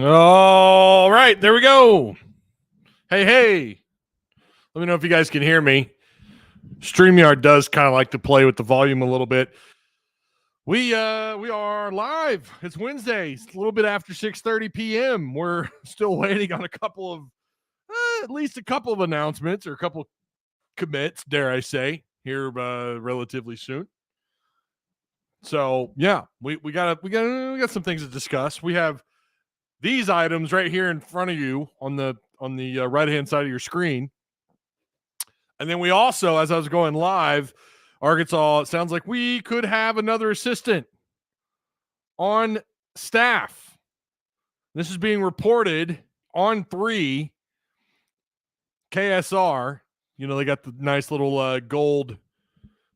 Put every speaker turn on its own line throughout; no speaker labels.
All right, there we go. Hey. Let me know if you guys can hear me. StreamYard does kind of like to play with the volume a little bit. We are live. It's Wednesday. It's a little bit after 6:30 p.m. We're still waiting on a couple of at least a couple of announcements or a couple of commits, dare I say, here relatively soon. So yeah, we got some things to discuss. We have these items right here in front of you on the right hand side of your screen, and then we also, as I was going live, Arkansas, it sounds like we could have another assistant on staff. This is being reported on 3 KSR. You know, they got the nice little gold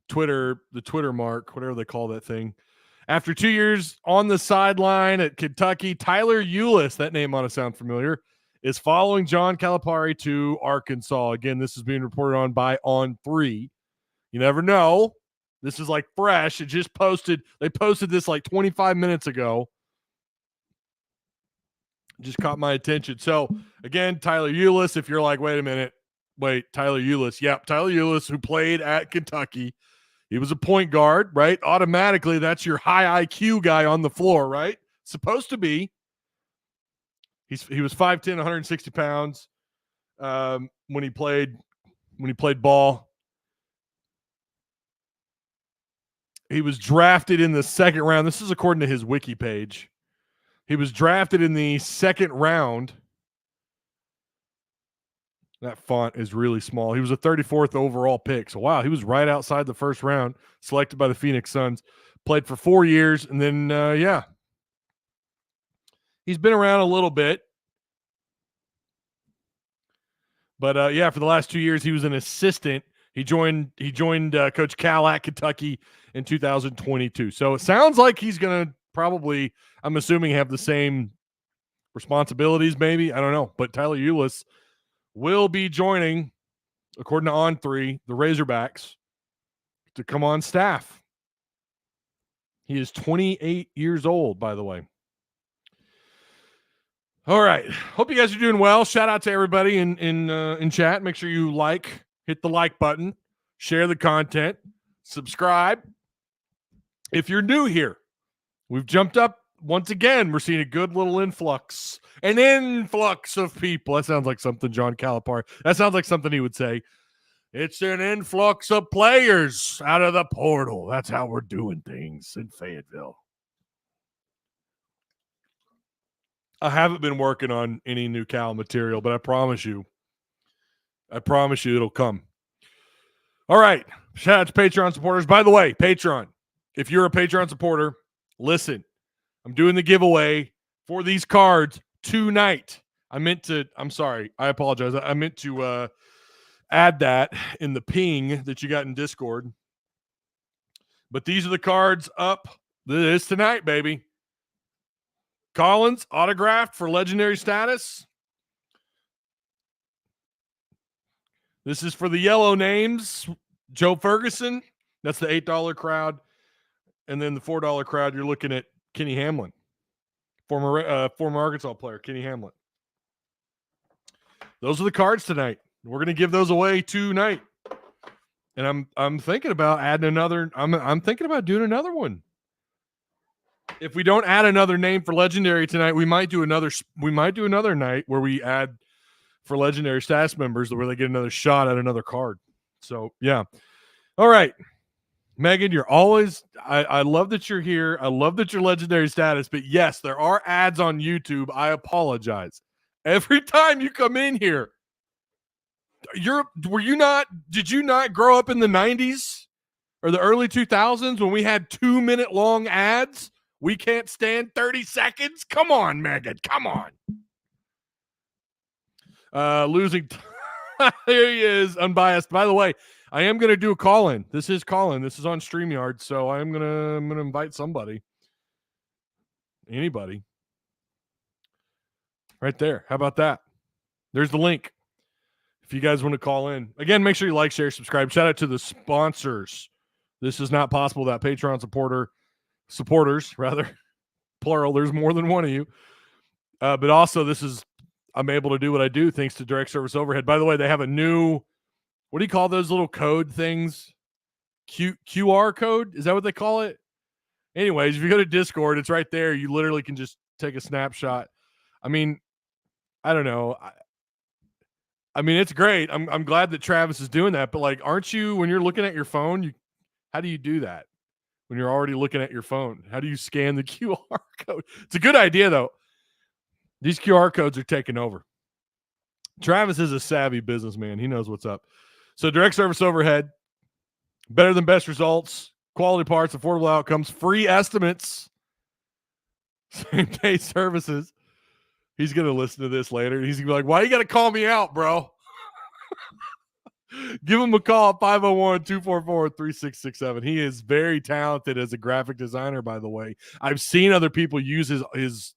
the Twitter mark, whatever they call that thing. After 2 years on the sideline at Kentucky, Tyler Ulis, that name ought to sound familiar, is following John Calipari to Arkansas. Again, this is being reported on by On3. You never know. This is like fresh. It just posted. They posted this like 25 minutes ago. Just caught my attention. So, again, Tyler Ulis, if you're like, wait a minute. Wait, Tyler Ulis. Yep, Tyler Ulis, who played at Kentucky. He was a point guard, right? Automatically, that's your high IQ guy on the floor, right? Supposed to be. He was 5'10", 160 pounds when he played ball. He was drafted in the second round. This is according to his wiki page. He was drafted in the second round. That font is really small. He was a 34th overall pick. So, wow, he was right outside the first round, selected by the Phoenix Suns. Played for 4 years, and then, yeah. He's been around a little bit. But, yeah, for the last 2 years, he was an assistant. He joined Coach Cal at Kentucky in 2022. So it sounds like he's going to probably, I'm assuming, have the same responsibilities maybe. I don't know. But Tyler Ulis will be joining, according to On3, the Razorbacks to come on staff. He is 28 years old, by the way. All right. Hope you guys are doing well. Shout out to everybody in chat. Make sure you hit the like button, share the content, subscribe. If you're new here, we've jumped up once again. We're seeing a good little influx of people. That sounds like something John Calipari. That sounds like something he would say. It's an influx of players out of the portal. That's how we're doing things in Fayetteville. I haven't been working on any new Cal material, but I promise you it'll come. All right. Shout out to Patreon supporters. By the way, Patreon, if you're a Patreon supporter, listen, I'm doing the giveaway for these cards tonight. I'm sorry. I apologize. I meant to add that in the ping that you got in Discord. But these are the cards up. This tonight, baby. Collins, autographed for legendary status. This is for the yellow names. Joe Ferguson. That's the $8 crowd. And then the $4 crowd, you're looking at Kenny Hamlin. Former Arkansas player, Kenny Hamlin. Those are the cards tonight. We're going to give those away tonight. And I'm thinking about adding another. I'm thinking about doing another one. If we don't add another name for legendary tonight, we might do another night where we add for legendary status members where they get another shot at another card. So, yeah. All right. Megan, you're always I love that you're here. I love that you're legendary status, but yes, there are ads on YouTube. I apologize. Every time you come in here, did you not grow up in the 90s or the early 2000s when we had 2-minute long ads? We can't stand 30 seconds. Come on, Megan. Come on. Losing. There he is, unbiased. By the way, I am going to do a call-in. This is call-in. This is on StreamYard, so I'm gonna invite somebody. Anybody. Right there. How about that? There's the link. If you guys want to call in. Again, make sure you like, share, subscribe. Shout out to the sponsors. This is not possible without Patreon supporters, rather, plural. There's more than one of you. But also, I'm able to do what I do thanks to direct service overhead. By the way, they have a new, what do you call those little code things? QR code? Is that what they call it? Anyways, if you go to Discord, it's right there. You literally can just take a snapshot. I mean, I don't know. I mean, it's great. I'm glad that Travis is doing that. But like, aren't you, when you're looking at your phone, how do you do that? When you're already looking at your phone, how do you scan the QR code? It's a good idea though. These QR codes are taking over. Travis is a savvy businessman. He knows what's up. So direct service overhead, better than best results, quality parts, affordable outcomes, free estimates, same day services. He's going to listen to this later. He's going to be like, why you got to call me out, bro? Give him a call at 501-244-3667. He is very talented as a graphic designer, by the way. I've seen other people use his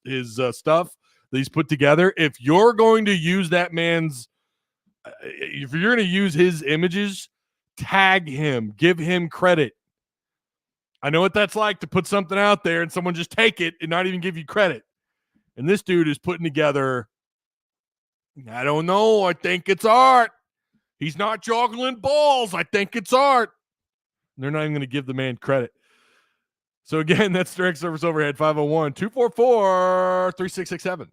stuff that he's put together. If you're going to use that man's, if you're going to use his images, tag him, give him credit. I know what that's like to put something out there and someone just take it and not even give you credit. And this dude is putting together, I don't know, I think it's art. He's not juggling balls. I think it's art. They're not even going to give the man credit. So again, that's direct service overhead, 501-244-3667.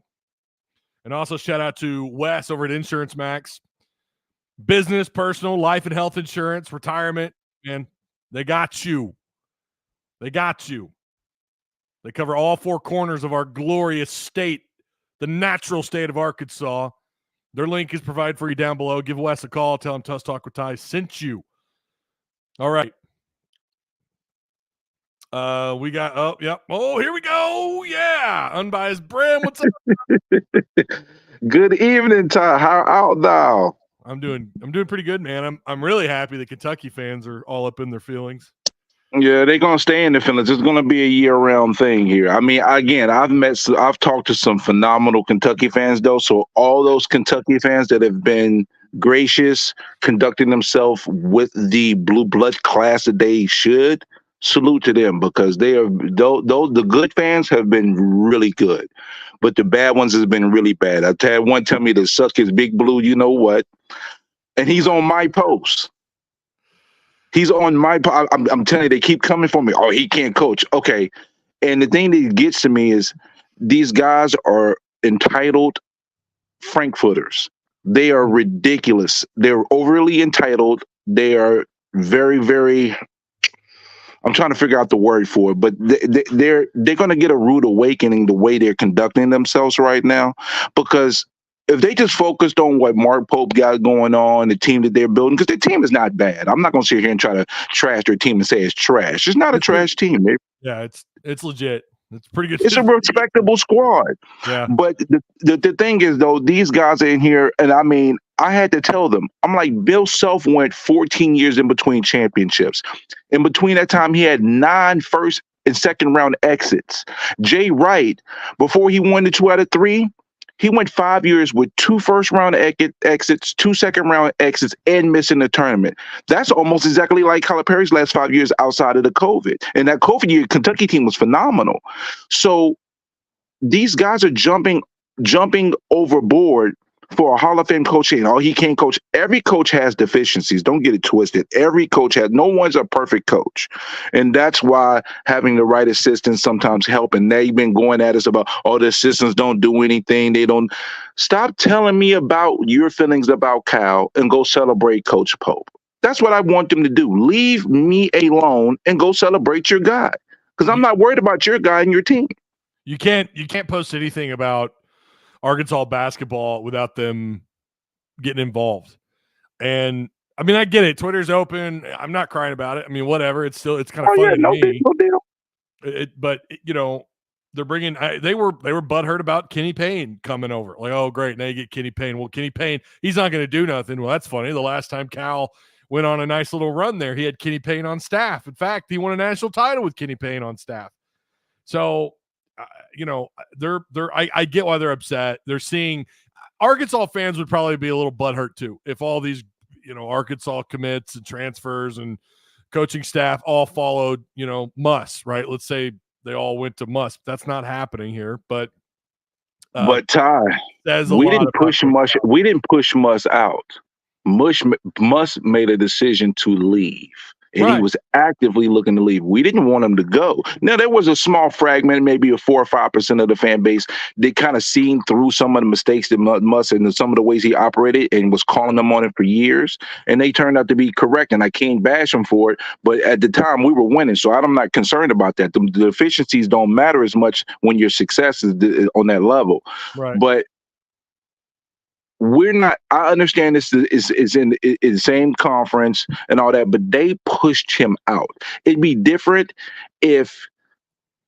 And also shout out to Wes over at Insurance Max. Business, personal, life and health insurance, retirement, and they got you. They got you. They cover all four corners of our glorious state, the natural state of Arkansas. Their link is provided for you down below. Give Wes a call. Tell him Tuss Talk with Ty sent you. All right. We got, oh, yep. Oh, here we go. Yeah. Unbiased Brim. What's up?
Good evening, Ty. How out thou?
I'm doing pretty good, man. I'm really happy that Kentucky fans are all up in their feelings.
Yeah, they're gonna stay in the feelings. It's gonna be a year-round thing here. I mean, again, I've talked to some phenomenal Kentucky fans, though. So all those Kentucky fans that have been gracious, conducting themselves with the blue blood class that they should, salute to them, because they are those the good fans have been really good, but the bad ones has been really bad. I had one tell me to suck his big blue, you know what? And he's on my post. He's on my. I'm telling you, they keep coming for me. Oh, he can't coach. Okay, and the thing that gets to me is these guys are entitled Frankfurters. They are ridiculous. They're overly entitled. They are very, very. I'm trying to figure out the word for it, but they're going to get a rude awakening the way they're conducting themselves right now, because if they just focused on what Mark Pope got going on, the team that they're building, because their team is not bad. I'm not going to sit here and try to trash their team and say it's trash. It's not a trash team.
Yeah, it's legit. It's pretty good.
It's a respectable squad.
Yeah.
But the thing is, though, these guys are in here, and I mean, I had to tell them, I'm like, Bill Self went 14 years in between championships. In between that time, he had 9 first and second round exits. Jay Wright, before he won the 2 out of 3, he went 5 years with 2 first round exits, 2 second round exits, and missing the tournament. That's almost exactly like Calipari's last 5 years outside of the COVID. And that COVID year, Kentucky team was phenomenal. So these guys are jumping overboard for a Hall of Fame coach. And he can't coach. Every coach has deficiencies. Don't get it twisted. Every coach has. No one's a perfect coach, and that's why having the right assistants sometimes help. And they've been going at us about, the assistants don't do anything. They don't. Stop telling me about your feelings about Cal and go celebrate Coach Pope. That's what I want them to do. Leave me alone and go celebrate your guy, because I'm not worried about your guy and your team.
You can't post anything about Arkansas basketball without them getting involved. And I mean, I get it. Twitter's open. I'm not crying about it. I mean, whatever. It's kind of funny to me.
No deal.
But they're bringing. They were butthurt about Kenny Payne coming over. Like, oh great, now you get Kenny Payne. Well, Kenny Payne, he's not going to do nothing. Well, that's funny. The last time Cal went on a nice little run there, he had Kenny Payne on staff. In fact, he won a national title with Kenny Payne on staff. So. I get why they're upset. They're seeing Arkansas fans would probably be a little butthurt too if all these, Arkansas commits and transfers and coaching staff all followed, Muss, right? Let's say they all went to Muss. That's not happening here, but
But Ty,
says a
we
lot
didn't
about
push
Coach
Mush.
Cal.
We didn't push Mush out. Mush made a decision to leave, and he
Right.
was actively looking to leave. We didn't want him to go. Now there was a small fragment, maybe a 4 or 5% of the fan base, they kind of seen through some of the mistakes that Musk and some of the ways he operated, and was calling them on it for years, and they turned out to be correct. And I can't bash him for it, but at the time we were winning, so I'm not concerned about that. The deficiencies don't matter as much when your success is on that level,
Right.
but. We're not. I understand this is in the same conference and all that, but they pushed him out. It'd be different if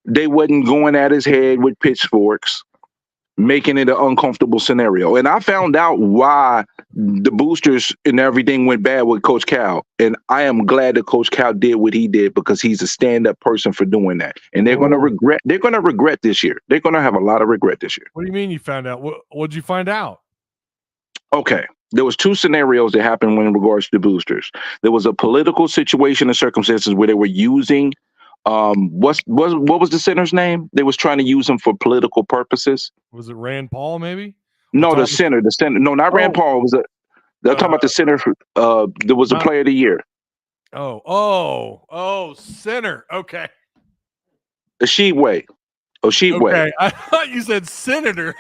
they wasn't going at his head with pitchforks, making it an uncomfortable scenario. And I found out why the boosters and everything went bad with Coach Cal. And I am glad that Coach Cal did what he did, because he's a stand-up person for doing that. And they're gonna regret. They're gonna regret this year. They're gonna have a lot of regret this year.
What do you mean you found out? What'd you find out?
Okay, there was 2 scenarios that happened in regards to boosters. There was a political situation and circumstances where they were using what was the center's name? They was trying to use him for political purposes.
Was it Rand Paul? Maybe.
No, the center. No, not Rand Paul. It was I'm talking about the center. There was a player of the year.
Center. Okay.
The Sheetway.
Okay, I thought you said senator.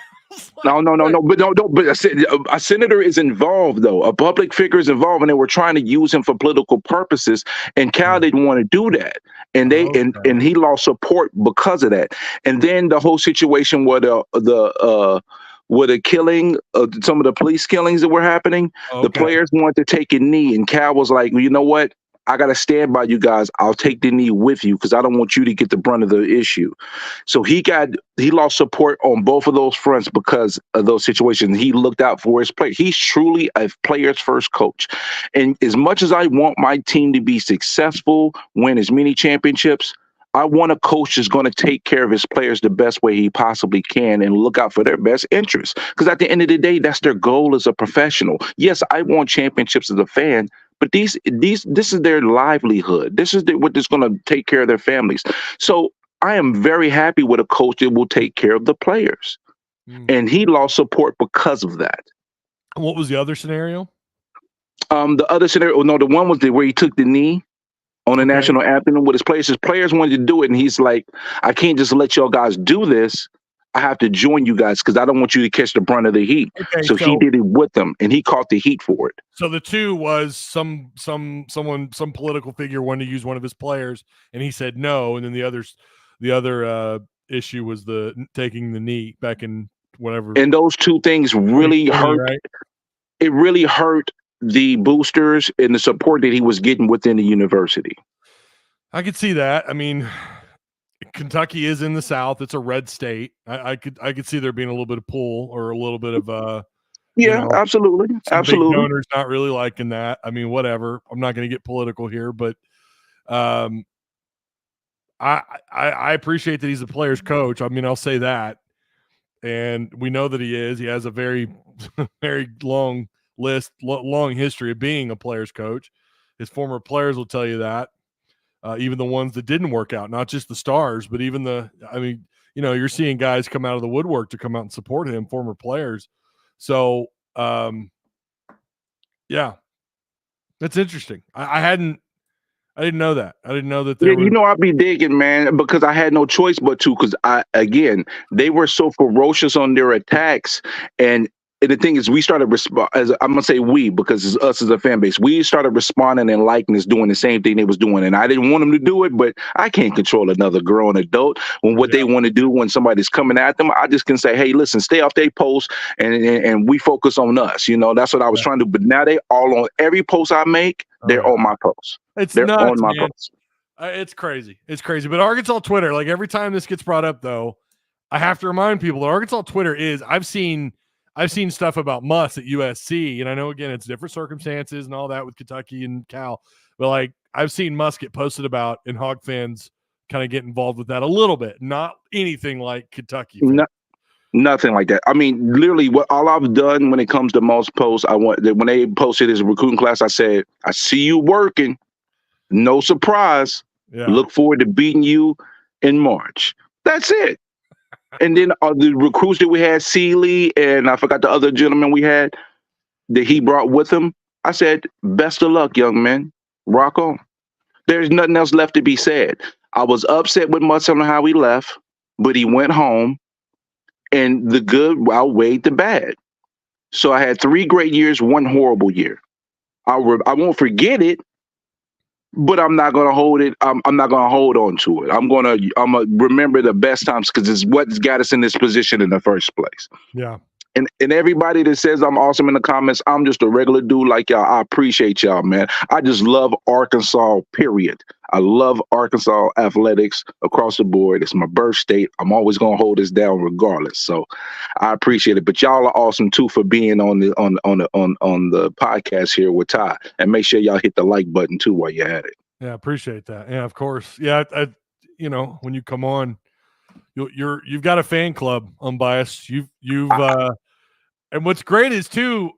No. But a senator is involved, though. A public figure is involved, and they were trying to use him for political purposes. And Cal didn't want to do that, and and he lost support because of that. And then the whole situation where the killing, some of the police killings that were happening, the players wanted to take a knee, and Cal was like, well, you know what? I got to stand by you guys. I'll take the knee with you because I don't want you to get the brunt of the issue. So he lost support on both of those fronts because of those situations. He looked out for his players. He's truly a player's first coach. And as much as I want my team to be successful, win as many championships, I want a coach that's going to take care of his players the best way he possibly can and look out for their best interests. Because at the end of the day, that's their goal as a professional. Yes, I want championships as a fan, but this is their livelihood. This is what is going to take care of their families. So I am very happy with a coach that will take care of the players. And he lost support because of that.
What was the other scenario?
The other scenario, the one was where he took the knee on the national anthem with his players. His players wanted to do it, and he's like, I can't just let y'all guys do this. I have to join you guys because I don't want you to catch the brunt of the heat. Okay, so he did it with them, and he caught the heat for it.
So the 2 was some political figure wanted to use one of his players, and he said no. And then the other issue was the taking the knee back in whatever.
And those 2 things really hurt. Right? It really hurt the boosters and the support that he was getting within the university.
I could see that. I mean, Kentucky is in the South. It's a red state. I could see there being a little bit of pull or a little bit of
absolutely.
Big donors not really liking that. I mean, whatever. I'm not going to get political here, but I appreciate that he's a player's coach. I mean, I'll say that, and we know that he is. He has a very very long history of being a player's coach. His former players will tell you that. Even the ones that didn't work out, not just the stars, but even you're seeing guys come out of the woodwork to come out and support him, former players. So, that's interesting. I didn't know that. I didn't know that.
I'd be digging, man, because I had no choice but to, because they were so ferocious on their attacks. And the thing is, we started as I'm gonna say we, because it's us as a fan base. We started responding and liking us doing the same thing they was doing, and I didn't want them to do it, but I can't control another grown adult when what they want to do when somebody's coming at them. I just can say, hey, listen, stay off their post, and we focus on us. That's what I was trying to do. But now they all on every post I make. They're on my post.
They're nuts, on my post. It's crazy. It's crazy. But Arkansas Twitter, like every time this gets brought up, though, I have to remind people that Arkansas Twitter is. I've seen stuff about Muss at USC, and I know, again, it's different circumstances and all that with Kentucky and Cal, but like I've seen Muss get posted about, and Hog fans kind of get involved with that a little bit. Not anything like Kentucky fans.
Nothing like that. I mean, literally, what all I've done when it comes to Muss posts, when they posted his recruiting class, I said, I see you working. No surprise. Yeah. Look forward to beating you in March. That's it. And then the recruits that we had, Seeley, and I forgot the other gentleman we had that he brought with him. I said, best of luck, young man. Rock on. There's nothing else left to be said. I was upset with Mutz on how he left, but he went home, and the good outweighed the bad. So I had 3 great years, 1 horrible year. I won't forget it, but I'm not gonna hold it. I'm not gonna hold on to it. I'm gonna remember the best times because it's what's got us in this position in the first place.
Yeah.
And everybody that says I'm awesome in the comments, I'm just a regular dude like y'all. I appreciate y'all, man. I just love Arkansas, period. I love Arkansas athletics across the board. It's my birth state. I'm always gonna hold this down regardless. So I appreciate it. But y'all are awesome too for being on the podcast here with Ty. And make sure y'all hit the like button too while you're at it.
Yeah, appreciate that. Yeah, of course. Yeah, you know, when you come on, you've got a fan club, unbiased. And what's great is too,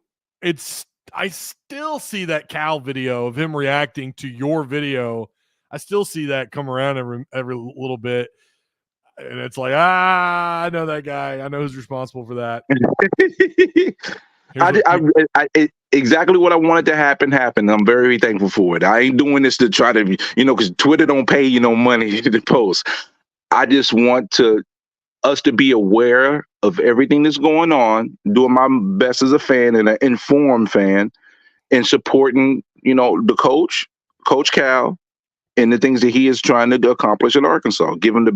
I still see that Cal video of him reacting to your video. I still see that come around every little bit, and it's like, I know that guy. I know who's responsible for that.
Exactly what I wanted to happen happened. I'm very thankful for it. I ain't doing this to try to, because Twitter don't pay money to post. I just want us to be aware of everything that's going on, doing my best as a fan and an informed fan, and supporting, the Coach Cal, and the things that he is trying to accomplish in Arkansas. Give him the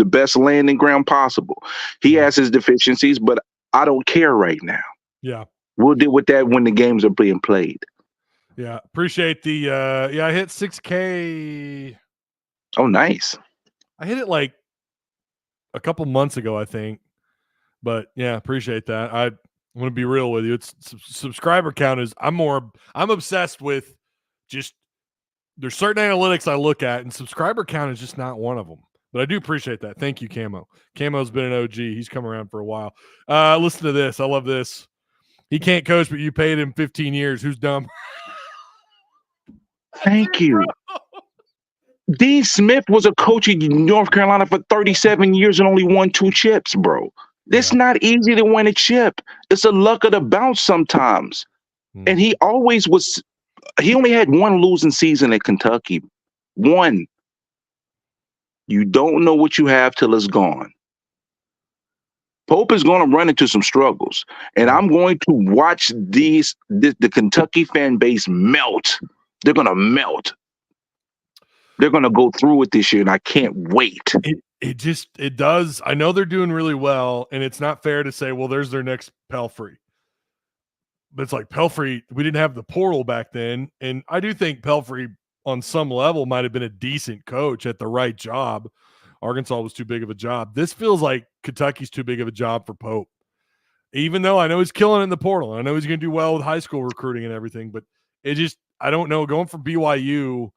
best landing ground possible. He has his deficiencies, but I don't care right now.
Yeah.
We'll deal with that when the games are being played.
Yeah. Appreciate the I hit 6K.
Oh, nice.
I hit it like a couple months ago, I think. But yeah, appreciate that. I want to be real with you. It's subscriber count is I'm obsessed with just there's certain analytics I look at, and subscriber count is just not one of them. But I do appreciate that. Thank you, Camo. Camo's been an OG. He's come around for a while. Listen to this. I love this. He can't coach, but you paid him 15 years. Who's dumb?
Thank you. Dean Smith was a coach in North Carolina for 37 years and only won 2 chips, bro. It's not easy to win a chip. It's a luck of the bounce sometimes. And he only had 1 losing season at Kentucky. 1. You don't know what you have till it's gone. Pope is going to run into some struggles, and I'm going to watch the Kentucky fan base melt. They're going to melt. They're going to go through it this year, and I can't wait.
It does. I know they're doing really well, and it's not fair to say, well, there's their next Pelfrey. But it's like Pelfrey, we didn't have the portal back then, and I do think Pelfrey on some level might have been a decent coach at the right job. Arkansas was too big of a job. This feels like Kentucky's too big of a job for Pope. Even though I know he's killing it in the portal. I know he's going to do well with high school recruiting and everything, but I don't know. Going from BYU,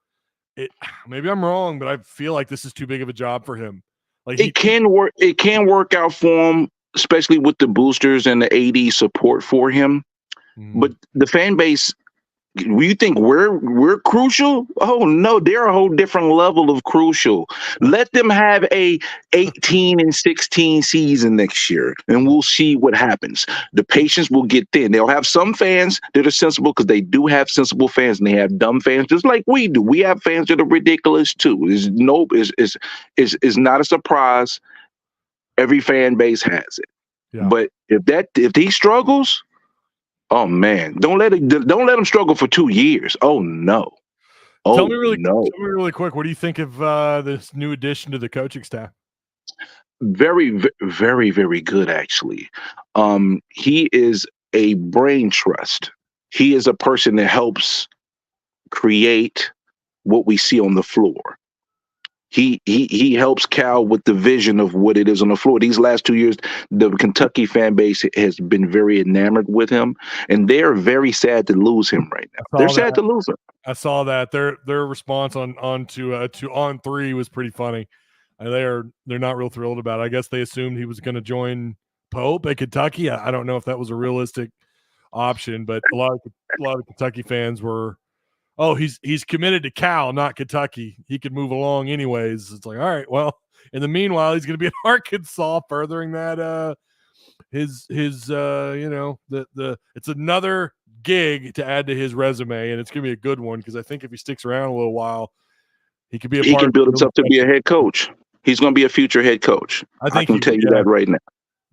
maybe I'm wrong, but I feel like this is too big of a job for him. Like
it can work. It can work out for him, especially with the boosters and the AD support for him. But the fan base, you think we're crucial? Oh no, they're a whole different level of crucial. Let them have a 18-16 season next year, and we'll see what happens. The patience will get thin. They'll have some fans that are sensible because they do have sensible fans, and they have dumb fans just like we do. We have fans that are ridiculous too. It's not a surprise. Every fan base has it. Yeah. But if he struggles. Oh man! Don't let him struggle for 2 years. Oh no!
Tell me really quick. What do you think of this new addition to the coaching staff?
Very, very, very good. Actually, he is a brain trust. He is a person that helps create what we see on the floor. He helps Cal with the vision of what it is on the floor. These last 2 years, the Kentucky fan base has been very enamored with him, and they're very sad to lose him right now. They're sad to lose him.
I saw that their response on 3 was pretty funny. They're not real thrilled about it. I guess they assumed he was going to join Pope at Kentucky. I don't know if that was a realistic option, but a lot of Kentucky fans were. Oh, he's committed to Cal, not Kentucky. He could move along anyways. It's like, all right, well, In the meanwhile, he's going to be at Arkansas, furthering that his it's another gig to add to his resume, and it's going to be a good one because I think if he sticks around a little while, he could be a
He
part
can
of
build himself to be a head coach. He's going to be a future head coach. I can tell you that right now.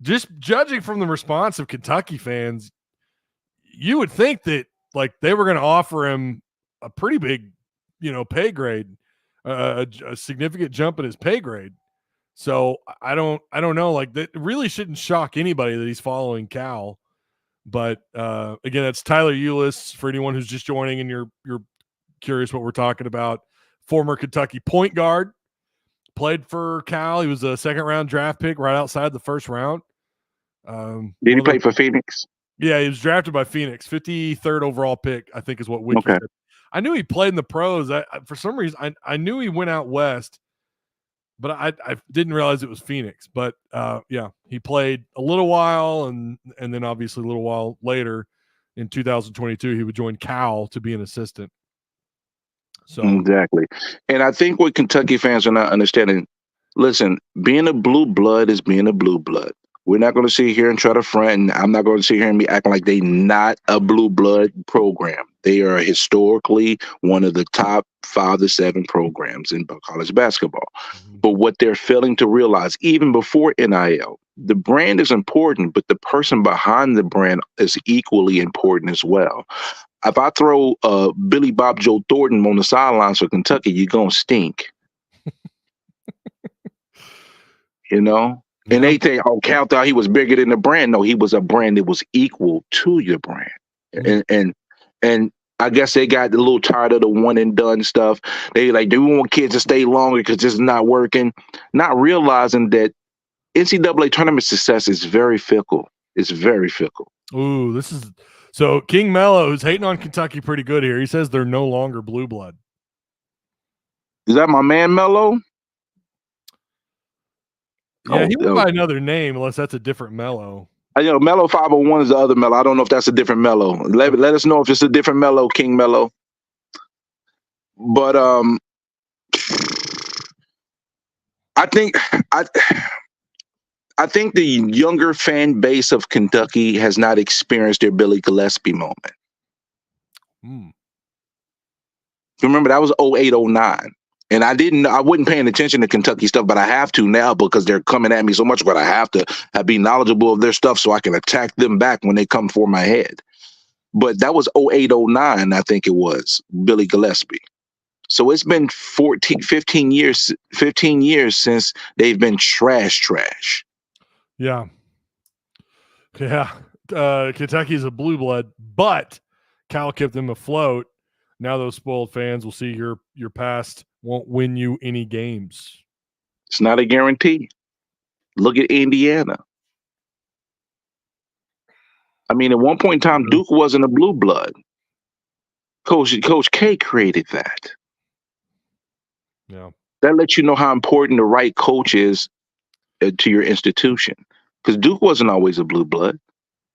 Just judging from the response of Kentucky fans, you would think that like they were going to offer him a pretty big, pay grade, a significant jump in his pay grade. So I don't know. Like that really shouldn't shock anybody that he's following Cal. But again, that's Tyler Ulis for anyone who's just joining and you're curious what we're talking about. Former Kentucky point guard, played for Cal. He was a second-round draft pick right outside the first round.
Did he play for Phoenix?
Yeah, he was drafted by Phoenix, 53rd overall pick, I think is what Wiki said. I knew he played in the pros. For some reason, I knew he went out west, but I didn't realize it was Phoenix. But yeah, he played a little while, and then obviously a little while later in 2022, he would join Cal to be an assistant. So
exactly. And I think what Kentucky fans are not understanding, listen, being a blue blood is being a blue blood. We're not going to sit here and try to front, and I'm not going to sit here and be acting like they not a blue blood program. They are historically one of the top 5 to 7 programs in college basketball. Mm-hmm. But what they're failing to realize, even before NIL, the brand is important, but the person behind the brand is equally important as well. If I throw Billy Bob Joe Thornton on the sidelines for Kentucky, you're going to stink. And they think, Cal thought he was bigger than the brand. No, he was a brand that was equal to your brand. Mm-hmm. And I guess they got a little tired of the one and done stuff. They like, do we want kids to stay longer because this is not working? Not realizing that NCAA tournament success is very fickle. It's very fickle.
Ooh, this is so King Mello, who's hating on Kentucky pretty good here. He says they're no longer blue blood.
Is that my man Mello?
Yeah, he went by another name, unless that's a different Mello.
Mello 501 is the other Mello. I don't know if that's a different Mello. Let us know if it's a different Mello, King Mello. But I think the younger fan base of Kentucky has not experienced their Billy Gillispie moment. Remember, that was 08, 09. And I wasn't paying attention to Kentucky stuff, but I have to now because they're coming at me so much, but I have to be knowledgeable of their stuff so I can attack them back when they come for my head. But that was 08, 09, I think it was, Billy Gillispie. So it's been 15 years since they've been trash.
Yeah. Kentucky's a blue blood, but Cal kept them afloat. Now those spoiled fans will see your past won't win you any games.
It's not a guarantee. Look at Indiana. I mean, at one point in time, Duke wasn't a blue blood. Coach K created that.
Yeah.
That lets you know how important the right coach is to your institution. Because Duke wasn't always a blue blood.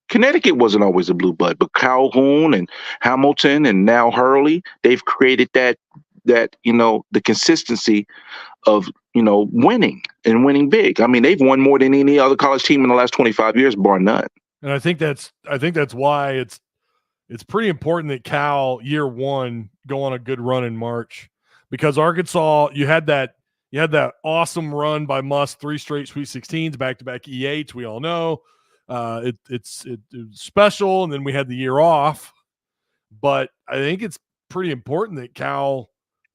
Connecticut wasn't always a blue blood, but Calhoun and Hamilton and now Hurley, they've created that the consistency of winning and winning big. I mean, they've won more than any other college team in the last 25 years, bar none.
And I think that's why it's pretty important that Cal year one go on a good run in March, because Arkansas, you had that awesome run by Muss, 3 straight Sweet 16s, back-to-back E8s. We all know it's special, and then we had the year off. But I think it's pretty important that Cal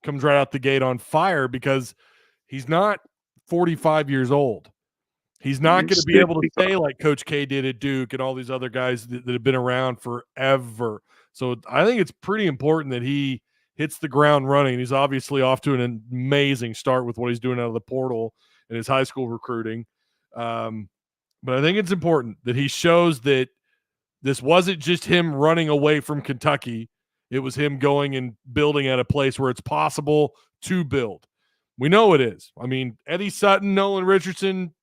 comes right out the gate on fire, because he's not 45 years old. He's not going to be able to stay like Coach K did at Duke and all these other guys that have been around forever. So I think it's pretty important that he hits the ground running. He's obviously off to an amazing start with what he's doing out of the portal and his high school recruiting. But I think it's important that he shows that this wasn't just him running away from Kentucky. It was him going and building at a place where it's possible to build. We know it is. I mean, Eddie Sutton, Nolan Richardson,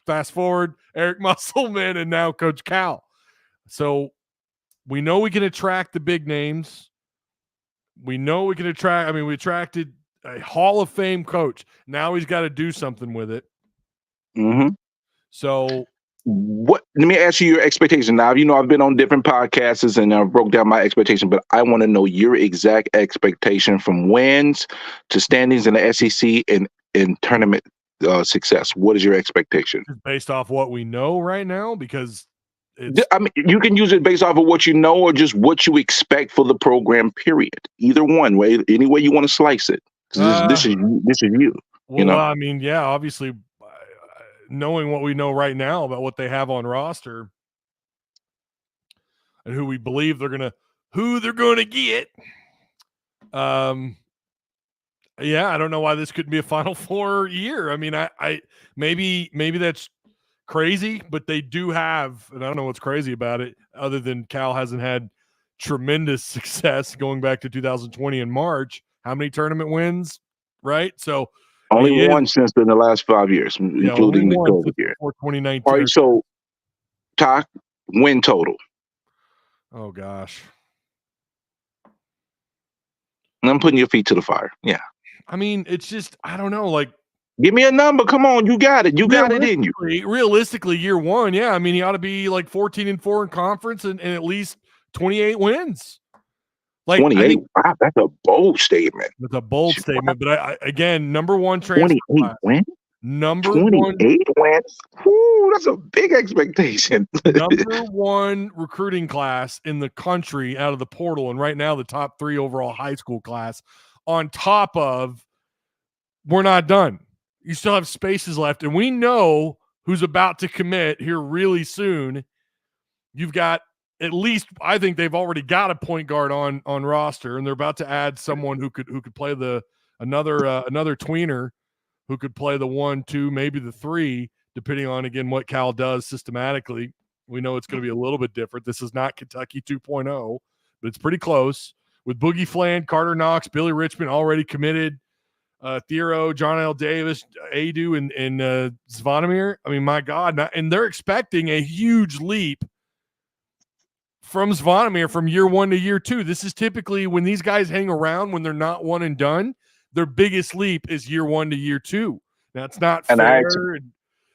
fast forward, Eric Musselman, and now Coach Cal. So we know we can attract the big names. We know we can attract. I mean, we attracted a Hall of Fame coach. Now he's got to do something with it.
Mm-hmm.
So
let me ask you your expectation. Now, I've been on different podcasts and I broke down my expectation, but I want to know your exact expectation from wins to standings in the SEC and in tournament success. What is your expectation?
based off what we know right now, because
you can use it based off of what you know or just what you expect for the program, period. Either one way, any way you want to slice it. This is you.
Well, I mean, yeah, obviously, knowing what we know right now about what they have on roster and who we believe they're gonna get. Yeah, I don't know why this couldn't be a Final Four year. I mean, I maybe that's crazy, but they do have, and I don't know what's crazy about it, other than Cal hasn't had tremendous success going back to 2020 in March. How many tournament wins? Right, so
only one since in the last 5 years, including the COVID year.
2019.
All right, so Ty, win total.
Oh gosh,
I'm putting your feet to the fire. Yeah,
I mean, it's just, I don't know, like,
give me a number. Come on, you got it. You got it in you.
Realistically, year one, yeah. I mean, he ought to be like 14-4 in conference and at least 28 wins. Like
28. Wow, that's a bold statement.
That's a bold statement. But I again, number one transfer
28 wins.
Number
28 wins. Ooh, that's a big expectation.
Number one recruiting class in the country out of the portal, and right now the top 3 overall high school class. On top of, we're not done. You still have spaces left, and we know who's about to commit here really soon. You've got at least, I think they've already got a point guard on roster, and they're about to add someone who could play another tweener who could play the 1, 2, maybe the 3, depending on, again, what Cal does systematically. We know it's going to be a little bit different. This is not Kentucky 2.0, but it's pretty close. With Boogie Fland, Carter Knox, Billy Richmond already committed, Thiero, John L. Davis, Adu, and Zvonimir. I mean, my God. And they're expecting a huge leap from Zvonimir from year 1 to year 2. This is typically when these guys hang around, when they're not one and done, their biggest leap is year 1 to year 2. Now, it's not fair.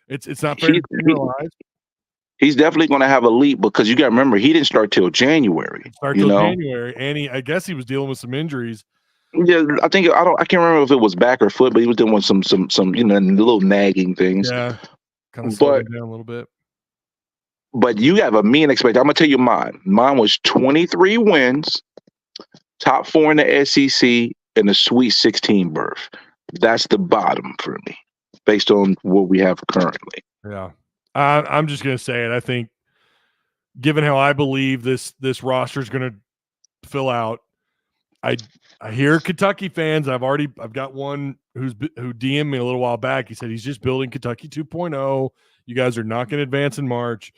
It's not fair to generalize.
He's definitely going to have a leap because you got to remember, he didn't start till January.
January, and I guess he was dealing with some injuries.
Yeah, I can't remember if it was back or foot, but he was doing some little nagging things.
Yeah, kind of slowing down a little bit.
But you have a mean expectation. I'm gonna tell you mine. Mine was 23 wins, top 4 in the SEC, and a Sweet 16 berth. That's the bottom for me, based on what we have currently.
Yeah, I'm just gonna say it. I think, given how I believe this roster is gonna fill out, I hear Kentucky fans. I've got one who DM'd me a little while back. He said he's just building Kentucky 2.0. You guys are not going to advance in March.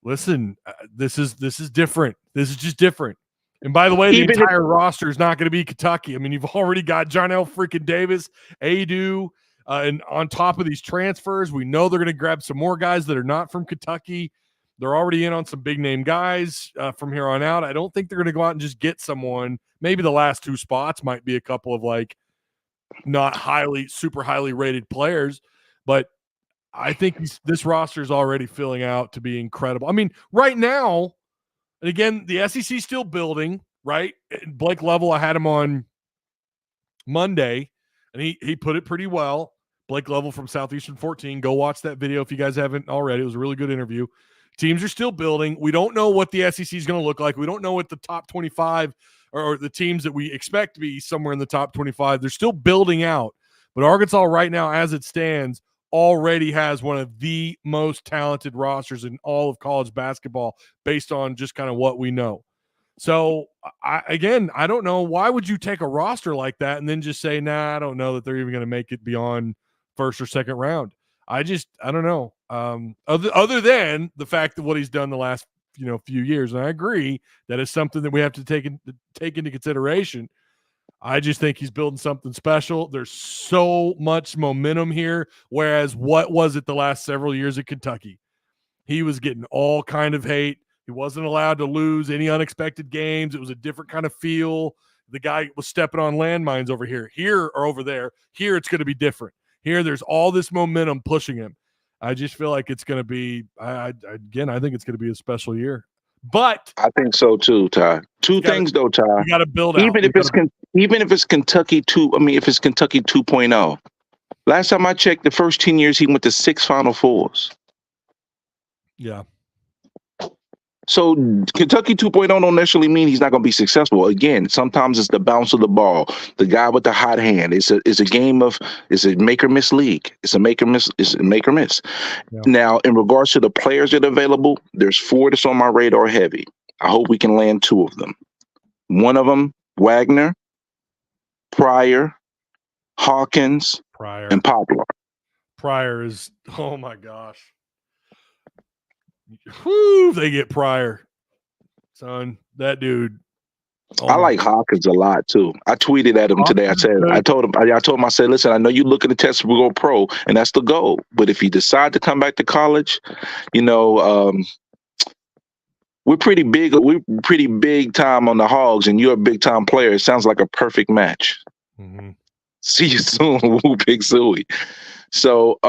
Listen, this is different. This is just different. And by the way, the entire roster is not going to be Kentucky. I mean, you've already got John L. freaking Davis, Adu, and on top of these transfers, we know they're going to grab some more guys that are not from Kentucky. They're already in on some big name guys from here on out. I don't think they're going to go out and just get someone. Maybe the last 2 spots might be a couple of like not super highly rated players, but I think this roster is already filling out to be incredible. I mean, right now, and again, the SEC is still building, right? Blake Level, I had him on Monday, and he put it pretty well. Blake Level from Southeastern 14. Go watch that video if you guys haven't already. It was a really good interview. Teams are still building. We don't know what the SEC is going to look like. We don't know what the top 25 or the teams that we expect to be somewhere in the top 25. They're still building out. But Arkansas right now, as it stands, already has one of the most talented rosters in all of college basketball based on just kind of what we know. So, I don't know. Why would you take a roster like that and then just say, nah, I don't know that they're even going to make it beyond first or second round? I don't know. Other than the fact that what he's done the last few years, and I agree that is something that we have to take into consideration. I just think he's building something special. There's so much momentum here. Whereas what was it the last several years at Kentucky? He was getting all kind of hate. He wasn't allowed to lose any unexpected games. It was a different kind of feel. the guy was stepping on landmines over here, or over there. Here, it's going to be different. Here, there's all this momentum pushing him. I just feel like it's going to be, I think it's going to be a special year. But
I think so too, Ty. Two things though, Ty.
You got to build out.
Even if it's Kentucky 2, if it's Kentucky 2.0. Last time I checked, the first 10 years he went to 6 Final Fours.
Yeah.
So Kentucky 2.0 don't necessarily mean he's not going to be successful. Again, sometimes it's the bounce of the ball, the guy with the hot hand. It's a game of, it's a make or miss league. It's a make or miss. Yeah. Now, in regards to the players that are available, there's 4 that's on my radar heavy. I hope we can land 2 of them. One of them, Wagner, Pryor, Hawkins, and Poplar.
Pryor is, oh my gosh. Whoo, they get Pryor. Son, that dude.
Oh, I like Hawkins a lot too. I tweeted at him today. I told him, I said, listen, I know you look at the test to go pro, and that's the goal. But if you decide to come back to college, we're pretty big time on the Hogs, and you're a big time player. It sounds like a perfect match.
Mm-hmm.
See you soon, Woo Big Suey. So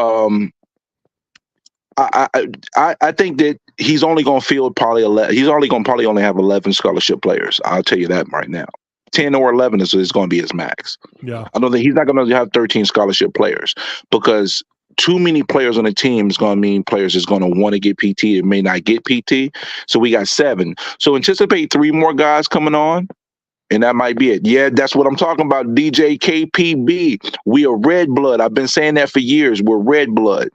I think that he's only going to field probably 11. He's only going to only have 11 scholarship players. I'll tell you that right now. 10 or 11 is going to be his max.
Yeah,
I don't think he's not going to have 13 scholarship players, because too many players on the team is going to mean players is going to want to get PT and may not get PT. So we got 7. So anticipate 3 more guys coming on. And that might be it. Yeah, that's what I'm talking about. DJ KPB. We are red blood. I've been saying that for years. We're red blood.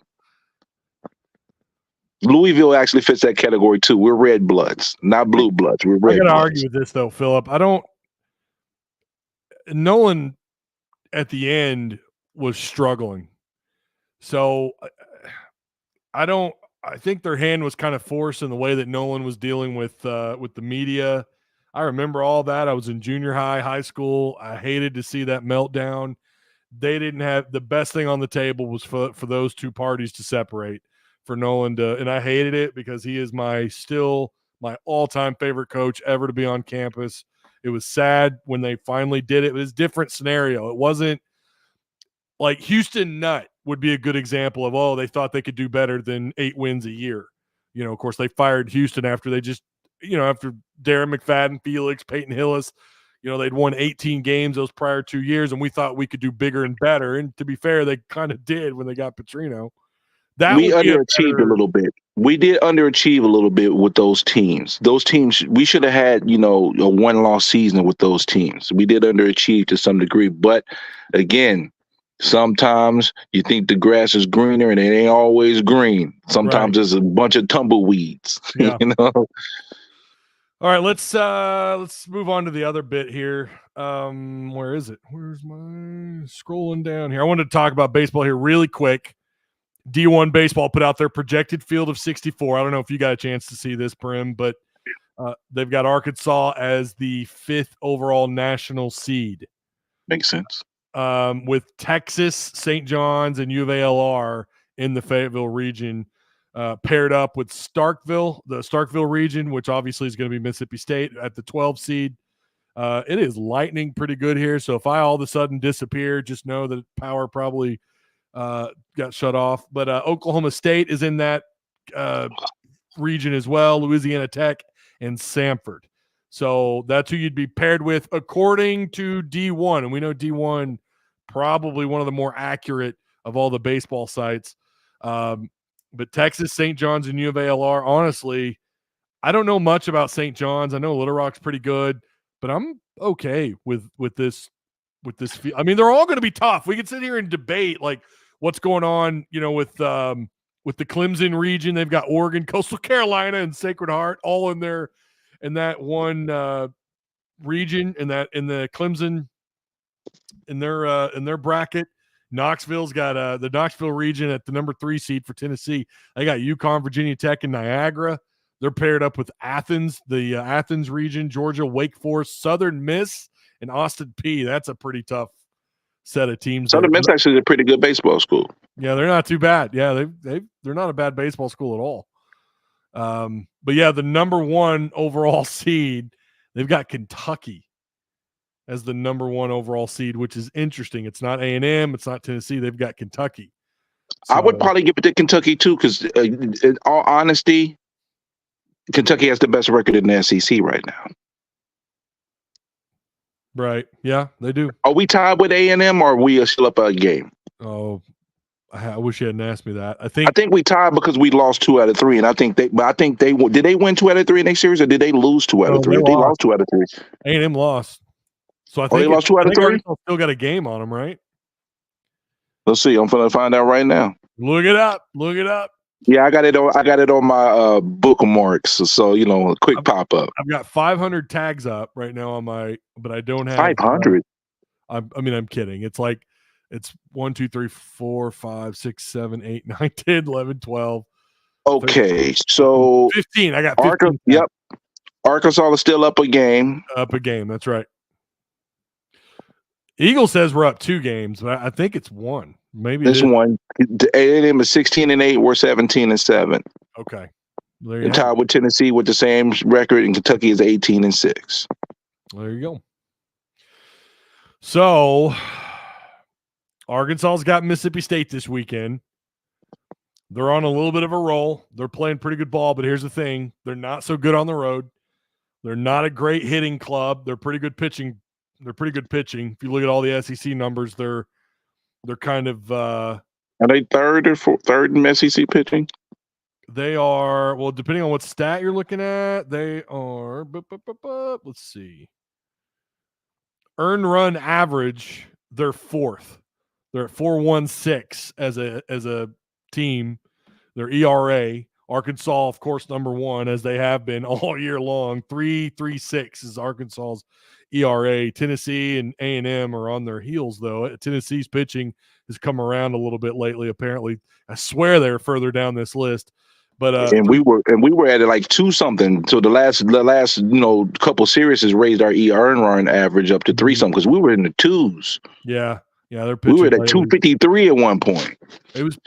Louisville actually fits that category too. We're red bloods, not blue bloods. We're red bloods.
I got to argue with this though, Philip. Nolan at the end was struggling. So I think their hand was kind of forced in the way that Nolan was dealing with the media. I remember all that. I was in junior high school. I hated to see that meltdown. They didn't have the best thing on the table was for those 2 parties to separate, for Nolan to, and I hated it because he is my all-time favorite coach ever to be on campus. It was sad when they finally did it. It was a different scenario. It wasn't like Houston Nutt would be a good example of, they thought they could do better than 8 wins a year. Of course, they fired Houston after they just, after Darren McFadden, Felix, Peyton Hillis, they'd won 18 games those prior 2 years, and we thought we could do bigger and better. And to be fair, they kind of did when they got Petrino.
We underachieved a little bit. We did underachieve a little bit with those teams. Those teams, we should have had, a 1-loss season with those teams. We did underachieve to some degree. But again, sometimes you think the grass is greener and it ain't always green. Sometimes there's a bunch of tumbleweeds.
Yeah. All right, let's move on to the other bit here. Where is it? Where's my scrolling down here? I wanted to talk about baseball here really quick. D1 baseball put out their projected field of 64. I don't know if you got a chance to see this, Prim, but they've got Arkansas as the 5th overall national seed.
Makes sense.
With Texas, St. John's, and U of A-LR in the Fayetteville region, paired up with Starkville, the Starkville region, which obviously is going to be Mississippi State at the 12 seed. It is lightning pretty good here. So if I all of a sudden disappear, just know that power probably got shut off. But Oklahoma State is in that region as well, Louisiana Tech and Samford. So that's who you'd be paired with according to D1. And we know D1 probably one of the more accurate of all the baseball sites. But Texas, St. John's, and U of A-LR, honestly, I don't know much about St. John's. I know Little Rock's pretty good, but I'm okay with this. I mean, they're all going to be tough. We could sit here and debate like what's going on, with the Clemson region. They've got Oregon, Coastal Carolina, and Sacred Heart all in that one region, in the Clemson in their bracket. Knoxville's got the Knoxville region at the number 3 seed for Tennessee. They got UConn, Virginia Tech, and Niagara. They're paired up with Athens, the Athens region, Georgia, Wake Forest, Southern Miss, and Austin Peay. That's a pretty tough set of teams.
Southern Miss actually is a pretty good baseball school.
Yeah, they're not too bad. Yeah, they're not a bad baseball school at all. But yeah, the number 1 overall seed, they've got Kentucky as the number 1 overall seed, which is interesting. It's not A&M. It's not Tennessee. They've got Kentucky.
I would probably give it to Kentucky too, because in all honesty, Kentucky has the best record in the SEC right now.
Right. Yeah, they do.
Are we tied with A&M, or are we still up a game?
Oh, I wish you hadn't asked me that. I
think we tied because we lost 2 out of 3, and I think they did they win 2 out of 3 in their series, or did they lose 2 out of 3? They lost 2 out of 3.
A&M lost. So I think
they lost 2 out of 3.
Arkansas still got a game on them, right?
Let's see. I'm gonna find out right now.
Look it up. Look it up.
Yeah, I got it on my bookmarks. So a quick pop up.
I've got 500 tags up right now on my, but I don't have
500.
I'm kidding. It's 1, 2, 3, 4, 5, 6, 7, 8, 9, 10, 11, 12.
Okay,
13,
so
15. I got 15.
Yep. Arkansas is still up a game.
Up a game. That's right. Eagle says we're up 2 games, but I think it's 1. Maybe
it's 1. A&M is 16-8. We're 17-7.
Okay.
They're tied with Tennessee with the same record, and Kentucky is 18-6.
There you go. So Arkansas's got Mississippi State this weekend. They're on a little bit of a roll. They're playing pretty good ball, but here's the thing. They're not so good on the road. They're not a great hitting club. They're pretty good pitching. If you look at all the SEC numbers, they're kind of
are they third in SEC pitching?
They are, well, depending on what stat you're looking at, they are let's see. Earned run average, they're 4th. They're at 4.16 as a team. Their ERA, Arkansas, of course, number 1, as they have been all year long. 3.36 is Arkansas's ERA. Tennessee and A&M are on their heels, though. Tennessee's pitching has come around a little bit lately. Apparently, I swear they're further down this list. But
and we were at it 2 something. So the last couple series has raised our earned run average up to 3 something, because we were in the 2s.
Yeah, they're pitching.
We were at 253 at one point.
It was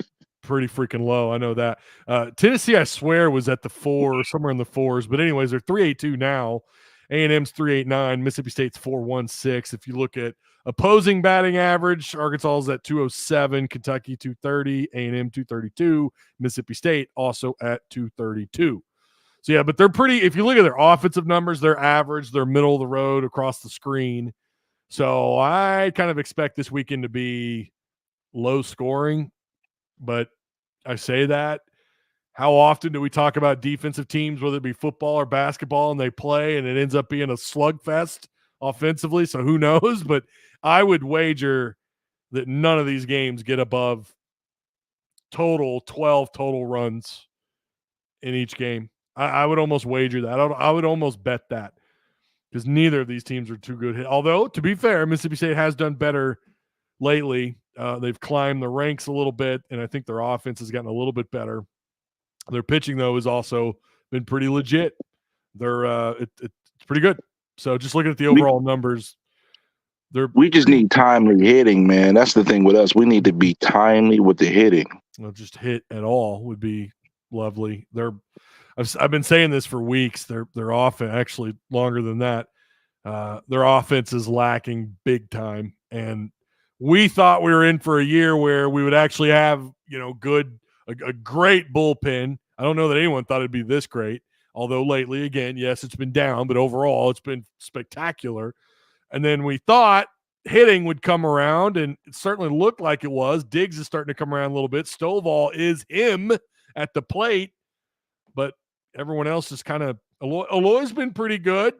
pretty freaking low. I know that. Tennessee, I swear, was at the 4, somewhere in the 4s. But anyways, they're 3.82 now. A&M's 3.89. Mississippi State's 4.16. If you look at opposing batting average, Arkansas is at 207, Kentucky 230, A&M 232, Mississippi State also at 232. So yeah, but they're pretty. If you look at their offensive numbers, they're average. They're middle of the road across the screen. So I kind of expect this weekend to be low scoring. But I say that. How often do we talk about defensive teams, whether it be football or basketball, and they play and it ends up being a slugfest offensively? So who knows? But I would wager that none of these games get above 12 total runs in each game. I would almost wager that. I would almost bet that, because neither of these teams are too good. Although, to be fair, Mississippi State has done better lately. They've climbed the ranks a little bit, and I think their offense has gotten a little bit better. Their pitching, though, has also been pretty legit. It's pretty good. So just looking at the overall numbers,
we just need timely hitting, man. That's the thing with us. We need to be timely with the hitting.
Well, just hit at all would be lovely. I've been saying this for weeks. Their offense, actually longer than that, their offense is lacking big time. And we thought we were in for a year where we would actually have a great bullpen. I don't know that anyone thought it'd be this great, although lately, again, yes, it's been down, but overall it's been spectacular. And then we thought hitting would come around, and it certainly looked like it was. Diggs is starting to come around a little bit. Stovall is him at the plate, but everyone else is kind of – Aloy's been pretty good,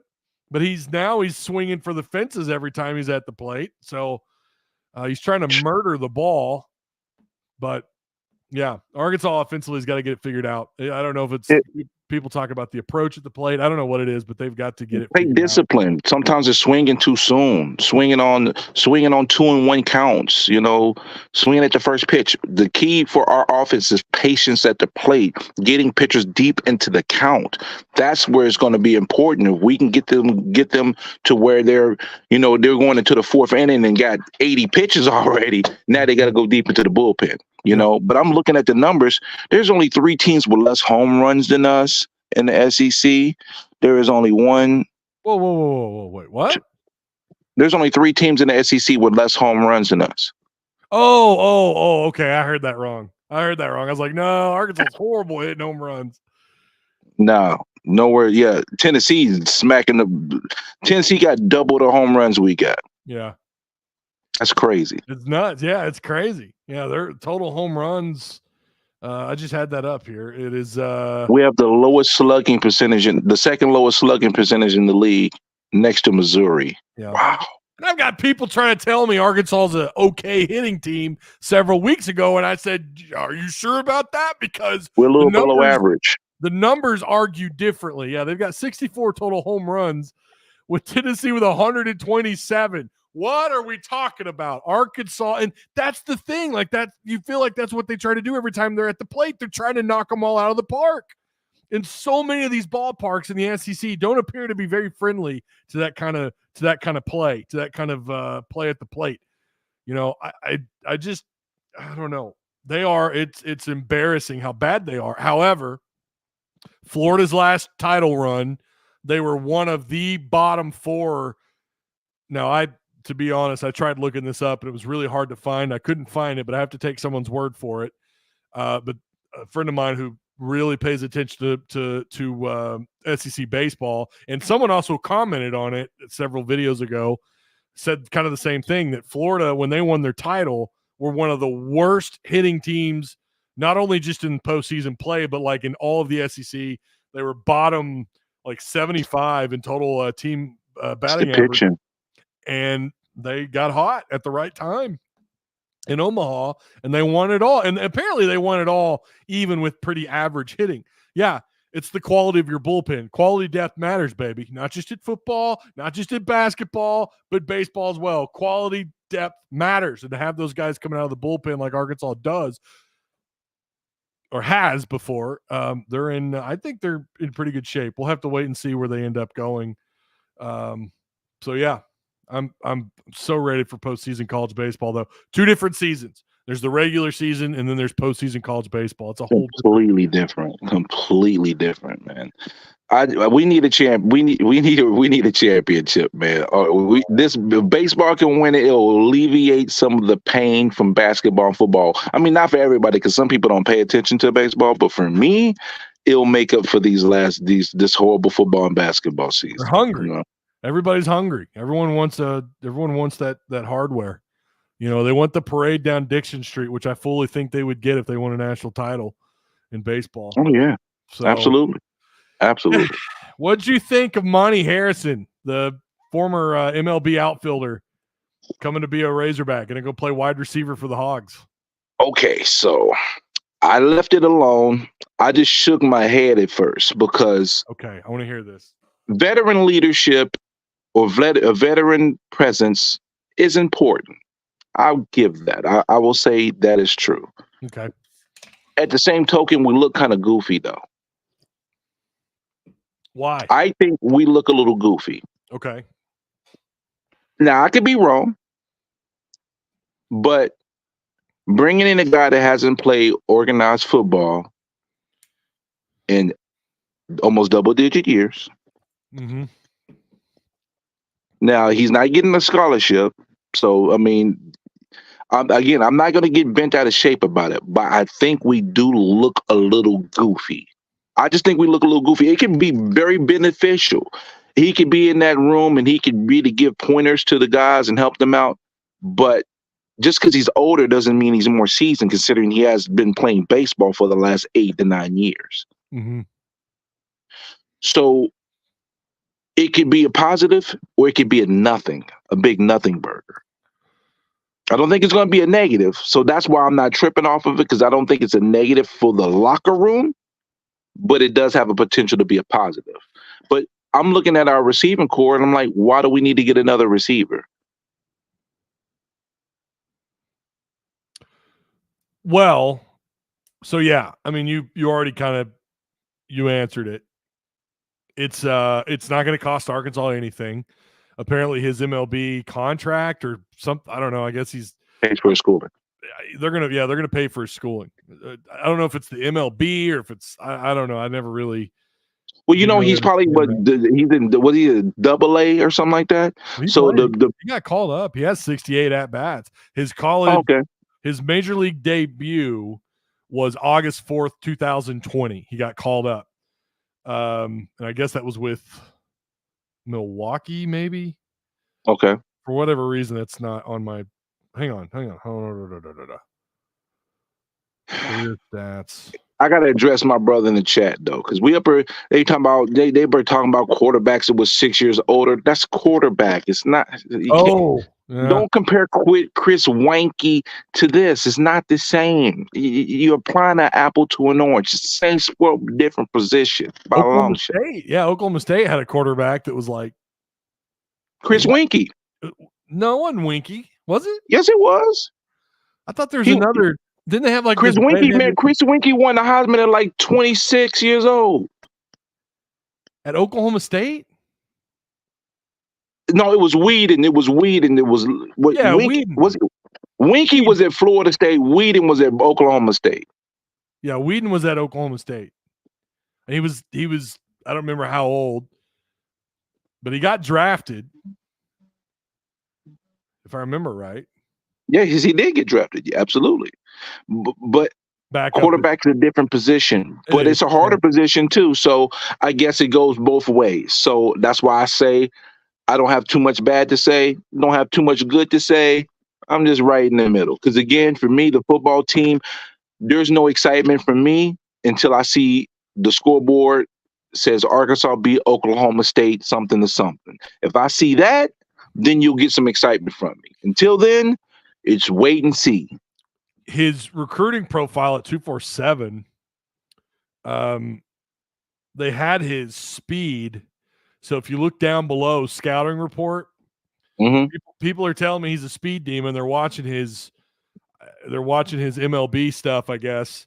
but he's swinging for the fences every time he's at the plate. So he's trying to murder the ball, but – yeah, Arkansas offensively has got to get it figured out. I don't know if it's people talk about the approach at the plate. I don't know what it is, but they've got to get it.
Take discipline. Sometimes it's swinging too soon, swinging on 2-1 counts. Swinging at the first pitch. The key for our offense is patience at the plate, getting pitchers deep into the count. That's where it's going to be important. If we can get them to where they're going into the 4th inning and got 80 pitches already. Now they got to go deep into the bullpen. But I'm looking at the numbers. There's only 3 teams with less home runs than us in the SEC. There is only one.
Whoa, wait, what?
There's only 3 teams in the SEC with less home runs than us.
Okay. I heard that wrong. I was like, no, Arkansas is horrible hitting home runs.
No, nowhere. Yeah, Tennessee got double the home runs we got.
Yeah.
That's crazy.
It's nuts. Yeah, it's crazy. Yeah, their total home runs. I just had that up here. It is.
We have the lowest slugging percentage, the second lowest slugging percentage in the league, next to Missouri.
Yeah.
Wow.
And I've got people trying to tell me Arkansas is an okay hitting team several weeks ago, and I said, "Are you sure about that?" Because
we're a little below average.
The numbers argue differently. Yeah, they've got 64 total home runs, with Tennessee with 127. What are we talking about? Arkansas, and that's the thing. Like that, you feel like that's what they try to do every time they're at the plate. They're trying to knock them all out of the park. And so many of these ballparks in the SEC don't appear to be very friendly to that kind of play, play at the plate. You know, I just don't know. They are. It's embarrassing how bad they are. However, Florida's last title run, they were one of the bottom 4. Now, to be honest, I tried looking this up and it was really hard to find. I couldn't find it, but I have to take someone's word for it. But a friend of mine who really pays attention to SEC baseball, and someone also commented on it several videos ago, said kind of the same thing, that Florida, when they won their title, were one of the worst hitting teams, not only just in postseason play, but like in all of the SEC. They were bottom like 75 in total team batting average. And they got hot at the right time in Omaha, and they won it all. And apparently they won it all even with pretty average hitting. Yeah, it's the quality of your bullpen. Quality depth matters, baby. Not just at football, not just at basketball, but baseball as well. Quality depth matters. And to have those guys coming out of the bullpen like Arkansas does, or has before, I think they're in pretty good shape. We'll have to wait and see where they end up going. So yeah. I'm so ready for postseason college baseball, though. 2 different seasons. There's the regular season, and then there's postseason college baseball. It's a whole
completely different, man. We need a champ. We need a championship, man. This baseball can win it. It'll alleviate some of the pain from basketball and football. I mean, not for everybody, because some people don't pay attention to baseball, but for me, it'll make up for this horrible football and basketball season.
They're hungry. You know? Everybody's hungry. Everyone wants that hardware. You know, they want the parade down Dixon Street, which I fully think they would get if they won a national title in baseball.
Oh yeah, so, absolutely.
What'd you think of Monte Harrison, the former MLB outfielder, coming to be a Razorback, going to go play wide receiver for the Hogs?
Okay, so I left it alone. I just shook my head at first because.
Okay, I want to hear this.
Veteran leadership or a veteran presence is important. I'll give that. I will say that is true.
Okay.
At the same token, we look kind of goofy, though.
Why?
I think we look a little goofy.
Okay.
Now, I could be wrong, but bringing in a guy that hasn't played organized football in almost double-digit years.
Mm-hmm.
Now, he's not getting a scholarship. So, I mean, I'm not going to get bent out of shape about it, but I think we do look a little goofy. I just think we look a little goofy. It can be very beneficial. He could be in that room and he could really give pointers to the guys and help them out. But just because he's older doesn't mean he's more seasoned, considering he has been playing baseball for the last 8 to 9 years.
Mm-hmm.
So it could be a positive or it could be a big nothing burger. I don't think it's going to be a negative. So that's why I'm not tripping off of it, because I don't think it's a negative for the locker room, but it does have a potential to be a positive. But I'm looking at our receiving core and I'm like, why do we need to get another receiver?
Well, so yeah, I mean, you already you answered it. It's not going to cost Arkansas anything. Apparently his MLB contract or something, I don't know. I guess he's
pays for his schooling.
They're going to pay for his schooling. I don't know if it's the MLB or if it's, I don't know. I never really
Well, he's probably he's in was he a double A or something like that?
He
So
played. He got called up. He has 68 at bats. His his major league debut was August 4th, 2020. He got called up. And I guess that was with Milwaukee, maybe.
Okay.
For whatever reason, it's not on my. Hang on. Career stats.
I gotta address my brother in the chat though, because they talking about they were talking about quarterbacks that was 6 years older. That's quarterback. It's not. Don't compare Chris Wanky to this. It's not the same. You're applying an apple to an orange. It's the same sport, different position. By a long shot.
Oklahoma State had a quarterback that was like
Chris Winky.
No one Winky, was it?
Yes, it was.
I thought there was another. Didn't they have like
Chris Winky? Man, Chris Winky won the Heisman at like 26 years old
at Oklahoma State.
No, it was Whedon. It was Winky was at Florida State. Whedon was at Oklahoma State.
Yeah, Whedon was at Oklahoma State. And he was. I don't remember how old, but he got drafted, if I remember right.
Yeah, he did get drafted. Yeah, absolutely. But quarterback's a different position, but it's a harder position too. So I guess it goes both ways. So that's why I say I don't have too much bad to say, don't have too much good to say. I'm just right in the middle. Because again, for me, the football team, there's no excitement for me until I see the scoreboard says Arkansas beat Oklahoma State something to something. If I see that, then you'll get some excitement from me. Until then, it's wait and see.
His recruiting profile at 247, they had his speed. So if you look down below scouting report, people are telling me he's a speed demon. They're watching his MLB stuff, I guess.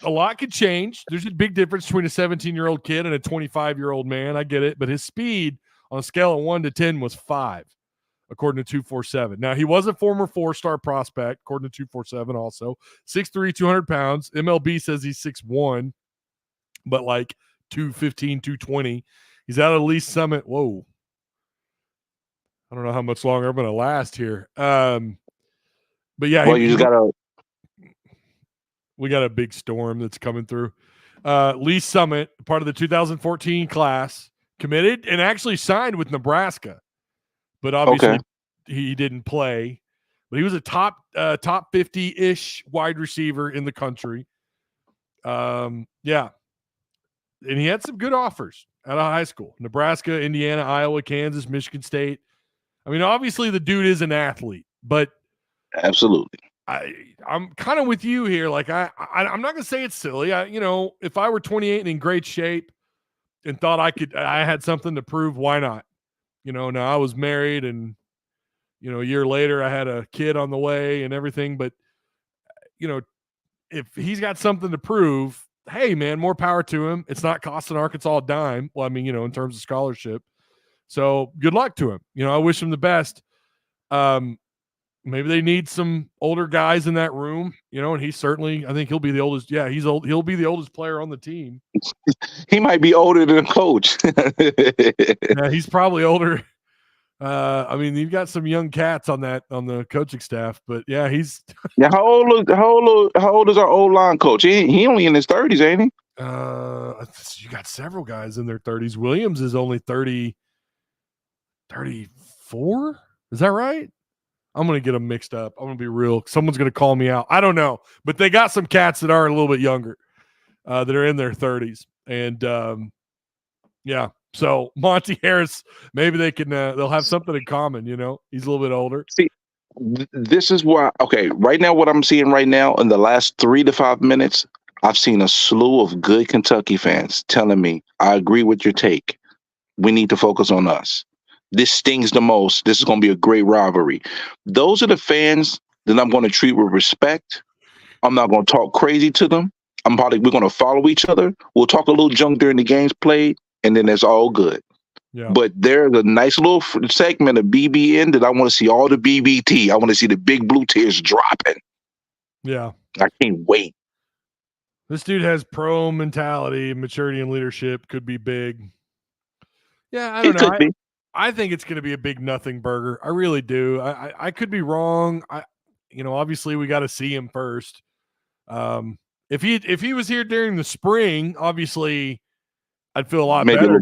A lot could change. There's a big difference between a 17-year-old kid and a 25-year-old man. I get it. But his speed on a scale of 1 to 10 was 5. According to 247. Now, he was a former 4-star prospect, according to 247 also. 6'3", 200 pounds. MLB says he's 6'1", but like 215, 220. He's out of Ulis Summit. Whoa. I don't know how much longer I'm going to last here. But yeah.
Well, you just got to.
We got a big storm that's coming through. Ulis Summit, part of the 2014 class, committed and actually signed with Nebraska. But obviously he didn't play. But he was a top 50-ish wide receiver in the country. Yeah. And he had some good offers out of high school. Nebraska, Indiana, Iowa, Kansas, Michigan State. I mean, obviously the dude is an athlete, but
absolutely.
I'm kind of with you here. Like I'm not going to say it's silly. If I were 28 and in great shape and thought I had something to prove, why not? Now I was married and, a year later I had a kid on the way and everything. But, if he's got something to prove, hey, man, more power to him. It's not costing Arkansas a dime. Well, I mean, in terms of scholarship. So good luck to him. I wish him the best. Maybe they need some older guys in that room, and he certainly, I think he'll be the oldest. Yeah, he's old. He'll be the oldest player on the team.
He might be older than a coach.
Yeah, he's probably older. I mean, you've got some young cats on the coaching staff, but yeah, he's.
Yeah, how old is our O-line coach? He only in his 30s, ain't he?
You got several guys in their 30s. Williams is only 34. Is that right? I'm going to get them mixed up. I'm going to be real. Someone's going to call me out. I don't know, but they got some cats that are a little bit younger, that are in their 30s, and yeah. So Monty Harris, maybe they can. They'll have something in common. He's a little bit older.
See, this is why. Okay, right now, what I'm seeing right now in the last 3 to 5 minutes, I've seen a slew of good Kentucky fans telling me, "I agree with your take. We need to focus on us. This stings the most. This is going to be a great rivalry." Those are the fans that I'm going to treat with respect. I'm not going to talk crazy to them. We're going to follow each other. We'll talk a little junk during the games played. And then it's all good.
Yeah.
But there's a nice little segment of BBN that I want to see all the BBT. I want to see the big blue tears dropping.
Yeah.
I can't wait.
This dude has pro mentality, maturity, and leadership. Could be big. Yeah, I don't know. I think it's going to be a big nothing burger. I really do. I could be wrong. Obviously we got to see him first. If he was here during the spring, obviously I'd feel a lot
Maybe
better.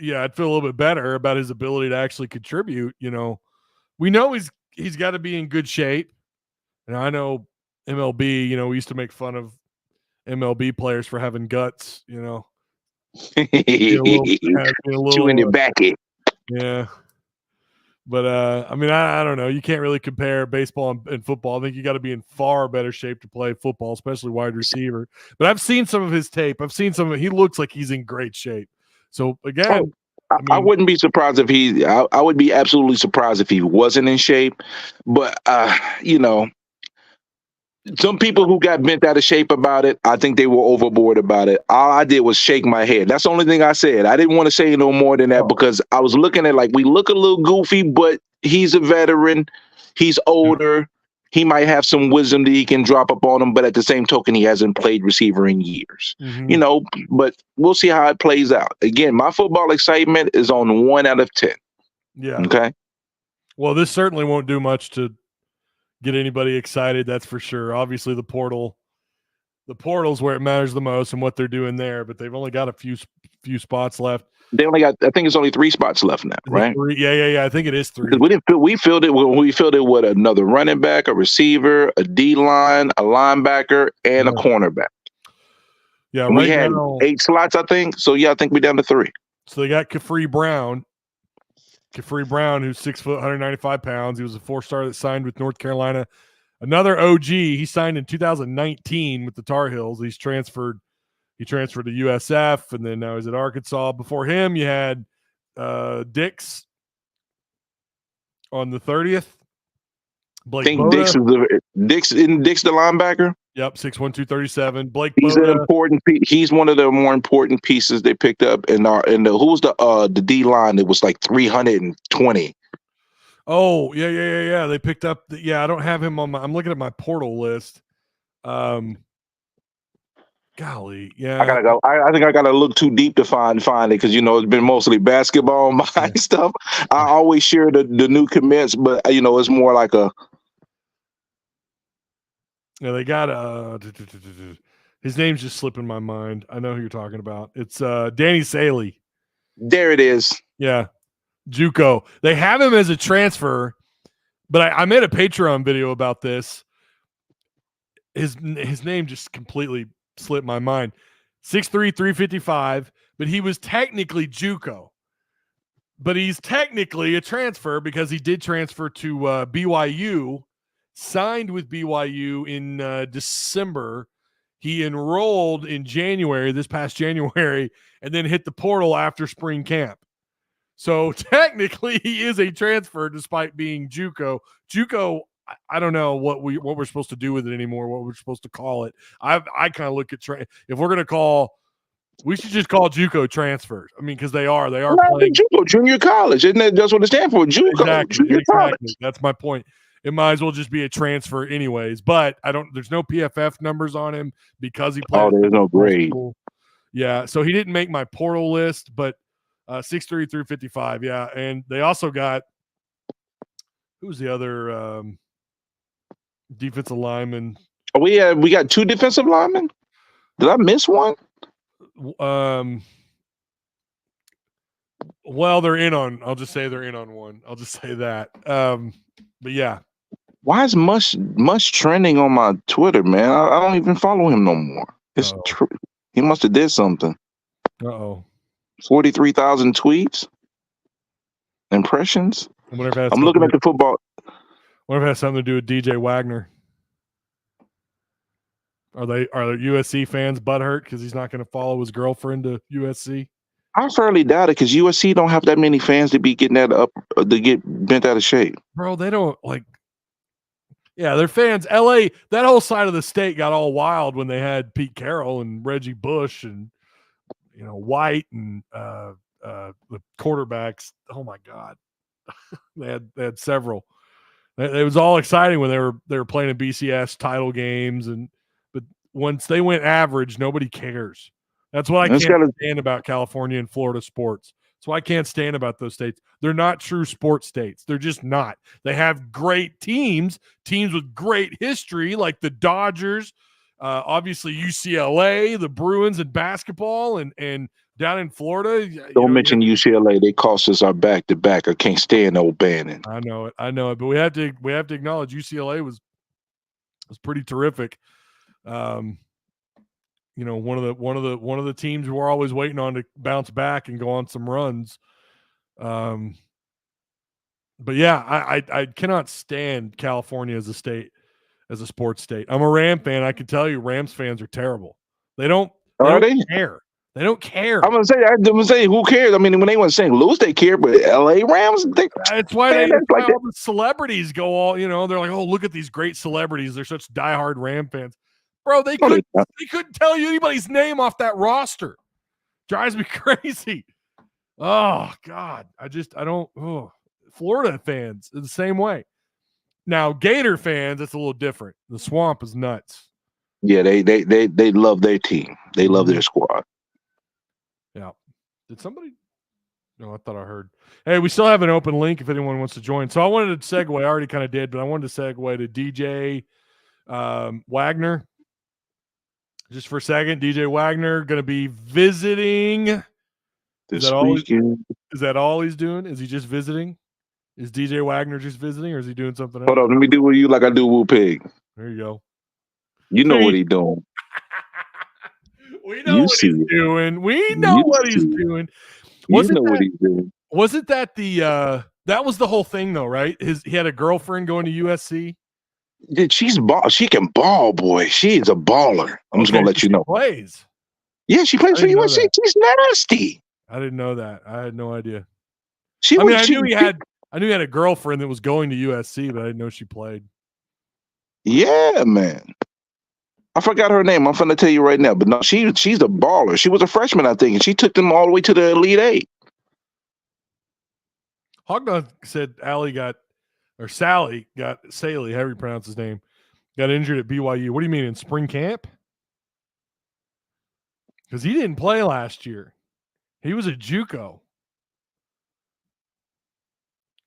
Yeah, I'd feel a little bit better about his ability to actually contribute. We know he's got to be in good shape. And I know MLB, we used to make fun of MLB players for having guts,
Chew in your backy.
Yeah. But I don't know. You can't really compare baseball and football. I think you got to be in far better shape to play football, especially wide receiver. But I've seen some of his tape. I've seen some of it. He looks like he's in great shape. So again,
I wouldn't be surprised if I would be absolutely surprised if he wasn't in shape. But some people who got bent out of shape about it, I think they were overboard about it. All I did was shake my head. That's the only thing I said. I didn't want to say no more than that because I was looking at we look a little goofy, but he's a veteran. He's older. He might have some wisdom that he can drop up on him, but at the same token, he hasn't played receiver in years. But we'll see how it plays out. Again, my football excitement is on 1 out of 10.
Yeah.
Okay.
Well, this certainly won't do much to get anybody excited, that's for sure. Obviously, the portal's where it matters the most and what they're doing there, but they've only got a few spots left.
They only got, I think it's only 3 spots left now, right?
3? Yeah. I think it is 3.
We filled it with another running back, a receiver, a D-line, a linebacker, and a cornerback.
Yeah,
and we had 8 slots, I think. So I think we're down to 3.
So they got Kafri Brown, who's 6 foot, 195 pounds. He was a 4-star that signed with North Carolina. Another OG. He signed in 2019 with the Tar Heels. He transferred to USF, and then now he's at Arkansas. Before him, you had Dix on the 30th.
I think Dix the linebacker.
Yep, 6'1", 237. Blake
He's
Boda.
an important he's one of the more important pieces they picked up who was the D line that was 320.
Oh, yeah. They picked up I don't have him on I'm looking at my portal list. Golly, yeah.
I gotta go. I think I gotta look too deep to find it because it's been mostly basketball my stuff. I always share the new commits, but it's more like a.
Yeah, they got his name's just slipping my mind. I know who you're talking about. It's Danny Saley.
There it is.
Yeah, JUCO. They have him as a transfer, but I made a Patreon video about this. His name just completely slipped my mind. 6'3", 355, but he was technically JUCO. But he's technically a transfer because he did transfer to BYU, signed with BYU in December. He enrolled in this past January, and then hit the portal after spring camp. So technically he is a transfer despite being JUCO. JUCO, I don't know what we're supposed to do with it anymore, what we're supposed to call it. I kind of look at if we're going to we should just call JUCO transfers. I mean, because they are playing
JUCO, junior college, isn't that? That's what it stands for. JUCO, junior college.
That's my point. It might as well just be a transfer, anyways. But there's no PFF numbers on him because he played.
Oh, there's no grade.
Yeah, so he didn't make my portal list, but 6'3", 355. Yeah, and they also got who's the other defensive lineman?
We got 2 defensive linemen. Did I miss one?
Well, they're in on. I'll just say they're in on one. I'll just say that. But yeah.
Why is Mush trending on my Twitter, man? I don't even follow him no more. It's true. He must have did something. 43,000 tweets, impressions. I'm looking at the football.
Wonder if it has something to do with DJ Wagner. Are USC fans butthurt because he's not going to follow his girlfriend to USC?
I fairly doubt it because USC don't have that many fans to be getting to get bent out of shape.
Bro, they don't Yeah, their fans. LA, that whole side of the state got all wild when they had Pete Carroll and Reggie Bush and White and the quarterbacks. Oh my God, they had several. It was all exciting when they were playing in BCS title games, but once they went average, nobody cares. That's what I can't stand about California and Florida sports. That's why I can't stand about those states. They're not true sports states. They're just not. They have great teams with great history, like the Dodgers, obviously UCLA, the Bruins in basketball, and down in Florida.
Don't mention UCLA. They cost us our back-to-back. I can't stand old Bannon.
I know it. But we have to acknowledge UCLA was pretty terrific. One of the teams we're always waiting on to bounce back and go on some runs. But yeah, I cannot stand California as a state, as a sports state. I'm a Ram fan. I can tell you, Rams fans are terrible. They don't care. They don't care.
I'm gonna say, who cares? I mean, when they went to St. Louis, they care, but LA Rams,
that's why all the celebrities go all. They're like, oh, look at these great celebrities. They're such diehard Ram fans. Bro, they couldn't tell you anybody's name off that roster. Drives me crazy. Oh God, I don't. Oh. Florida fans are the same way. Now Gator fans, it's a little different. The Swamp is nuts.
Yeah, they love their team. They love their squad.
Yeah. Did somebody? No, I thought I heard. Hey, we still have an open link if anyone wants to join. So I wanted to segue. I already kind of did, but I wanted to segue to DJ Wagner. Just for a second, DJ Wagner going to be visiting.
This weekend.
Is that all he's doing? Is he just visiting? Is DJ Wagner just visiting, or is he doing something else?
Hold on, let me do with you like I do Woo Pig.
There you go.
You know what he's doing.
We know what he's doing. We know what he's doing. What he's doing. Wasn't that that was the whole thing though, right? He had a girlfriend going to USC.
She can ball, boy. She is a baller. I'm just gonna let you know.
Plays.
Yeah, she plays for USC. She's nasty.
I didn't know that. I had no idea. I knew he had a girlfriend that was going to USC, but I didn't know she played.
Yeah, man. I forgot her name. I'm going to tell you right now. But no, she's a baller. She was a freshman, I think, and she took them all the way to the Elite Eight.
Hogdog said Sally got, however you pronounce his name, got injured at BYU. What do you mean, in spring camp? Because he didn't play last year. He was a JUCO.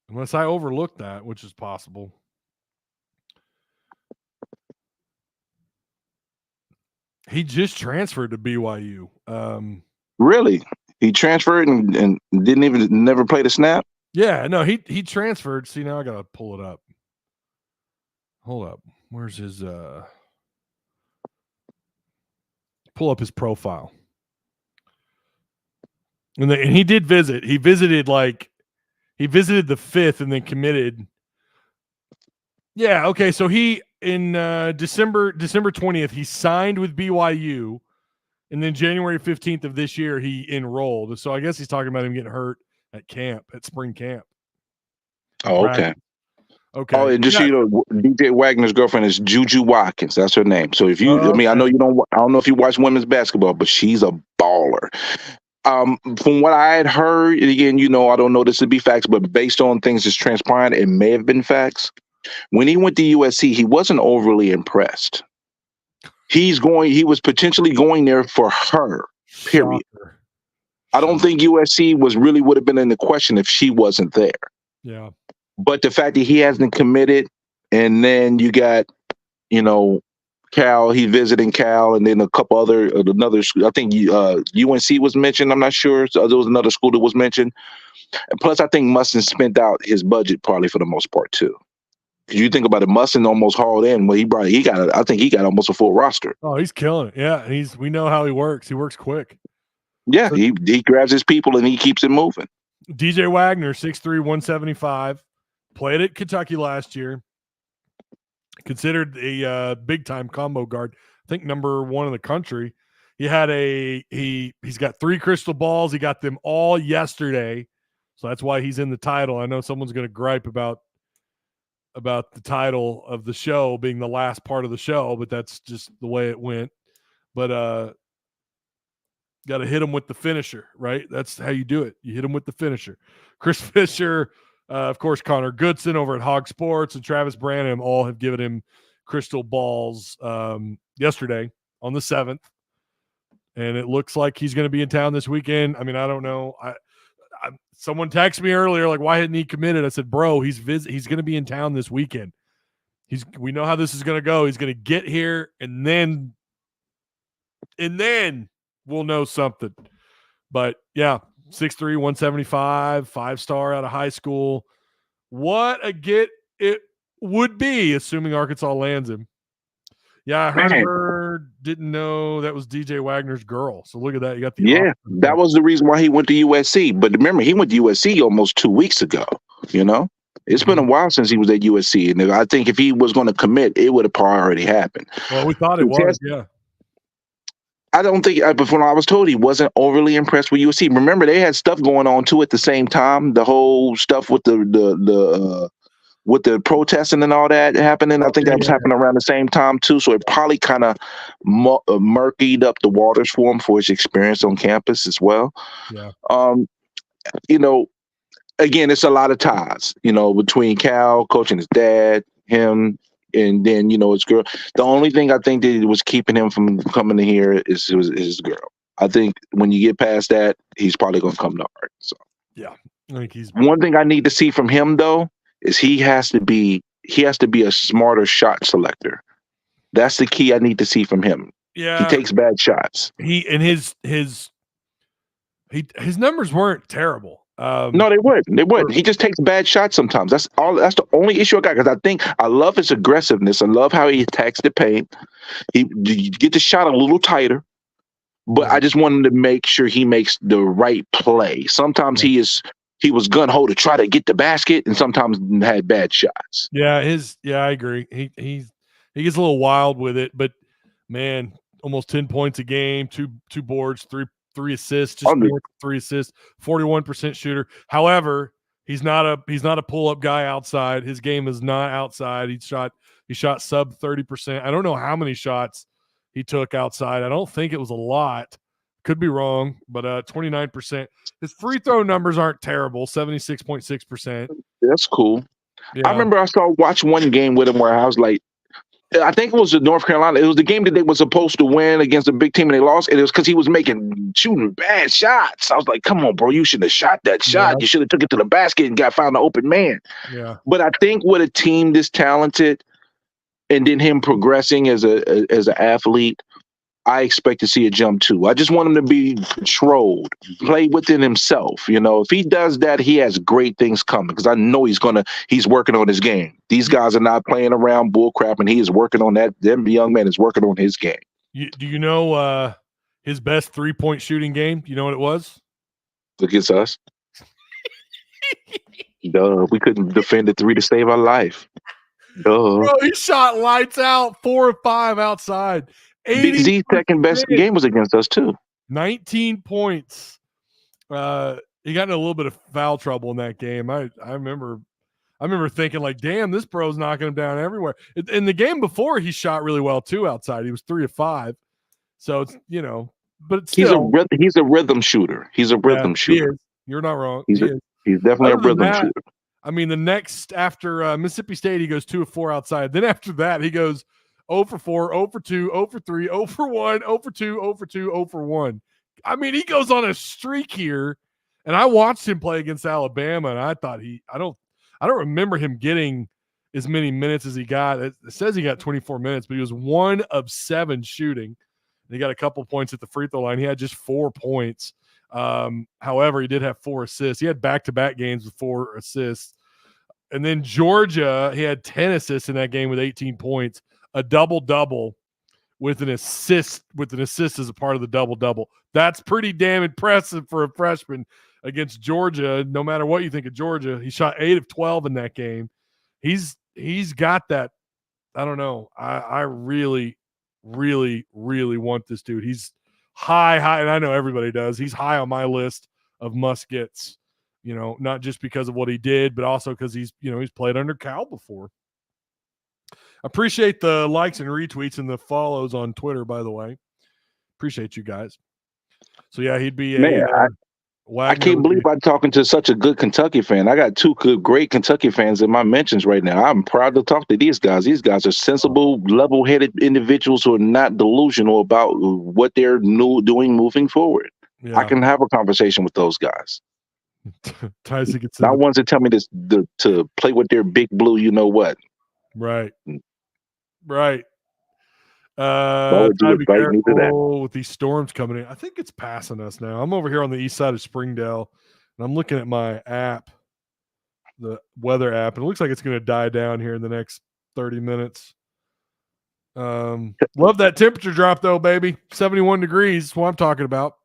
Unless I overlooked that, which is possible. He just transferred to BYU.
Really? He transferred and never played a snap?
Yeah, no, he transferred. See, now I got to pull it up. Hold up. Where's his pull up his profile. And he did visit. He visited the 5th and then committed. Yeah, okay. So he in December 20th, he signed with BYU, and then January 15th of this year he enrolled. So I guess he's talking about him getting hurt at spring camp.
Oh, okay.
Okay.
Oh, and just so you know, DJ Wagner's girlfriend is Juju Watkins. That's her name. So if you, I know you don't. I don't know if you watch women's basketball, but she's a baller. From what I had heard, and again, I don't know this to be facts, but based on things that's transpired, it may have been facts. When he went to USC, he wasn't overly impressed. He was potentially going there for her, period. Shocker. I don't think USC would have been in the question if she wasn't there.
Yeah.
But the fact that he hasn't committed, and then you got, Cal, he's visiting Cal, and then a couple another school. I think UNC was mentioned. I'm not sure. So there was another school that was mentioned. And plus, I think Mustin spent out his budget probably for the most part too. Because you think about it, Mustin almost hauled in. Well, I think he got almost a full roster.
Oh, he's killing it. Yeah, we know how he works. He works quick.
Yeah, so, he grabs his people and he keeps it moving.
DJ Wagner, 6'3", 175, played at Kentucky last year. Considered a big-time combo guard. I think number 1 in the country. He had he's got 3 crystal balls. He got them all yesterday. So that's why he's in the title. I know someone's going to gripe about the title of the show being the last part of the show, but that's just the way it went. But got to hit him with the finisher, right? That's how you do it. You hit him with the finisher. Chris Fisher, of course, Connor Goodson over at Hog Sports, and Travis Branham all have given him crystal balls yesterday on the 7th. And it looks like he's going to be in town this weekend. I mean, I don't know. Someone texted me earlier, like, why hadn't he committed? I said, bro, he's going to be in town this weekend. We know how this is going to go. He's going to get here, and then we'll know something. But yeah, 6'3", 175, 5-star out of high school. What a get it would be, assuming Arkansas lands him. Yeah, I heard her, didn't know that was DJ Wagner's girl. So look at that. You got the
that was the reason why he went to USC. But remember, he went to USC almost 2 weeks ago. You know, it's been a while since he was at USC, and I think if he was going to commit, it would have probably already happened.
Well, we thought it was. Yeah.
I don't think, but when I was told, he wasn't overly impressed with USC. Remember, they had stuff going on too at the same time. The whole stuff with with the protesting and all that happening. I think that was happening around the same time too. So it probably kind of murkied up the waters for him for his experience on campus as well.
Yeah.
You know, again, it's a lot of ties, you know, between Cal coaching his dad, him, and then, you know, his girl. The only thing I think that was keeping him from coming to here is his girl. I think when you get past that, he's probably going to come to Arkansas.
Yeah. I think he's
one thing I need to see from him though is he has to be a smarter shot selector. That's the key I need to see from him.
Yeah.
He takes bad shots.
His numbers weren't terrible.
No, they wouldn't. He just takes bad shots sometimes. That's the only issue I got, because I love his aggressiveness. I love how he attacks the paint. You get the shot a little tighter, but I just want him to make sure he makes the right play. Sometimes he was gun-ho to try to get the basket, and sometimes had bad shots.
Yeah, I agree. He gets a little wild with it, but man, almost 10 points a game, two boards, three assists, just more 3 assists, 41% shooter. However, he's not a pull-up guy outside. His game is not outside. He shot sub 30%. I don't know how many shots he took outside. I don't think it was a lot. Could be wrong, but 29%. His free throw numbers aren't terrible, 76.6%.
That's cool.
Yeah.
I remember I watched one game with him where I was like, I think it was North Carolina. It was the game that they were supposed to win against a big team and they lost. And it was because he was shooting bad shots. I was like, come on, bro, you shouldn't have shot that shot.
Yeah.
You should have took it to the basket and found an open man.
Yeah.
But I think with a team this talented and then him progressing as an athlete, I expect to see a jump too. I just want him to be controlled, play within himself. You know, if he does that, he has great things coming, because I know he's working on his game. These guys are not playing around bull crap, and he is working on that. Them young man is working on his game.
Do you know his best 3-point shooting game? Do you know what it was?
Against us. Duh, we couldn't defend the 3 to save our life. Duh.
Bro, he shot lights out, 4 or 5 outside.
Big Z's second best game was against us too.
19 points. He got in a little bit of foul trouble in that game. I remember thinking, like, damn, this bro's knocking him down everywhere. In the game before, he shot really well too outside. He was 3 of 5. So it's, you know, but it's still,
he's a rhythm shooter. He's a rhythm shooter.
You're not wrong.
He's definitely a rhythm shooter.
I mean, the next after Mississippi State, he goes 2 of 4 outside. Then after that, he goes 0 for 4, 0 for 2, 0 for 3, 0 for 1, 0 for 2, 0 for 2, 0 for 1. I mean, he goes on a streak here, and I watched him play against Alabama, and I thought I don't remember him getting as many minutes as he got. It says he got 24 minutes, but he was 1 of 7 shooting. And he got a couple points at the free throw line. He had just 4 points. However, he did have 4 assists. He had back-to-back games with 4 assists. And then Georgia, he had 10 assists in that game with 18 points. A double-double with an assist as a part of the double-double. That's pretty damn impressive for a freshman against Georgia. No matter what you think of Georgia, he shot 8 of 12 in that game. He's got that. I don't know. I really, really, really want this dude. He's high, and I know everybody does. He's high on my list of must-gets, you know, not just because of what he did, but also because he's played under Cal before. Appreciate the likes and retweets and the follows on Twitter, by the way. Appreciate you guys. So yeah, he'd be Wagner
I can't
would
believe
be,
I'm talking to such a good Kentucky fan. I got two great Kentucky fans in my mentions right now. I'm proud to talk to these guys. These guys are sensible, level-headed individuals who are not delusional about what they're doing moving forward. I
yeah.
can have a conversation with those guys.
Tyson gets in
Not
the
ones that tell me to play with their big blue, you know what.
right. Right.
Why would you
Gotta be
invite me to that?
careful with these storms coming in. I think it's passing us now. I'm over here on the east side of Springdale, and I'm looking at my app, the weather app, and it looks like it's going to die down here in the next 30 minutes. Love that temperature drop though, baby. 71 degrees. That's what I'm talking about.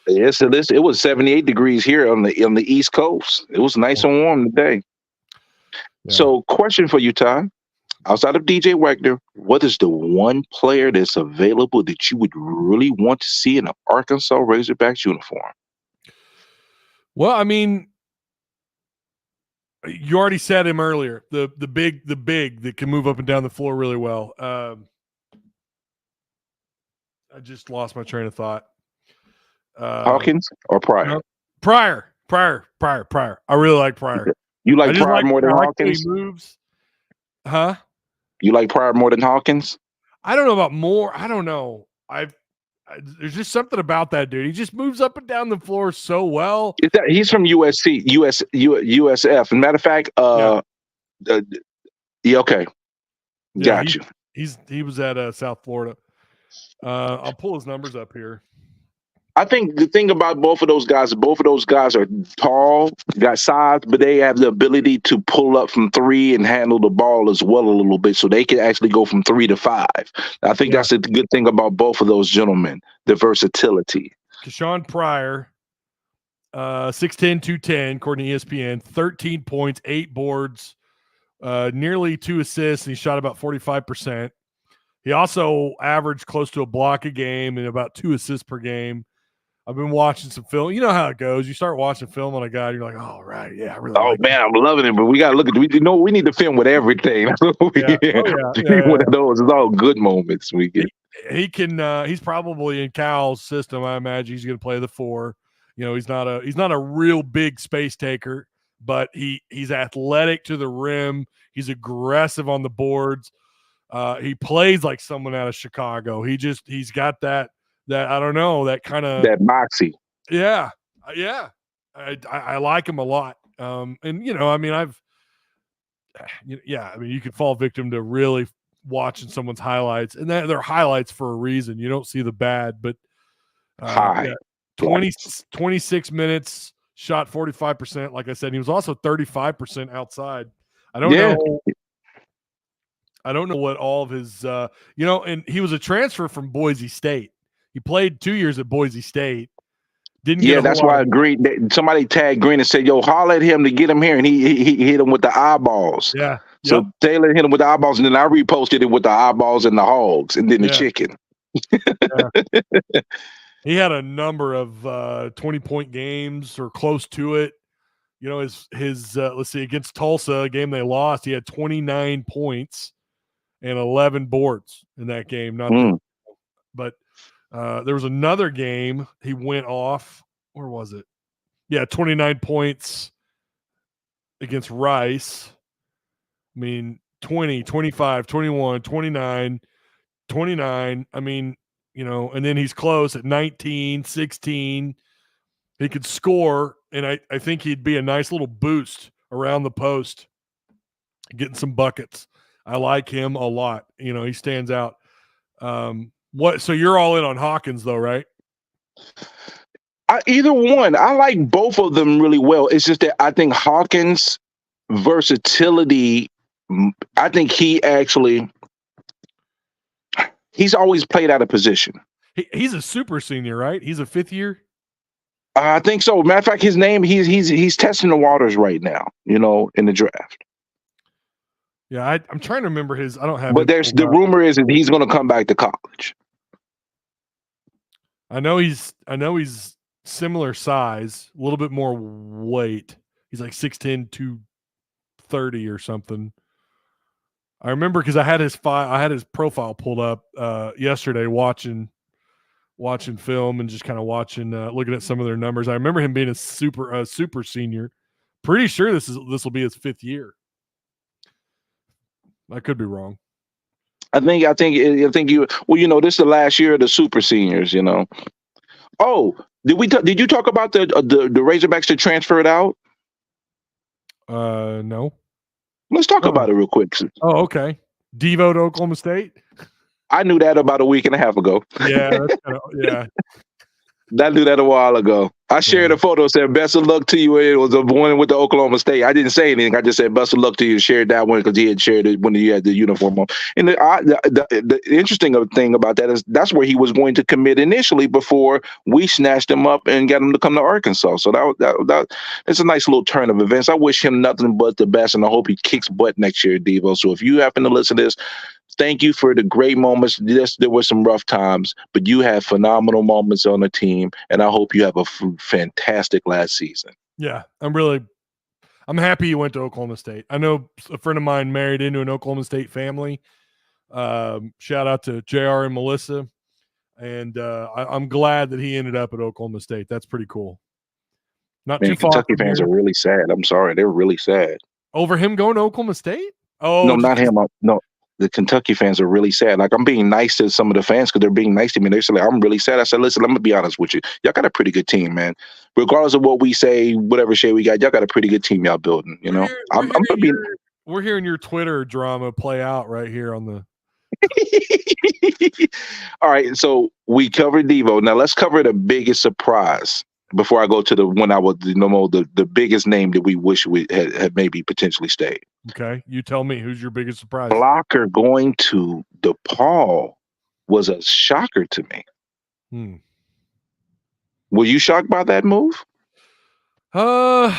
Yes, it was 78 degrees here on the East Coast. It was nice and warm today.
Yeah.
So, question for you, Ty. Outside of DJ Wagner, what is the one player that's available that you would really want to see in an Arkansas Razorbacks uniform?
Well, I mean, you already said him earlier. The big that can move up and down the floor really well. I just lost my train of thought.
Hawkins or Pryor?
No, Pryor. I really like Pryor.
You like Pryor
like,
more than
I like
Hawkins?
the way he moves. Huh?
You like Pryor more than Hawkins?
I don't know about more. I don't know. There's just something about that dude. He just moves up and down the floor so well.
He's from USC, USF. As a matter of fact, yeah, okay, got you.
He was at South Florida. I'll pull his numbers up here.
I think the thing about both of those guys are tall, got size, but they have the ability to pull up from three and handle the ball as well a little bit, so they can actually go from 3 to 5. I think that's the good thing about both of those gentlemen, the versatility.
Keshawn Pryor, 6'10", 210, according to ESPN, 13 points, 8 boards, nearly 2 assists, and he shot about 45%. He also averaged close to a block a game and about 2 assists per game. I've been watching some film. You know how it goes. You start watching film on a guy, and you're like, "Oh, right, yeah, I really."
Oh man, I'm loving it, but we gotta look at. We need to film with everything. One of those is all good moments we get.
He can. He's probably in Cal's system. I imagine he's going to play the 4. You know, he's not a real big space taker, but he's athletic to the rim. He's aggressive on the boards. He plays like someone out of Chicago. He's got that I don't know, that kind of
that moxie.
Yeah. I like him a lot. And you know, I mean, you could fall victim to really watching someone's highlights, and they're highlights for a reason. You don't see the bad, but 26 minutes, shot 45%. Like I said, he was also 35% outside. I don't know what all of his, and he was a transfer from Boise State. He played 2 years at Boise State.
That's why I agreed. Somebody tagged Green and said, "Yo, holler at him to get him here," and he hit him with the eyeballs.
Yeah.
So Taylor hit him with the eyeballs, and then I reposted it with the eyeballs and the hogs, and then the chicken.
He had a number of 20-point games or close to it. You know, his let's see, against Tulsa, a game they lost, he had 29 points and 11 boards in that game. But there was another game he went off. Where was it? Yeah, 29 points against Rice. I mean, 20, 25, 21, 29, 29. I mean, you know, and then he's close at 19, 16. He could score, and I think he'd be a nice little boost around the post, getting some buckets. I like him a lot. You know, he stands out. So you're all in on Hawkins, though, right?
Either one. I like both of them really well. It's just that I think Hawkins' versatility, I think he's always played out of position.
He's a super senior, right? He's a 5th year.
I think so. Matter of fact, his name, he's testing the waters right now, you know, in the draft.
Yeah, I'm trying to remember his. I don't have.
But the rumor is that he's going to come back to college.
I know he's similar size, a little bit more weight. He's like 6'10", 230 or something. I remember because I had his profile pulled up yesterday watching watching film and just kind of watching, looking at some of their numbers. I remember him being a super senior. Pretty sure this will be his 5th year. I could be wrong.
I think you. Well, this is the last year of the super seniors. Oh, did you talk about the Razorbacks that transferred out?
No.
Let's talk about it real quick.
Oh, okay. Devo to Oklahoma State.
I knew that about a week and a half ago.
Yeah, yeah.
I knew that a while ago. I shared a photo, said best of luck to you. It was the one with the Oklahoma State. I didn't say anything. I just said best of luck to you. Shared that one because he had shared it when he had the uniform on. And the interesting thing about that is that's where he was going to commit initially before we snatched him up and got him to come to Arkansas. So that it's a nice little turn of events. I wish him nothing but the best, and I hope he kicks butt next year, Devo. So if you happen to listen to this, thank you for the great moments. Yes, there were some rough times, but you had phenomenal moments on the team, and I hope you have a fantastic last season.
Yeah, I'm happy you went to Oklahoma State. I know a friend of mine married into an Oklahoma State family. Shout out to JR and Melissa. And I'm glad that he ended up at Oklahoma State. That's pretty cool. Not too far.
Kentucky fans are really sad. I'm sorry. They're really sad.
Over him going to Oklahoma State? Oh,
no, not him. No. The Kentucky fans are really sad. Like, I'm being nice to some of the fans because they're being nice to me. They're like, I'm really sad. I said, listen, I'm going to be honest with you. Y'all got a pretty good team, man. Regardless of what we say, whatever shade we got, y'all got a pretty good team y'all building,
We're hearing your Twitter drama play out right here on the.
All right, so we covered Devo. Now let's cover the biggest surprise before I go to the biggest name that we wish we had maybe potentially stayed.
Okay, you tell me, who's your biggest surprise?
Blocker going to DePaul was a shocker to me. Were you shocked by that move?
I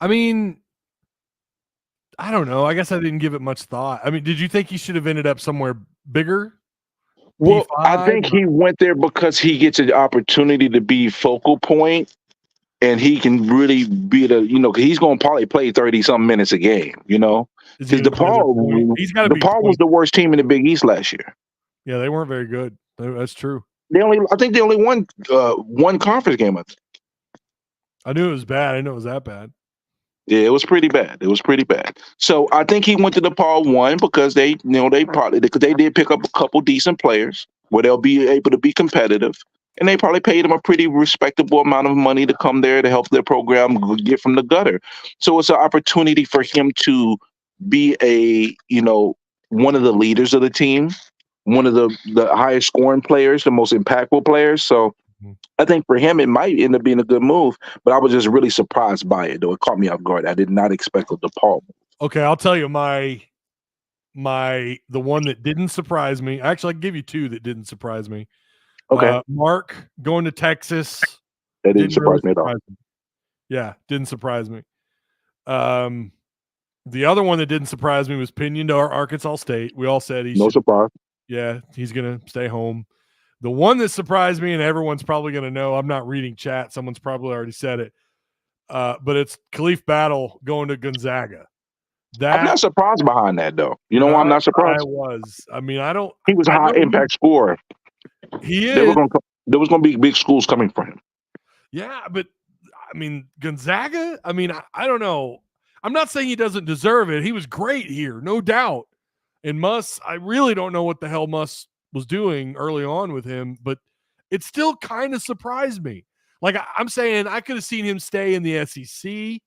mean, I don't know. I guess I didn't give it much thought. I mean, did you think he should have ended up somewhere bigger?
Well, I think he went there because he gets an opportunity to be focal point, and he can really be because he's going to probably play 30-something minutes a game, because DePaul was the worst team in the Big East last year.
Yeah, they weren't very good. That's true.
I think they only won one conference game.
I knew it was bad. I didn't know it was that bad.
Yeah, it was pretty bad. So I think he went to DePaul one because they did pick up a couple decent players where they'll be able to be competitive, and they probably paid him a pretty respectable amount of money to come there to help their program get from the gutter. So it's an opportunity for him to be one of the leaders of the team, one of the highest scoring players, the most impactful players. So I think for him, it might end up being a good move, but I was just really surprised by it, though. It caught me off guard. I did not expect a DePaul move.
Okay, I'll tell you the one that didn't surprise me. Actually, I can give you two that didn't surprise me.
Okay.
Mark going to Texas.
That didn't surprise me at all.
Yeah, didn't surprise me. The other one that didn't surprise me was Pinion to Arkansas State. We all said
no surprise.
Yeah, he's going to stay home. The one that surprised me, and everyone's probably going to know, I'm not reading chat. Someone's probably already said it. But it's Khalif Battle going to Gonzaga.
I'm not surprised behind that, though. You know why I'm not surprised?
I was. I mean, I don't.
He was a high impact scorer.
He is.
There was going to be big schools coming for him.
Yeah, but I mean, Gonzaga, I mean, I don't know. I'm not saying he doesn't deserve it. He was great here, no doubt. And Muss, I really don't know what the hell Muss was doing early on with him, but it still kind of surprised me. Like, I'm saying I could have seen him stay in the SEC.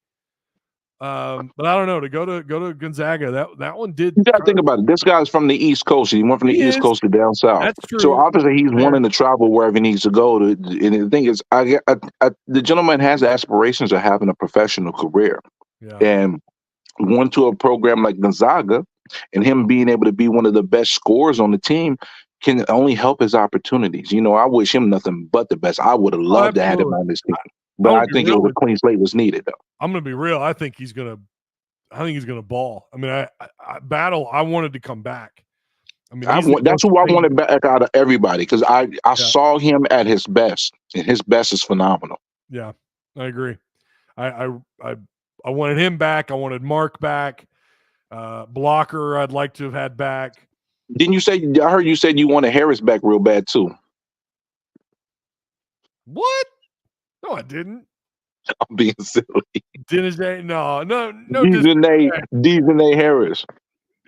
But I don't know, to go to Gonzaga, that one did.
You got to think about it. This guy's from the East Coast. He went from the East Coast to down south.
That's true.
So obviously he's wanting to travel wherever he needs to go. And the thing is, the gentleman has aspirations of having a professional career.
Yeah.
And going to a program like Gonzaga and him being able to be one of the best scorers on the team can only help his opportunities. I wish him nothing but the best. I would have loved to have him on this team. But I think it was a clean slate was needed, though. I'm
going to be real. I think he's going to ball. I mean, I Battle, I wanted to come back. I mean,
that's who I wanted back out of everybody, because I saw him at his best, and his best is phenomenal.
Yeah, I agree. I wanted him back. I wanted Mark back. Blocker, I'd like to have had back.
Didn't you say? I heard you said you wanted Harris back real bad too.
What? No, I didn't.
I'm being silly.
Denijay, no
Dejanay Harris.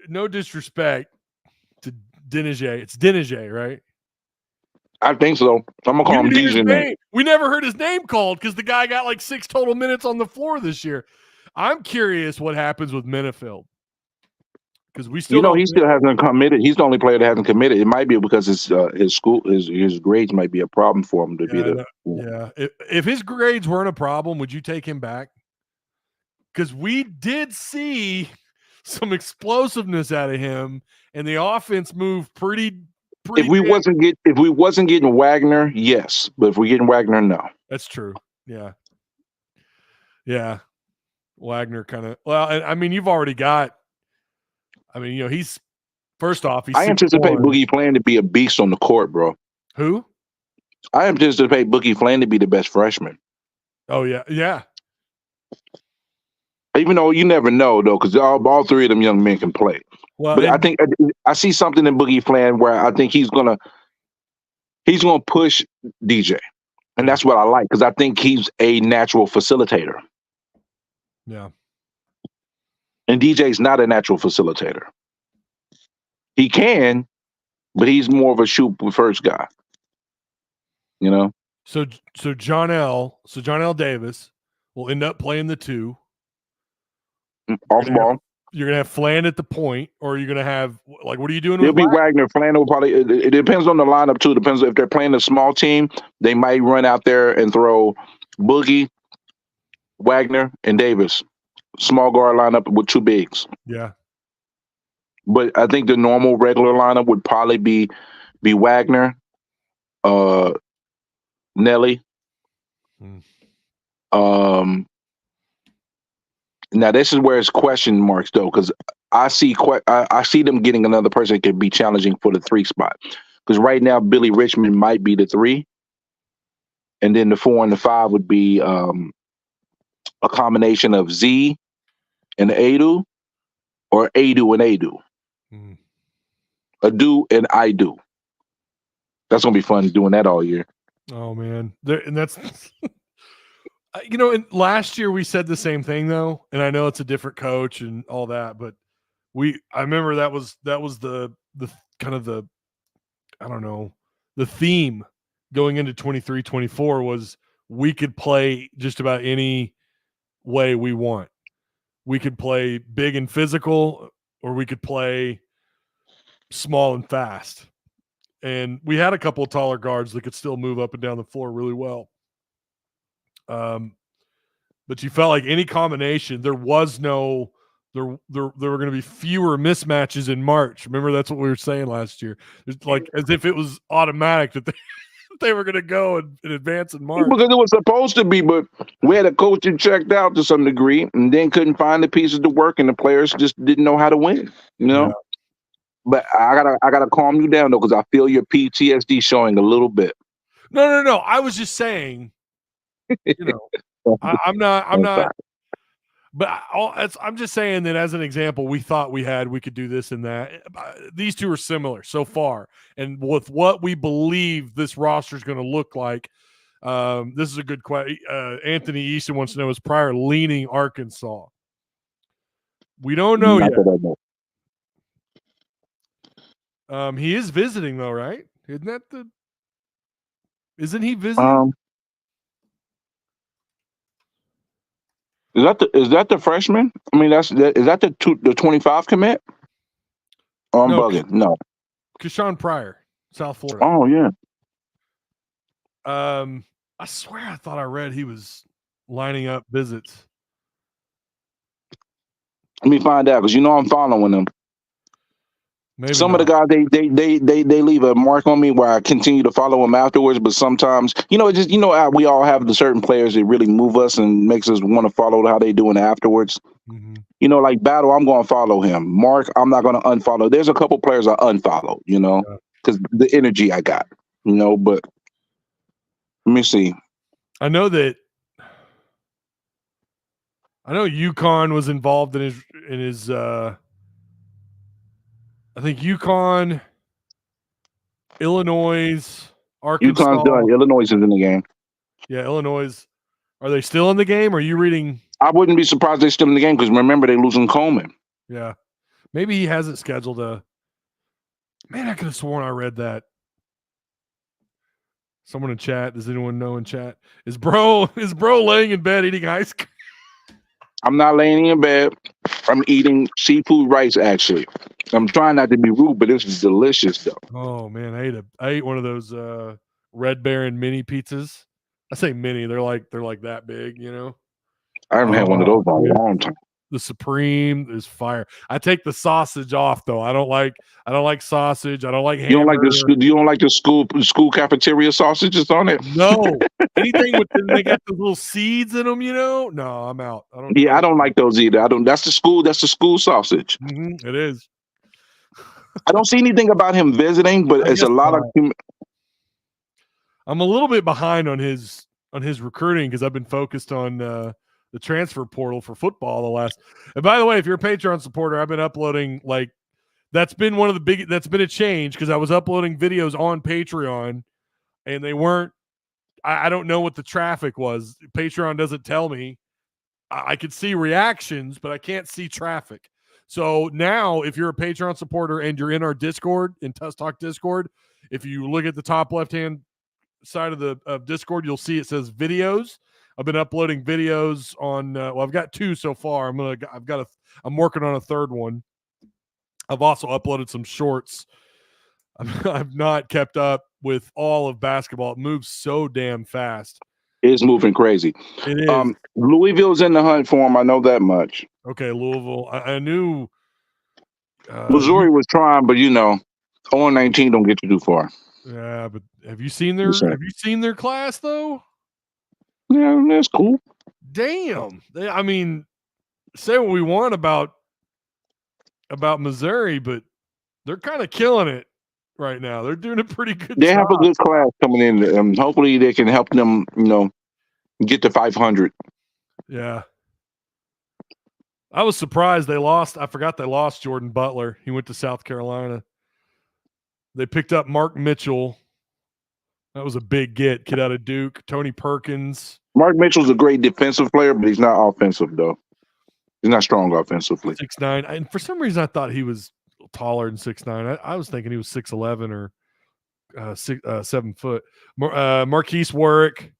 No disrespect to Denijay. It's Denijay, right?
I think so. I'm gonna call him Dejanay.
We never heard his name called because the guy got like 6 total minutes on the floor this year. I'm curious what happens with Minifield because we still
he still hasn't committed. He's the only player that hasn't committed. It might be because his grades might be a problem for him to be the.
Yeah. If his grades weren't a problem, would you take him back? Because we did see some explosiveness out of him, and the offense moved pretty.
If we wasn't getting Wagner, yes, but if we're getting Wagner, no.
That's true. Yeah. Wagner kind of. Well, I mean, you've already got. I mean, he's first off. I
anticipate Boogie Flan to be a beast on the court, bro.
Who?
I anticipate Boogie Flan to be the best freshman.
Oh yeah.
Even though you never know, though, because all 3 of them young men can play. Well, but I think I see something in Boogie Flan where I think he's gonna push DJ, and that's what I like because I think he's a natural facilitator.
Yeah.
And DJ's not a natural facilitator. He can, but he's more of a shoot first guy.
So John L. Davis will end up playing the 2.
Off ball.
You're gonna have Flan at the point, or you're gonna have what are you doing?
It'll be Wagner. Flan will probably. It depends on the lineup too. Depends if they're playing a small team, they might run out there and throw Boogie, Wagner, and Davis. Small guard lineup with 2 bigs.
Yeah.
But I think the normal regular lineup would probably be Wagner, Nelly. Now this is where it's question marks though, because I see them getting another person that could be challenging for the 3 spot. Because right now Billy Richmond might be the 3, and then the 4 and the 5 would be a combination of Z and Adu, or Adu and Adu. Adu and I do. That's gonna be fun doing that all year.
Oh man, and that's and last year we said the same thing though, and I know it's a different coach and all that, but I remember that was the kind of the I don't know, the theme going into 23-24 was we could play just about any way we want. We could play big and physical, or we could play small and fast. And we had a couple of taller guards that could still move up and down the floor really well. But you felt like any combination, there were going to be fewer mismatches in March. Remember, that's what we were saying last year. It's like as if it was automatic that they were going to go and advance in March.
Because it was supposed to be, but we had a coach that checked out to some degree and then couldn't find the pieces to work, and the players just didn't know how to win. Yeah. But I gotta calm you down though, because I feel your PTSD showing a little bit.
No. I was just saying, I'm not. But I'm just saying that as an example, we thought we could do this and that. These 2 are similar so far, and with what we believe this roster is going to look like. This is a good question. Anthony Easton wants to know: is Pryor leaning Arkansas? We don't know yet. He is visiting though, right? Isn't he visiting?
Is that the freshman? I mean, is that the 25 commit? Oh, I'm bugging. No.
Keyshawn Pryor, South Florida.
Oh yeah.
I swear I thought I read he was lining up visits.
Let me find out, because I'm following them.
Maybe
some of the guys they leave a mark on me where I continue to follow them afterwards, but sometimes we all have the certain players that really move us and makes us want to follow how they doing afterwards.
Mm-hmm.
Like Battle, I'm going to follow him. Mark, I'm not going to unfollow. There's a couple players I unfollow, because the energy I got, but let me see.
I know UConn was involved in his I think UConn, Illinois, Arkansas.
UConn's done. Illinois is in the game.
Yeah, Illinois. Are they still in the game? Or are you reading?
I wouldn't be surprised they're still in the game because remember they're losing Coleman.
Yeah. Maybe he hasn't scheduled a. Man, I could have sworn I read that. Someone in chat. Does anyone know in chat? Is bro laying in bed eating ice cream?
I'm not laying in bed. I'm eating seafood rice, actually. I'm trying not to be rude, but this is delicious, though.
Oh, man. I ate one of those Red Baron mini pizzas. I say mini. They're like that big, you know?
I haven't had one of those in a long time.
The Supreme is fire. I take the sausage off though. I don't like sausage. I don't like hamburger.
You don't like the school cafeteria sausages on it?
No. Anything with them, they got those little seeds in them, you know? No, I'm out.
I don't like those either. That's the school sausage.
Mm-hmm, it is.
I don't see anything about him visiting, but it's a lot of.
I'm a little bit behind on his recruiting because I've been focused on the transfer portal for football the last. And by the way, if you're a Patreon supporter, I've been uploading that's been a change because I was uploading videos on Patreon and they weren't. I don't know what the traffic was. Patreon doesn't tell me. I could see reactions, but I can't see traffic. So now, if you're a Patreon supporter and you're in our Discord, in Tuss Talk Discord, if you look at the top left-hand side of the Discord, you'll see it says videos. I've been uploading videos on. I've got 2 so far. I'm working on a third one. I've also uploaded some shorts. I've not kept up with all of basketball. It moves so damn fast.
It's moving crazy.
It is.
Louisville's in the hunt for him. I know that much.
Okay, Louisville. I knew.
Missouri was trying, but 0-19 don't get you too far.
Yeah, but have you seen their class though?
Yeah, that's cool.
Damn. I mean, say what we want about Missouri, but they're kind of killing it right now. They're doing a pretty good
They
job.
have a good class coming in, and hopefully they can help them, get to 500.
Yeah. I was surprised they lost. I forgot they lost Jordan Butler. He went to South Carolina. They picked up Mark Mitchell. That was a big get. Kid out of Duke. Tony Perkins.
Mark Mitchell's a great defensive player, but he's not offensive, though. He's not strong offensively.
6'9". And for some reason, I thought he was taller than 6'9". I was thinking he was 6'11" or 7 foot. Marquise Warwick,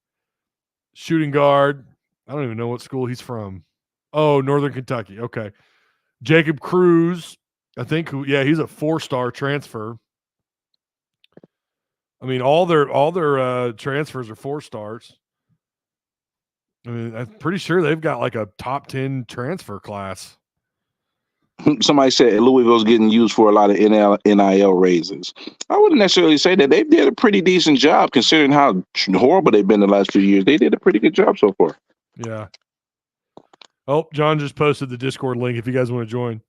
shooting guard. I don't even know what school he's from. Oh, Northern Kentucky. Okay. Jacob Cruz, I think. He's a 4-star transfer. I mean, all their transfers are 4 stars. I mean, I'm pretty sure they've got like a top 10 transfer class.
Somebody said Louisville's getting used for a lot of NIL raises. I wouldn't necessarily say that. They did a pretty decent job considering how horrible they've been the last few years. They did a pretty good job so far.
Yeah. Oh, John just posted the Discord link if you guys want to join.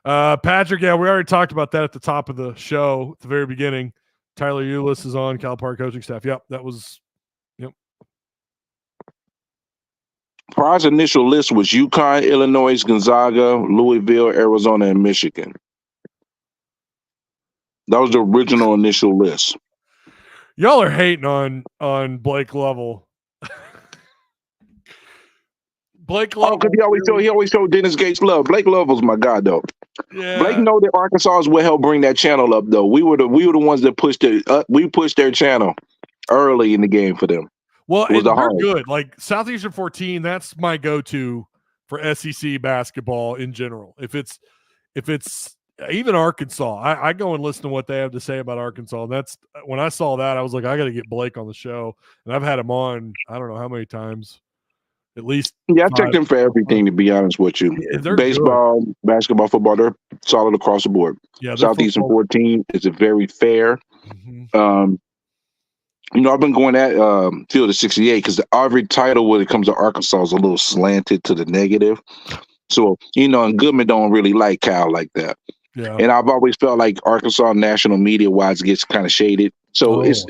Patrick, yeah, we already talked about that at the top of the show at the very beginning. Tyler Ulis is on Cal Park coaching staff. Yep, that was. Yep.
Prior's initial list was UConn, Illinois, Gonzaga, Louisville, Arizona, and Michigan. That was the original initial list.
Y'all are hating on Blake Lovell. Blake Lovell.
Because he always showed Dennis Gates love. Blake Lovell's my guy, though.
Yeah.
Blake know that Arkansas is what helped bring that channel up, though. We were the ones that pushed their channel early in the game for them.
Well, they're good. Like Southeastern 14, that's my go-to for SEC basketball in general. If it's even Arkansas, I go and listen to what they have to say about Arkansas. And that's when I saw that, I was like, I got to get Blake on the show. And I've had him on, I don't know how many times, at least.
Yeah, I checked him for everything, to be honest with you.
Yeah,
baseball, good. Basketball, football, they're solid across the board.
Yeah,
Southeastern 14 is a very fair. Mm-hmm. I've been going at Field of 68 because every title when it comes to Arkansas is a little slanted to the negative. So, and Goodman don't really like Cal like that.
Yeah.
And I've always felt like Arkansas national media-wise gets kind of shaded. So it's,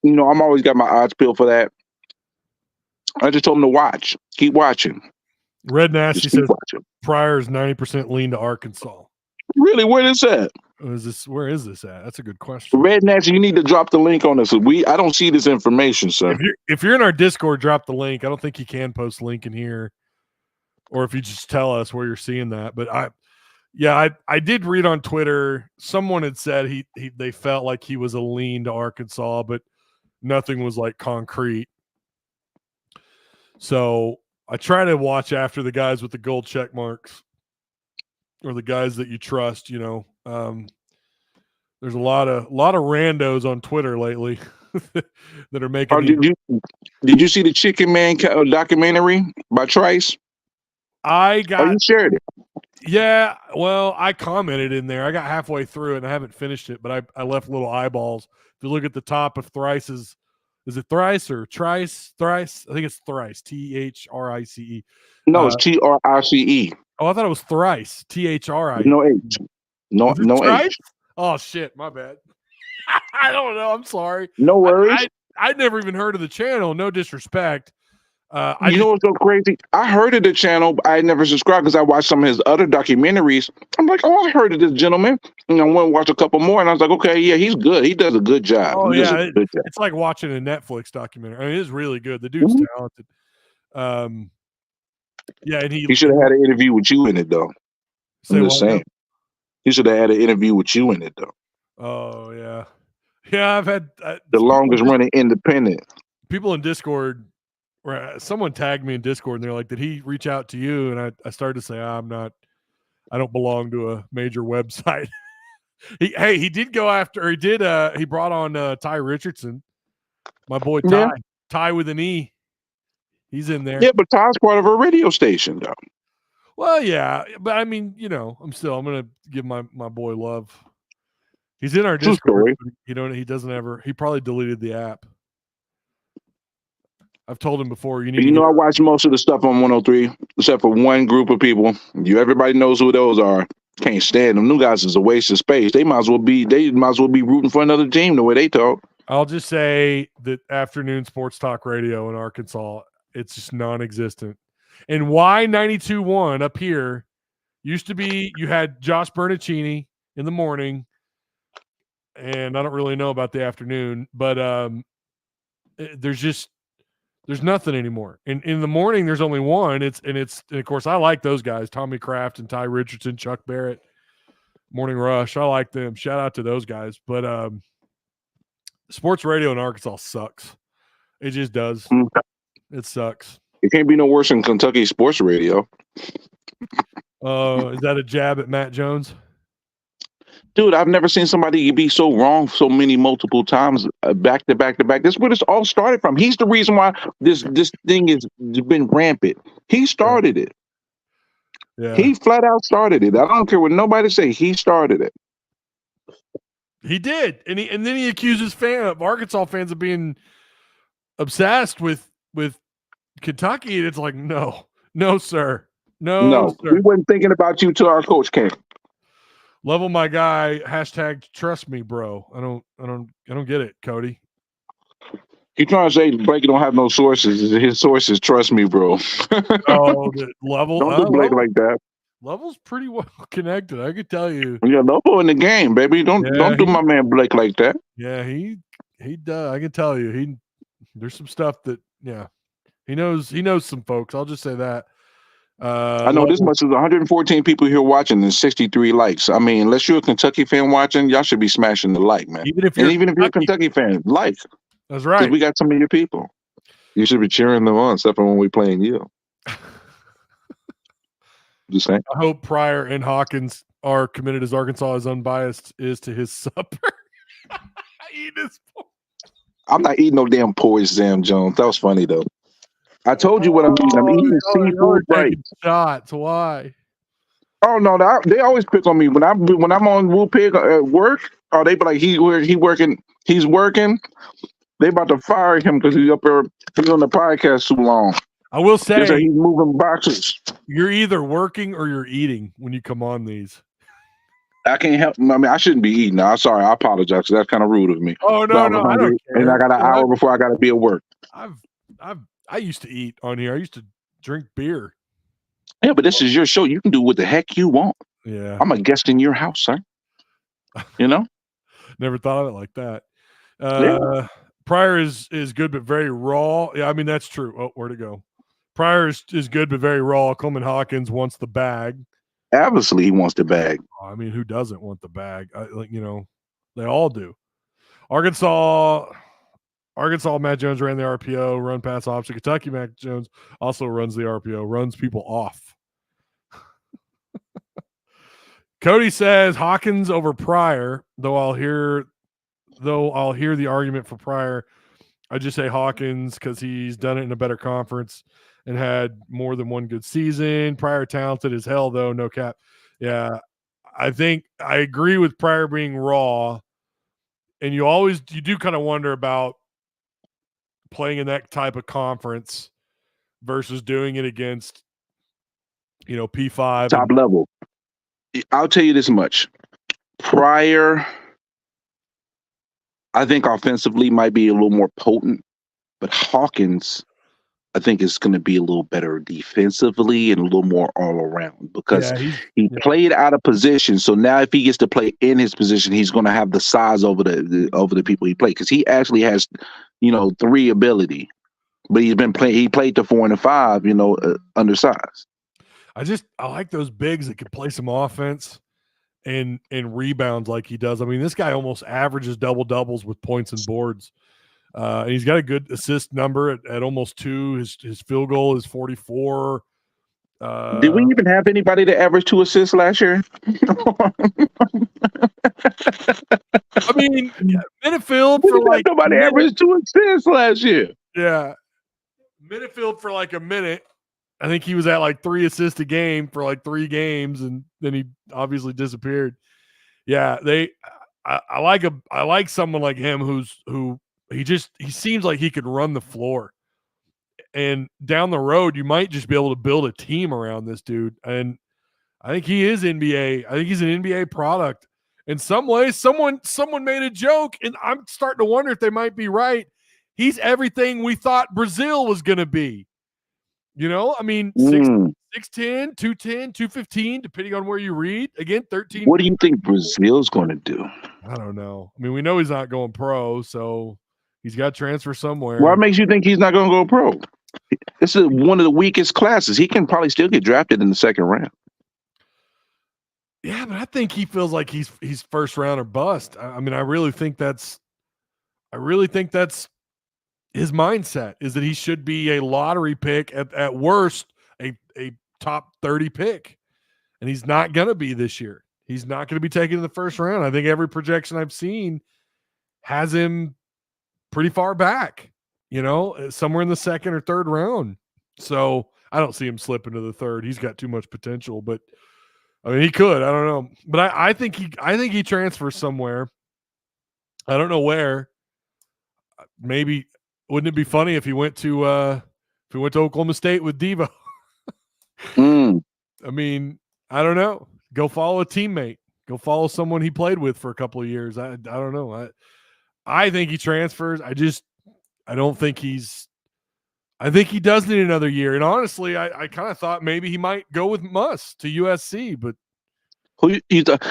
I'm always got my odds peeled for that. I just told him to watch. Keep watching.
Red Nasty says Pryor's 90% lean to Arkansas.
Really, where is that?
Where is this at? That's a good question.
Red Nancy, you need to drop the link on this. I don't see this information, sir.
If you're in our Discord, drop the link. I don't think you can post link in here, or if you just tell us where you're seeing that. But I did read on Twitter, someone had said they felt like he was a lean to Arkansas, but nothing was like concrete. So I try to watch after the guys with the gold check marks, or the guys that you trust. There's a lot of randos on Twitter lately that are making.
Did you see the Chicken Man documentary by Trice? You shared it.
Yeah, well, I commented in there. I got halfway through it and I haven't finished it, but I left little eyeballs. If you look at the top of Thrice's, is it Thrice or Trice? Thrice? I think it's Thrice. THRICE.
No, it's TRICE.
Oh, I thought it was Thrice. THRI.
No H. No H.
Oh shit, my bad. I don't know. I'm sorry.
No worries.
I'd never even heard of the channel. No disrespect.
You know what's so crazy? I heard of the channel, but I never subscribed because I watched some of his other documentaries. I'm like, oh, I heard of this gentleman. And I went and watched a couple more, and I was like, okay, yeah, he's good. He does a good job.
Oh, yeah. It's like watching a Netflix documentary. I mean, it is really good. The dude's talented. Yeah, and he
should have had an interview with you in it, though. I'm just saying. He should have had an interview with you in it, though.
Oh, yeah. Yeah, I've had
the longest running independent.
People in Discord, where someone tagged me in Discord, and they're like, did he reach out to you? And I started to say, I don't belong to a major website. He did go after, he brought on Ty Richardson, my boy Ty. Yeah. Ty with an E. He's in there.
Yeah, but Ty's part of a radio station, though.
Well, yeah, but I mean, I'm gonna give my boy love. He's in our Discord. He doesn't ever. He probably deleted the app. I've told him before.
I watch most of the stuff on 103, except for one group of people. Everybody knows who those are. Can't stand them. New guys is a waste of space. They might as well be rooting for another team the way they talk.
I'll just say that afternoon sports talk radio in Arkansas, it's just non-existent. And Y92.1 up here used to be, you had Josh Bernicini in the morning, and I don't really know about the afternoon, but there's nothing anymore. In the morning, there's only one. And of course, I like those guys, Tommy Kraft and Ty Richardson, Chuck Barrett, Morning Rush. I like them. Shout out to those guys. But sports radio in Arkansas sucks. It just does. It sucks.
It can't be no worse than Kentucky sports radio.
Is that a jab at Matt Jones?
Dude, I've never seen somebody be so wrong so many multiple times back to back to back. This is where this all started from. He's the reason why this thing has been rampant. He started it. Yeah. He flat out started it. I don't care what nobody say. He started it.
He did, and then he accuses Arkansas fans of being obsessed with Kentucky, and it's like, no, sir. No, sir.
We wasn't thinking about you till our coach came.
Level my guy. # trust me, bro. I don't get it, Cody.
He trying to say Blake don't have no sources. His sources, trust me, bro.
Oh, the Level.
Don't do Blake like that.
Level's pretty well connected, I could tell you.
Yeah, Level in the game, baby. Don't do my man Blake like that.
Yeah, he does. I can tell you. There's some stuff that he knows some folks. I'll just say that.
I know this much is 114 people here watching and 63 likes. I mean, unless you're a Kentucky fan watching, y'all should be smashing the like, man. Even if you're a Kentucky fan, like.
That's right.
Because we got some of your people. You should be cheering them on, except for when we playing you. Just saying.
I hope Pryor and Hawkins are committed as Arkansas as unbiased is to his supper.
I'm not eating no damn porridge, Sam Jones. That was funny though. I told you what I'm eating. I'm eating seafood right.
Shots. Why?
Oh no, they always pick on me when I'm on Woo Pig at work. Oh, they be like he's working. They about to fire him because he's up there. He's on the podcast too long.
I will say
he's moving boxes.
You're either working or you're eating when you come on these.
I can't help. I mean, I shouldn't be eating. I'm sorry. I apologize. That's kind of rude of me.
Oh no, I don't care.
And I got an hour before I got to be at work.
I used to eat on here. I used to drink beer.
Yeah, but this is your show. You can do what the heck you want.
Yeah.
I'm a guest in your house, sir. You know?
Never thought of it like that.
Yeah.
Pryor is good but very raw. Yeah, I mean that's true. Oh, where'd it go? Pryor is good but very raw. Coleman Hawkins wants the bag.
Obviously, he wants the bag.
I mean, who doesn't want the bag? They all do. Arkansas, Matt Jones ran the RPO, run pass option. Kentucky, Matt Jones also runs the RPO, runs people off. Cody says Hawkins over Pryor, though I'll hear the argument for Pryor. I just say Hawkins because he's done it in a better conference and had more than one good season. Pryor talented as hell, though, no cap. Yeah, I think I agree with Pryor being raw, and you do kind of wonder about playing in that type of conference versus doing it against P5
Top level. I'll tell you this much. Pryor, I think offensively might be a little more potent, but Hawkins, I think is going to be a little better defensively and a little more all around because he played out of position. So now if he gets to play in his position, he's going to have the size over the people he played because he actually has, 3 ability, but he played the 4 and the 5, undersized.
I like those bigs that can play some offense and rebounds like he does. I mean, this guy almost averages doubles with points and boards. And he's got a good assist number at almost 2. His field goal is 44.
Did we even have anybody that averaged 2 assists last year?
I mean, Minifield for like
nobody averaged 2 assists last year.
Yeah, Minifield for like a minute. I think he was at like 3 assists a game for like 3 games, and then he obviously disappeared. Yeah, I like someone like him who he seems like he could run the floor. And down the road, you might just be able to build a team around this dude. And I think he is NBA. I think he's an NBA product. In some ways, someone made a joke, and I'm starting to wonder if they might be right. He's everything we thought Brazil was going to be. I mean, 6'10", 210, 215, depending on where you read. Again, 13.
What do you think Brazil's going to do?
I don't know. I mean, we know he's not going pro, so he's got to transfer somewhere.
What makes you think he's not going to go pro? This is one of the weakest classes. He can probably still get drafted in the second round.
Yeah, but I think he feels like he's first round or bust. I mean, I really think that's his mindset is that he should be a lottery pick at worst, a top 30 pick. And he's not going to be this year. He's not going to be taken in the first round. I think every projection I've seen has him pretty far back, somewhere in the second or third round. So I don't see him slipping to the third. He's got too much potential, but I mean, he could. I don't know. But I think he transfers somewhere. I don't know where. Maybe wouldn't it be funny if he went to Oklahoma State with Devo? I mean, I don't know. Go follow a teammate. Go follow someone he played with for a couple of years. I don't know. I think he transfers. I don't think I think he does need another year. And honestly, I kind of thought maybe he might go with Muss to USC, but
who you thought?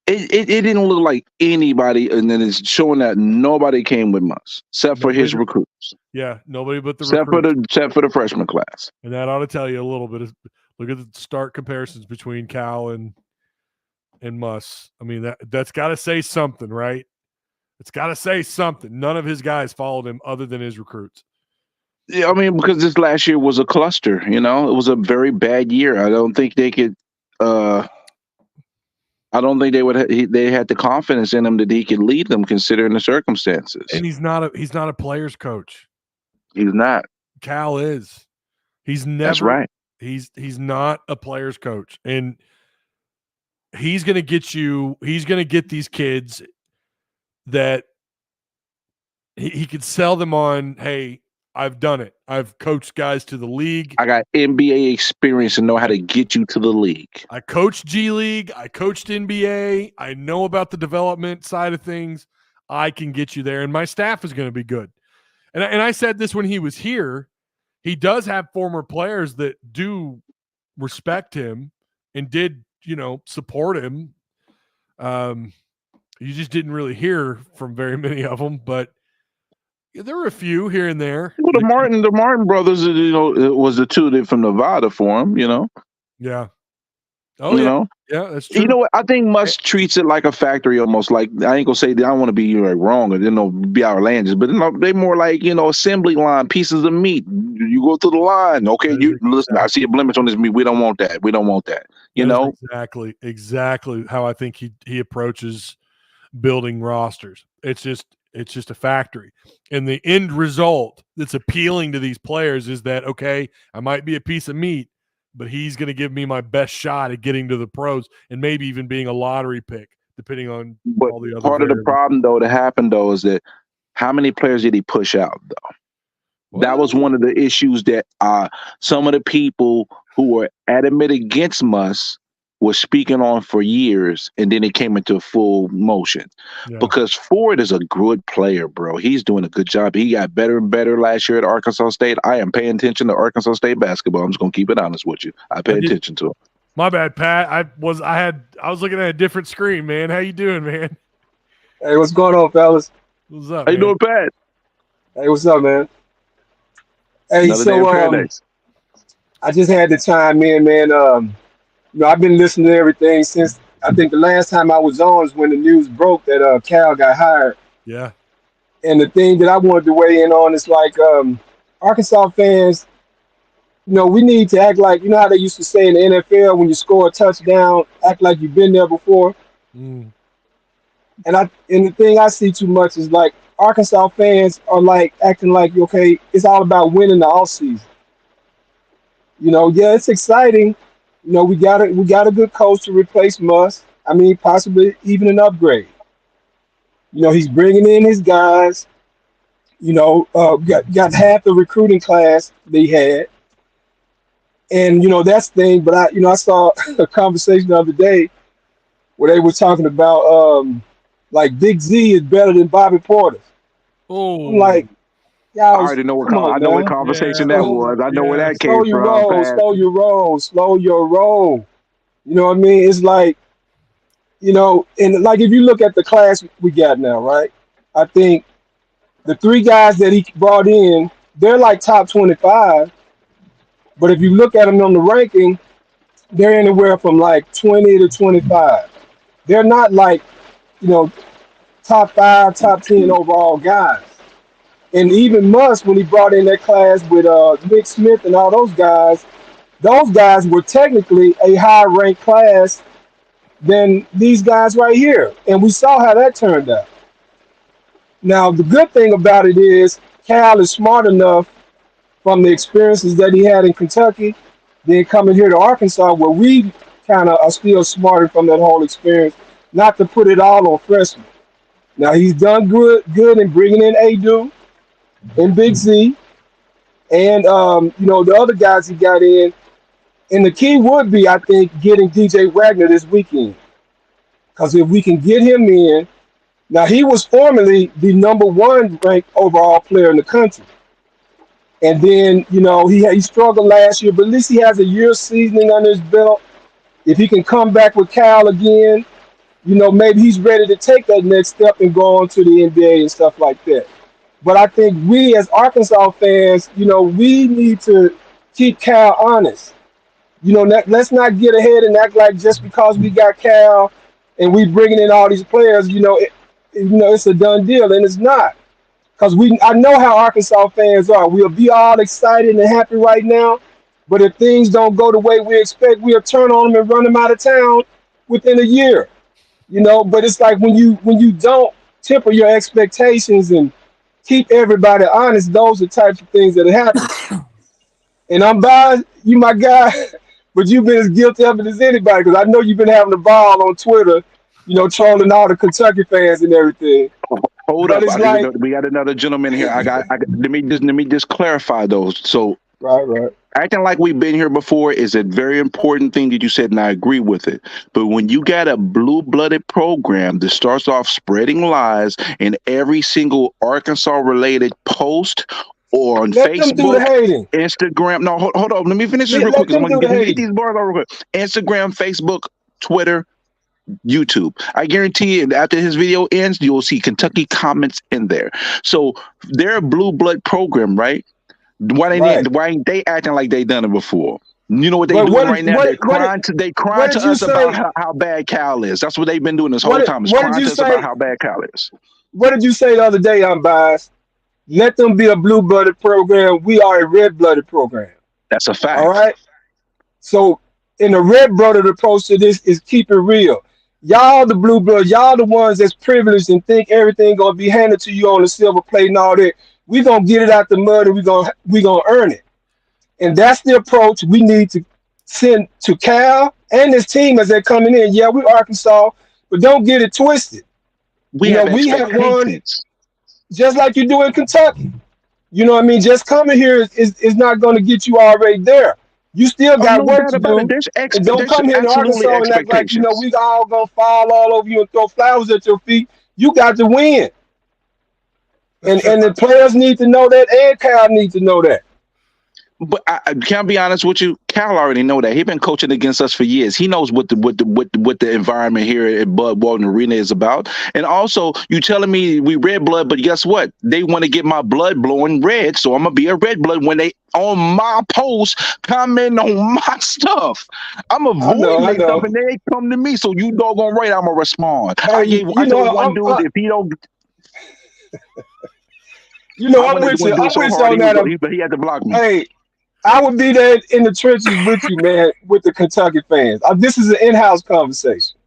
It didn't look like anybody, and then it's showing that nobody came with Muss except for his recruits.
Yeah, nobody but the
except for the freshman class.
And that ought to tell you a little bit. Look at the start comparisons between Cal and Muss. I mean, that's got to say something, right? It's got to say something. None of his guys followed him other than his recruits.
Yeah, I mean, because this last year was a cluster. It was a very bad year. I don't think they could. I don't think they had the confidence in him that he could lead them, considering the circumstances.
And he's not a player's coach.
He's not.
Cal is. He's never.
That's right.
He's not a player's coach, and he's going to get you. He's going to get these kids that he could sell them on. Hey, I've done it. I've coached guys to the league.
I got NBA experience and know how to get you to the league.
I coached G League. I coached NBA. I know about the development side of things. I can get you there, and my staff is going to be good. And I said this when he was here. He does have former players that do respect him and did support him. You just didn't really hear from very many of them, but there were a few here and there.
Well, the Martin brothers, it was the two that from Nevada for him,
Yeah. Oh, yeah. Yeah, that's true.
You know what? I think Musk treats it like a factory, almost like, I ain't gonna say that I don't want to be wrong or be outlandish, but they more like assembly line pieces of meat. You go through the line, okay. Listen. I see a blemish on this meat. We don't want that. We don't want that.
Exactly how I think he approaches building rosters. It's just a factory, and the end result that's appealing to these players is that okay, I might be a piece of meat, but he's going to give me my best shot at getting to the pros and maybe even being a lottery pick, depending on all the other
part
variables.
of the problem, though, that happened, though, is that how many players did he push out, though? Well, that was one of the issues that some of the people who were adamant against Musk was speaking on for years, and then it came into full motion. Yeah. Because Ford is a good player, bro. He's doing a good job. He got better and better last year at Arkansas State. I am paying attention to Arkansas State basketball. I'm just gonna keep it honest with you. I pay attention to him.
My bad, Pat. I was looking at a different screen, man. How you doing, man?
Hey, what's going on, fellas?
What's up?
How you doing, Pat?
Hey, what's up, man? Hey, I just had to chime in, man. I've been listening to everything since I think the last time I was on is when the news broke that Cal got hired.
Yeah.
And the thing that I wanted to weigh in on is like Arkansas fans, we need to act like, how they used to say in the NFL when you score a touchdown, act like you've been there before.
Mm.
And the thing I see too much is like Arkansas fans are like acting like, okay, it's all about winning the offseason. Yeah, it's exciting. We got a good coach to replace Musk. I mean, possibly even an upgrade. He's bringing in his guys. Got half the recruiting class they had, and that's the thing. But I saw a conversation the other day where they were talking about like Big Z is better than Bobby Portis.
Oh,
I'm like.
I already know what conversation that was. I know where that came from.
Slow your roll. You know what I mean? It's like, and like if you look at the class we got now, right? I think the three guys that he brought in, they're like top 25. But if you look at them on the ranking, they're anywhere from like 20 to 25. They're not like, top 5, top 10 overall guys. And even Musk, when he brought in that class with Nick Smith and all those guys were technically a higher-ranked class than these guys right here. And we saw how that turned out. Now, the good thing about it is Cal is smart enough from the experiences that he had in Kentucky, then coming here to Arkansas, where we kind of are still smarter from that whole experience, not to put it all on freshmen. Now, he's done good in bringing in Adu and Big Z, and the other guys he got in, and the key would be, I think, getting DJ Wagner this weekend, because if we can get him in, now he was formerly the number 1 ranked overall player in the country, and then he struggled last year, but at least he has a year's seasoning under his belt. If he can come back with Cal again, maybe he's ready to take that next step and go on to the NBA and stuff like that. But I think we as Arkansas fans, we need to keep Cal honest. Let's not get ahead and act like just because we got Cal and we bringing in all these players, it's a done deal, and it's not. Because I know how Arkansas fans are. We'll be all excited and happy right now, but if things don't go the way we expect, we'll turn on them and run them out of town within a year. But it's like when you don't temper your expectations and keep everybody honest, those are types of things that happen. And I'm by you, my guy, but you've been as guilty of it as anybody, because I know you've been having the ball on Twitter, trolling all the Kentucky fans and everything.
Hold up, we got another gentleman here. Let me just clarify those. So
right.
Acting like we've been here before is a very important thing that you said, and I agree with it. But when you got a blue-blooded program that starts off spreading lies in every single Arkansas-related post or on Facebook, Instagram. No, hold on. Let me finish this real quick. I'm going to get these bars real quick. Instagram, Facebook, Twitter, YouTube. I guarantee you, after his video ends, you'll see Kentucky comments in there. So they're a blue blood program, right?
Right.
Why ain't they acting like they done it before? You know what they
But
doing right now? They're
what
crying
what
to
did you
us about
say?
how bad Cal is. That's what they've been doing this whole
What
time, is
what did
crying
you
to us about
say?
how bad Cal is.
What did you say the other day? I'm biased. Let them be a blue blooded program. We are a red blooded program.
That's a
All
fact.
right. So, in the red blooded approach to this is keep it real. Y'all the blue blood. Y'all the ones that's privileged and think everything gonna be handed to you on the silver plate and all that. We gonna get it out the mud and we gonna earn it. And that's the approach we need to send to Cal and his team as they're coming in. Yeah, we Arkansas, but don't get it twisted.
We have
We have won
expectations.
just like you do in Kentucky. You know what I mean? Just coming here is not going to get you already there. You still
Oh,
got
no
work
doubt
to
about it.
do. And don't
There's
come here to
absolutely
Arkansas and act like,
expectations.
we all going to fall all over you and throw flowers at your feet. You got to win. And the players need to know that, and Cal need to know that.
But I can't be honest with you. Cal already know that. He's been coaching against us for years. He knows what the environment here at Bud Walton Arena is about. And also, you telling me we red blood, but guess what? They want to get my blood blowing red, so I'm gonna be a red blood when they on my post comment on my stuff. I'm
I know,
avoiding
I
their stuff,
know.
and they come to me. So you doggone right, I'm gonna respond.
Hey,
I told one dude, if he don't, I
I'm
wanted to
with
go
you.
and do it
I'm
so
with you
hard,
on that.
he had to block me.
Hey, I would be there in the trenches with you, man, with the Kentucky fans. This is an in-house conversation.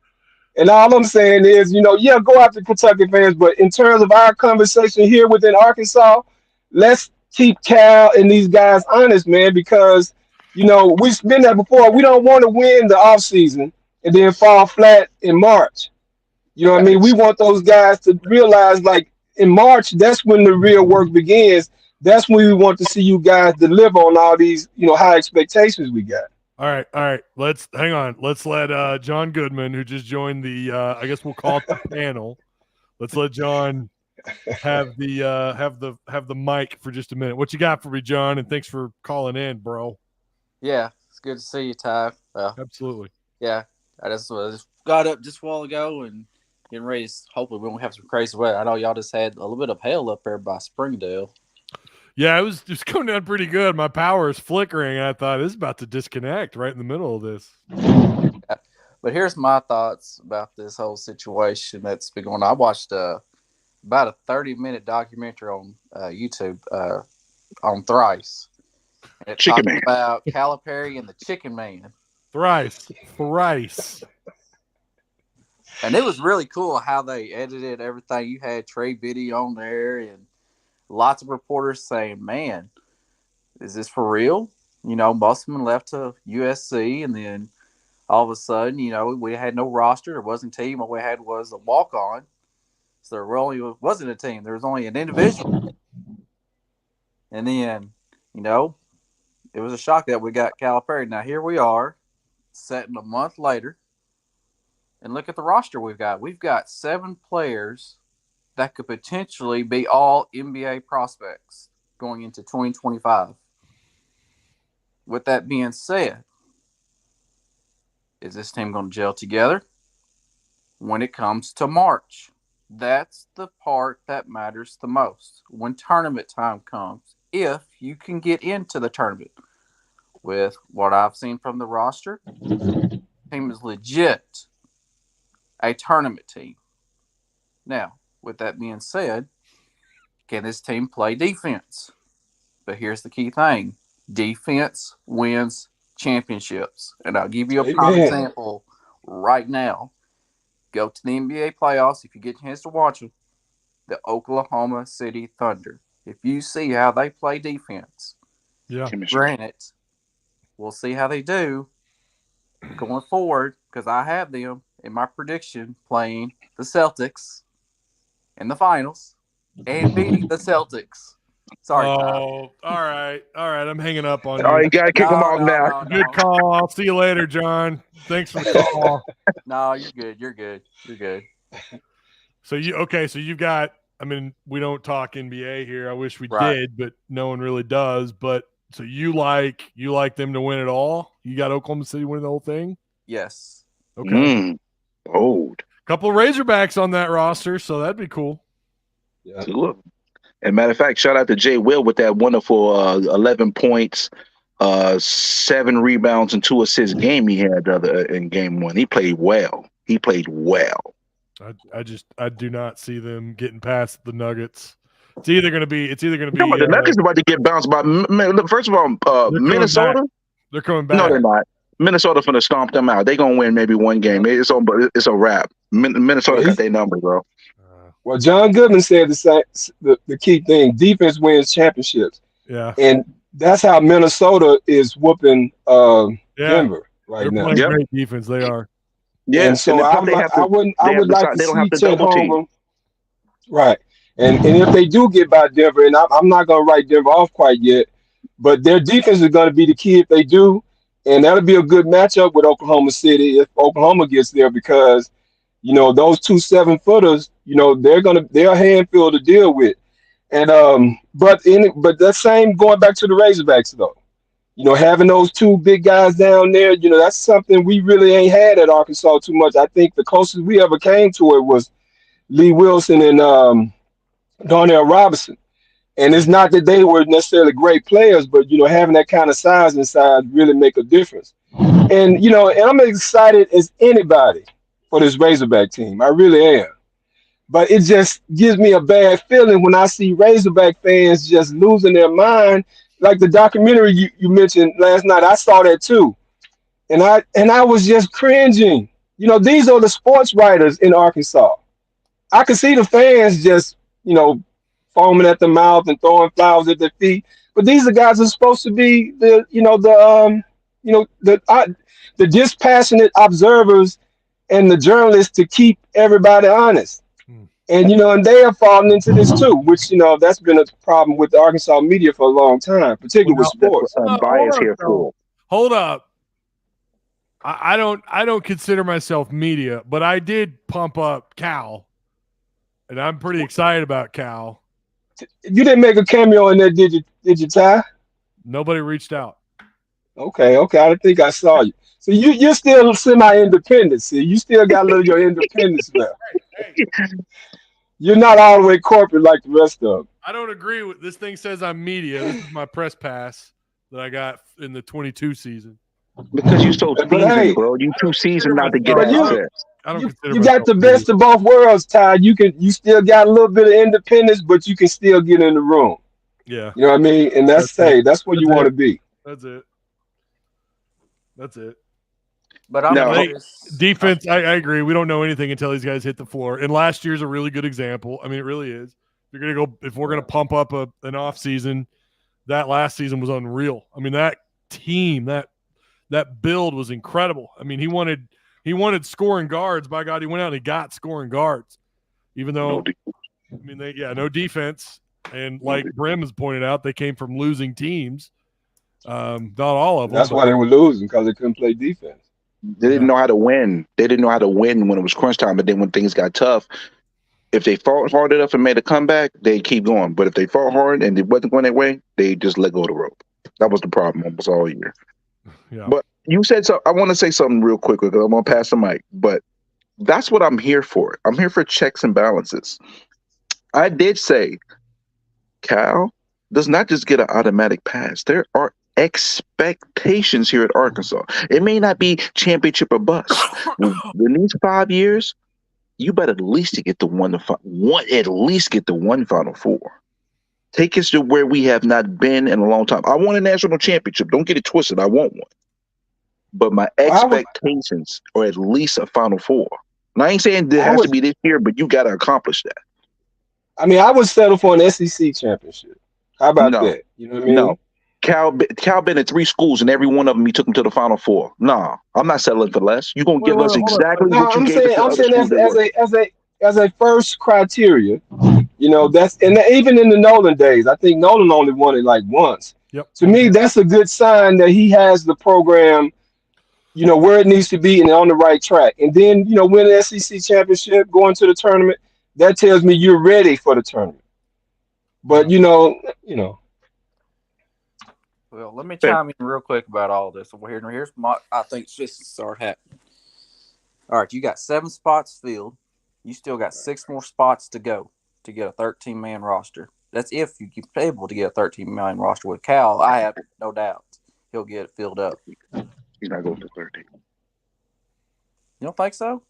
And all I'm saying is, yeah, go after Kentucky fans, but in terms of our conversation here within Arkansas, let's keep Cal and these guys honest, man, because, we've been there before. We don't want to win the offseason and then fall flat in March. You know what I mean? We
Facts.
want those guys to realize, like, in March, that's when the real work begins. That's when we want to see you guys deliver on all these, high expectations we got.
All right. Let's hang on. Let's let John Goodman, who just joined the I guess we'll call it the panel. Let's let John have the mic for just a minute. What you got for me, John? And thanks for calling in, bro.
Yeah, it's good to see you, Ty.
Absolutely.
Yeah, I just got up just a while ago and getting ready. Hopefully, we won't have some crazy weather. I know y'all just had a little bit of hail up there by Springdale.
Yeah, it was just going down pretty good. My power is flickering. And I thought this is about to disconnect right in the middle of this.
Yeah. But here's my thoughts about this whole situation that's been going on. I watched about a 30-minute documentary on YouTube on Thrice. And it
Chicken
talked
Man.
about Calipari and the Chicken Man.
Thrice.
And it was really cool how they edited everything. You had Trey Biddy on there and lots of reporters saying, man, is this for real? Musselman left to USC, and then all of a sudden, we had no roster. There wasn't a team. All we had was a walk-on. So there really wasn't a team. There was only an individual. And then, it was a shock that we got Calipari. Now, here we are, setting a month later, and look at the roster we've got. We've got 7 players that could potentially be all NBA prospects going into 2025. With that being said, is this team going to gel together when it comes to March? That's the part that matters the most. When tournament time comes, if you can get into the tournament. With what I've seen from the roster, the team is legit a tournament team. Now, with that being said, can this team play defense? But here's the key thing. Defense wins championships. And I'll give you a prime example right now. Go to the NBA playoffs if you get a chance to watch them. The Oklahoma City Thunder. If you see how they play defense, granted, we'll see how they do going forward because I have them in my prediction playing the Celtics in the finals and beating the Celtics. Sorry, Ty.
Oh, all right. I'm hanging up on
Oh,
you.
you gotta kick him off now.
Good call. I'll see you later, John. Thanks for the call.
No, you're good.
So you've got. I mean, we don't talk NBA here. I wish we
Right.
did, but no one really does. But so you like them to win it all? You got Oklahoma City winning the whole thing?
Yes.
Okay.
Old.
Couple of Razorbacks on that roster, so that'd be cool.
Yeah.
Look. And matter of fact, shout out to Jay Will with that wonderful 11 points, 7 rebounds, and 2 assists game he had in game 1. He played well.
I do not see them getting past the Nuggets. It's either going to be.
The Nuggets about to get bounced by. First of all, Minnesota.
They're coming back.
No, they're not. Minnesota finna stomp them out. They're gonna win maybe one game. It's a wrap. Minnesota got their number, bro.
Well, John Goodman said the key thing: defense wins championships.
Yeah,
and that's how Minnesota is whooping Denver right now.
They're playing great defense. They are.
Yeah, and so I would like to see Chet Holmgren. Right, and if they do get by Denver, and I'm not going to write Denver off quite yet, but their defense is going to be the key if they do, and that'll be a good matchup with Oklahoma City if Oklahoma gets there because those 2 7-footers, they're a handful to deal with. And but that same going back to the Razorbacks though, having those 2 big guys down there, that's something we really ain't had at Arkansas too much. I think the closest we ever came to it was Lee Wilson and Darnell Robinson. And it's not that they were necessarily great players, but having that kind of size inside really make a difference. And and I'm excited as anybody for this Razorback team. I really am. But it just gives me a bad feeling when I see Razorback fans just losing their mind. Like the documentary you mentioned last night, I saw that too. And I was just cringing. These are the sports writers in Arkansas. I could see the fans just, foaming at the mouth and throwing flowers at their feet. But these are guys who are supposed to be the dispassionate observers and the journalists to keep everybody honest. And and they have fallen into this too, which that's been a problem with the Arkansas media for a long time, particularly with sports.
Bias here, fool.
Hold up. I don't consider myself media, but I did pump up Cal, and I'm pretty excited about Cal.
You didn't make a cameo in there, did you, Ty?
Nobody reached out.
Okay. I think I saw you. So you're still semi-independent. See, you still got a little of your independence left.
Hey.
You're not all the way corporate like the rest of them.
I don't agree with this. Thing says I'm media. This is my press pass that I got in the 22 season.
Because you're so seasoned, bro. You too seasoned not to get access.
You got the best of both worlds, Ty. You still got a little bit of independence, but you can still get in the room.
Yeah.
You know what I mean? And that's where you want to be.
That's it.
But
defense, I agree. We don't know anything until these guys hit the floor. And last year's a really good example. I mean, it really is. If we're gonna pump up an off season, that last season was unreal. I mean, that team, that build was incredible. I mean, he wanted scoring guards. By God, he went out and he got scoring guards. Even though, no defense. And like Brim has pointed out, they came from losing teams. Not all of them.
That's why they were losing, because they couldn't play defense.
They didn't know how to win. They didn't know how to win when it was crunch time. But then when things got tough, if they fought hard enough and made a comeback, they keep going. But if they fought hard and it wasn't going their way, they just let go of the rope. That was the problem almost all year.
Yeah.
But you said so. I want to say something real quick because I'm going to pass the mic. But that's what I'm here for. I'm here for checks and balances. I did say Cal does not just get an automatic pass. There are expectations here at Arkansas. It may not be championship or bust. In these 5 years, you better at least get the one Final Four. Take us to where we have not been in a long time. I want a national championship. Don't get it twisted. I want one. But my expectations are at least a Final Four. And I ain't saying it has to be this year, but you got to accomplish that.
I mean, I would settle for an SEC championship. How about that? You know what I mean?
No. Cal been in 3 schools, and every one of them he took them to the Final Four. Nah, I'm not settling for less. You're gonna give us exactly what you gave us.
I'm saying as a first criteria, that's, and even in the Nolan days, I think Nolan only won it like once.
Yep.
To me, that's a good sign that he has the program, where it needs to be and on the right track. And then, win an SEC championship, going to the tournament, that tells me you're ready for the tournament. But
Well, let me chime in real quick about all this. Here's I think it's just start happening. All right, you got 7 spots filled. You still got 6 more spots to go to get a 13-man roster. That's if you keep able to get a 13-man roster. With Cal, I have no doubt he'll get it filled up.
He's not going to 13.
You don't think so?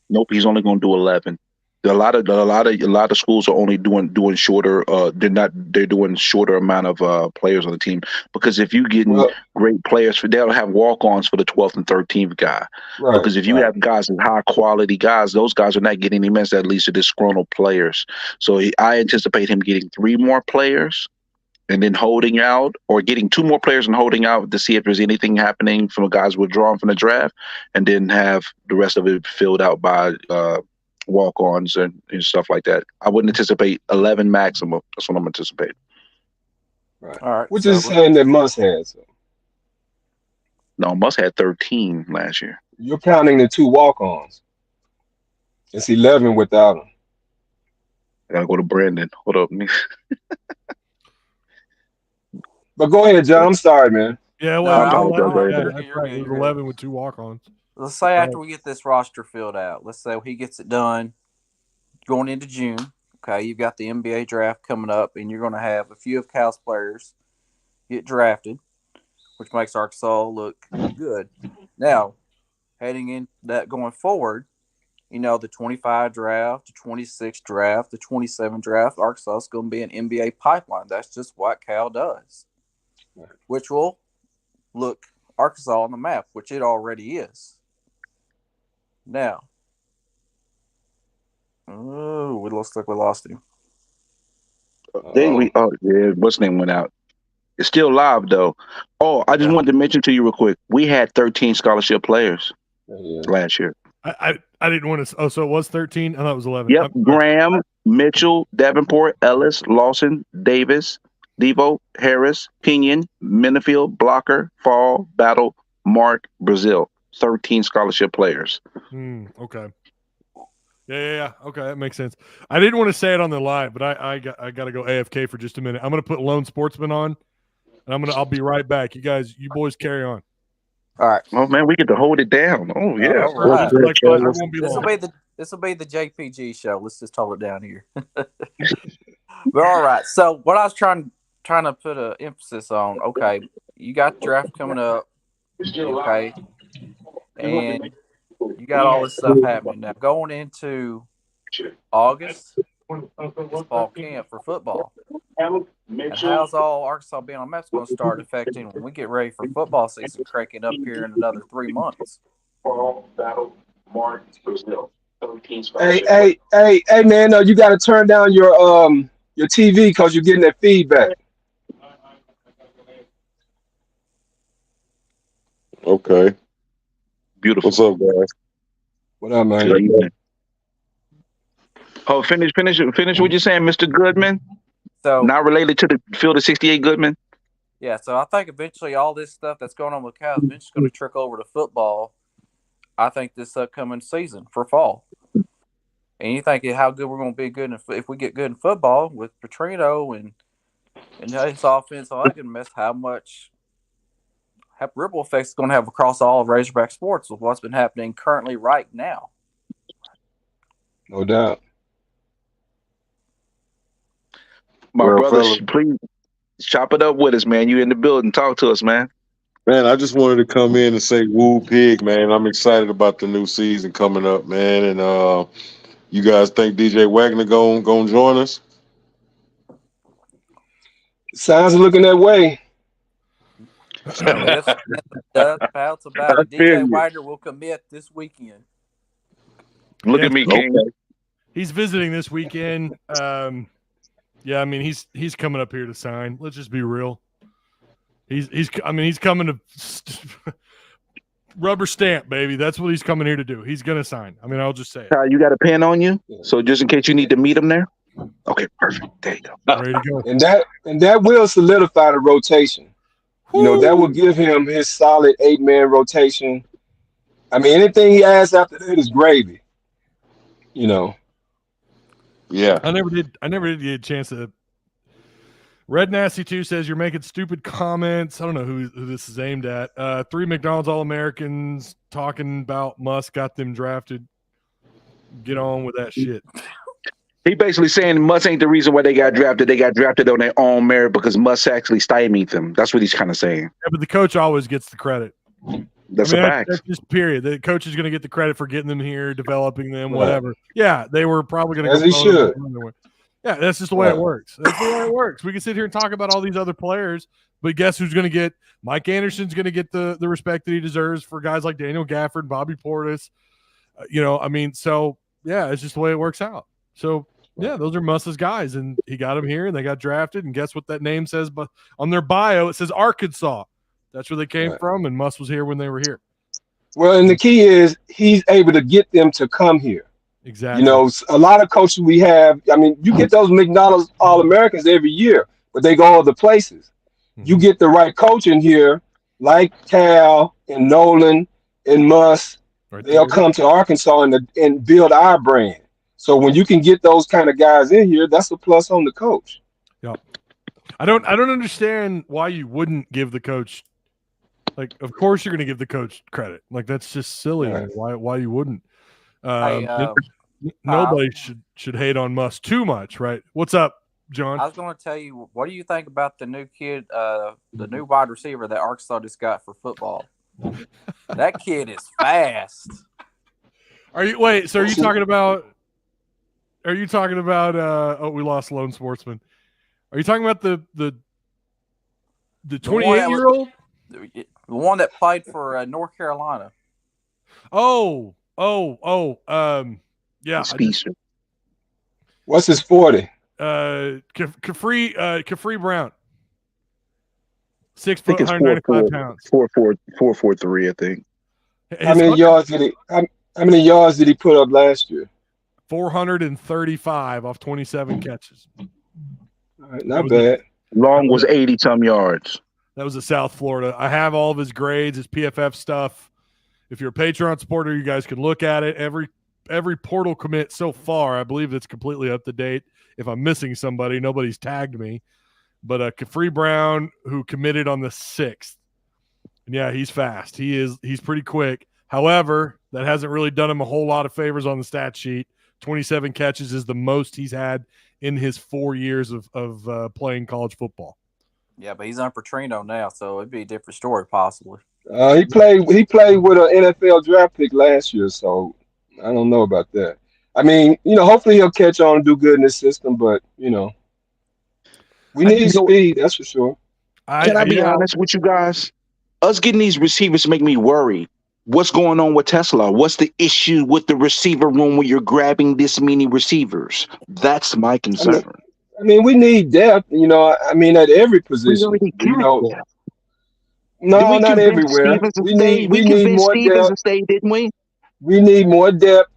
Nope, he's only going to do 11. A lot of schools are only doing shorter. They're doing shorter amount of players on the team, because if you get great players, they'll have walk-ons for the 12th and 13th guy.
Right,
because if you have guys and high quality guys, those guys are not getting any minutes. That leads to disgruntled players. So I anticipate him getting 3 more players and then holding out, or getting 2 more players and holding out to see if there's anything happening from guys withdrawing from the draft, and then have the rest of it filled out by walk-ons and stuff like that. I wouldn't anticipate 11 maximum. That's what I'm anticipating.
right.
All right.
Which is saying that Muss has.
No, Muss had 13 last year.
You're counting the 2 walk-ons. It's 11 without him.
I gotta go to Brandon. Hold up.
But go ahead, John. I'm sorry, man.
Yeah, well,
No,
that's right. It was 11 with 2 walk-ons.
Let's say after we get this roster filled out, let's say he gets it done going into June. Okay, you've got the NBA draft coming up, and you're going to have a few of Cal's players get drafted, which makes Arkansas look good. Now, heading in that going forward, the 25 draft, the 26 draft, the 27 draft, Arkansas is going to be an NBA pipeline. That's just what Cal does, which will look Arkansas on the map, which it already is. Now, it looks like we lost him.
What's name went out? It's still live though. Oh, I just wanted to mention to you real quick. We had 13 scholarship players last year.
I didn't want to. Oh, so it was 13. I thought it was 11.
Yep, Graham, Mitchell, Davenport, Ellis, Lawson, Davis, Devo, Harris, Pinion, Minifield, Blocker, Fall, Battle, Mark, Brazil. 13 scholarship players.
Okay. Yeah. Okay, that makes sense. I didn't want to say it on the live, but I got to go AFK for just a minute. I'm going to put Lone Sportsman on, and I'll be right back. You boys carry on.
All right.
Oh man, we get to hold it down. Oh yeah.
All right.
This
will be the JPG show. Let's just hold it down here. But all right. So what I was trying to put an emphasis on. Okay, you got the draft coming up. Okay, and you got all this stuff happening now. Going into August, it's fall camp for football. And how's all Arkansas being on the map's going to start affecting when we get ready for football season cranking up here in another 3 months?
Hey, man, you got to turn down your TV because you're getting that feedback.
Okay.
Beautiful.
What's up, guys?
What up, man?
Oh, finish what you're saying, Mr. Goodman.
So
not related to the field of 68 Goodman.
Yeah, so I think eventually all this stuff that's going on with Cal is eventually going to trickle over to football. I think this upcoming season for fall. And you think how good we're going to be good if we get good in football with Petrino and his offense, all that good mess, how ripple effects it's going to have across all of Razorback sports with what's been happening currently right now.
No doubt.
My brother, please chop it up with us, man. You in the building. Talk to us, man.
Man, I just wanted to come in and say woo pig, man. I'm excited about the new season coming up, man. And you guys think DJ Wagner gonna join us?
Sounds looking that way.
Yes, about it. DJ Wagner will commit this weekend.
Look at me, King.
He's visiting this weekend. Yeah, I mean he's coming up here to sign. Let's just be real. He's coming to rubber stamp, baby. That's what he's coming here to do. He's gonna sign. I mean, I'll just say it.
You got a pen on you, so just in case you need to meet him there. Okay, perfect. There you go.
Ready to go.
And that will solidify the rotation. You know, that will give him his solid 8-man rotation. I mean, anything he adds after that is gravy. You know.
Yeah.
I never did get a chance to Red Nasty 2 says you're making stupid comments. I don't know who this is aimed at. 3 McDonald's All-Americans talking about Musk got them drafted. Get on with that shit.
He basically saying Musk ain't the reason why they got drafted. They got drafted on their own merit because Musk actually stymied them. That's what he's kind of saying.
Yeah, but the coach always gets the credit.
That's a fact.
That's just period. The coach is going to get the credit for getting them here, developing them, whatever. Yeah, they were probably going to.
As he should.
Yeah, that's just the way it works. That's the way it works. We can sit here and talk about all these other players, but guess who's going to get? Mike Anderson's going to get the respect that he deserves for guys like Daniel Gafford, Bobby Portis. So yeah, it's just the way it works out. So yeah, those are Musk's guys, and he got them here, and they got drafted. And guess what that name says? But on their bio, it says Arkansas. That's where they came from, and Musk was here when they were here.
Well, and the key is he's able to get them to come here.
Exactly.
A lot of coaches we have, you get those McDonald's All-Americans every year, but they go other places. Mm-hmm. You get the right coach in here, like Cal and Nolan and Musk, they'll come to Arkansas and build our brand. So when you can get those kind of guys in here, that's a plus on the coach.
Yeah. I don't understand why you wouldn't give the coach, like, of course you're going to give the coach credit. Like, that's just silly. Right. Why you wouldn't? Nobody should hate on Musk too much, right? What's up, John?
I was going to tell you, what do you think about the new kid, the new wide receiver that Arkansas just got for football? That kid is fast.
Are you talking about? We lost Lone Sportsman. Are you talking about the 28-year-old?
The one that played for North Carolina.
Yeah.
What's his 40?
Capri Brown. 6 foot, 195 pounds.
4.43, I think.
How many yards did he put up last year?
435 off 27 catches.
All right, not bad.
Long was 80-some yards.
That was at South Florida. I have all of his grades, his PFF stuff. If you're a Patreon supporter, you guys can look at it. Every portal commit so far, I believe it's completely up to date. If I'm missing somebody, nobody's tagged me. But Capri Brown, who committed on the 6th. And yeah, he's fast. He's pretty quick. However, that hasn't really done him a whole lot of favors on the stat sheet. 27 catches is the most he's had in his 4 years of playing college football.
Yeah, but he's on Petrino now, so it'd be a different story possibly.
He played with an NFL draft pick last year, so I don't know about that. Hopefully he'll catch on and do good in this system, but we need speed, that's for sure.
Can I be honest with you guys? Us getting these receivers make me worry. What's going on with Tesla? What's the issue with the receiver room when you're grabbing this many receivers? That's my concern.
We need depth, at every position. No, not everywhere. We need more depth.
Didn't we?
We need more depth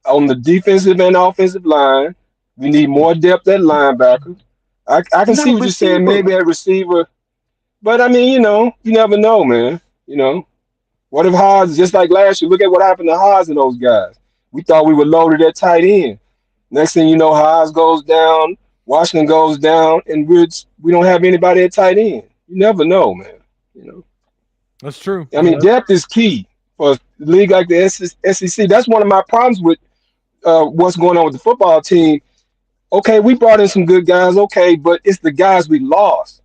on the defensive and offensive line. We need more depth at linebacker. I can see what you're saying, maybe at receiver. But you never know, man. What if Haas, just like last year, look at what happened to Haas and those guys. We thought we were loaded at tight end. Next thing you know, Haas goes down, Washington goes down, and we don't have anybody at tight end. You never know, man.
That's true.
Depth is key for a league like the SEC. That's one of my problems with what's going on with the football team. Okay, we brought in some good guys, but it's the guys we lost.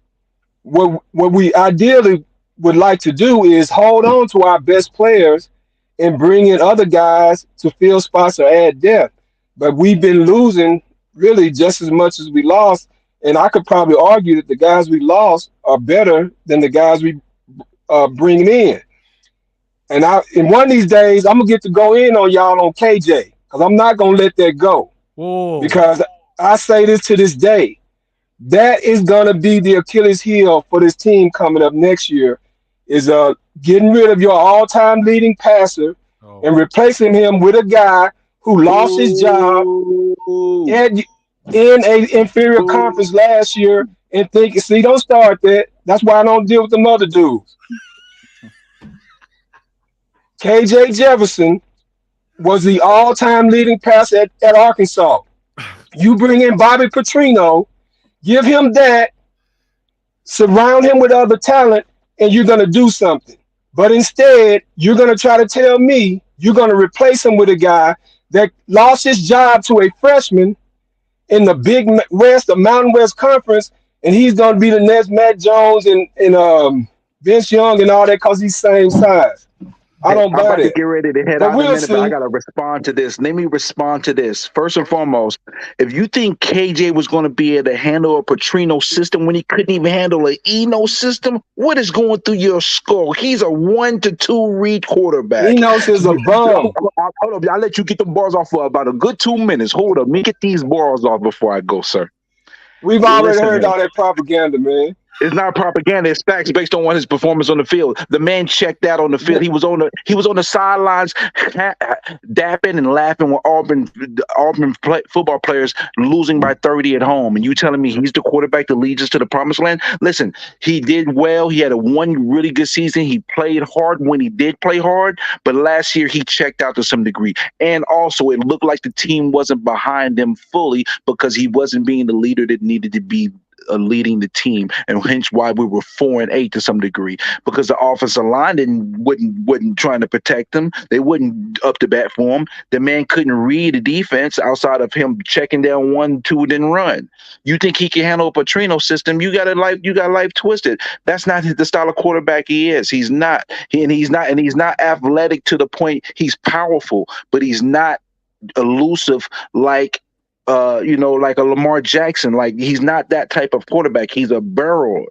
What we ideally would like to do is hold on to our best players and bring in other guys to fill spots or add depth. But we've been losing really just as much as we lost. And I could probably argue that the guys we lost are better than the guys we bringing in. And one of these days, I'm going to get to go in on y'all on KJ because I'm not going to let that go.
Whoa.
Because I say this to this day. That is going to be the Achilles heel for this team coming up next year is getting rid of your all-time leading passer and replacing him with a guy who lost his job in an inferior conference last year and don't start that. That's why I don't deal with them other dudes. KJ Jefferson was the all-time leading passer at Arkansas. You bring in Bobby Petrino, give him that, surround him with other talent, and you're gonna do something. But instead, you're gonna try to tell me you're gonna replace him with a guy that lost his job to a freshman in the Big West, the Mountain West Conference, and he's gonna be the next Matt Jones and Vince Young and all that because he's same size. I don't
I'm
buy
about to
that.
get ready to head
But
out in a
we'll
minute, but I
see.
gotta respond to this. Let me respond to this. First and foremost, if you think KJ was going to be able to handle a Petrino system when he couldn't even handle an Eno system, what is going through your skull? He's a 1 to 2 read quarterback.
Enos is a bum.
Hold up, I'll let you get the bars off for about a good 2 minutes. Hold up, let me get these bars off before I go, sir.
We've already
Listen,
heard
man.
all that propaganda, man.
It's not propaganda. It's facts based on his performance on the field. The man checked out on the field. He was on the sidelines, dapping and laughing with Auburn football players losing by 30 at home. And you telling me he's the quarterback that leads us to the promised land? Listen, he did well. He had one really good season. He played hard when he did play hard. But last year he checked out to some degree. And also it looked like the team wasn't behind him fully because he wasn't being the leader that needed to be leading the team, and hence why we were 4-8 to some degree, because the offensive line wasn't trying to protect them. They wouldn't up the bat for him. The man couldn't read the defense outside of him checking down 1-2 then run. You think he can handle a Petrino system? You got life twisted. That's not the style of quarterback he is. He's not. He's not athletic to the point. He's powerful, but he's not elusive like like a Lamar Jackson. Like, he's not that type of quarterback. He's a barreler.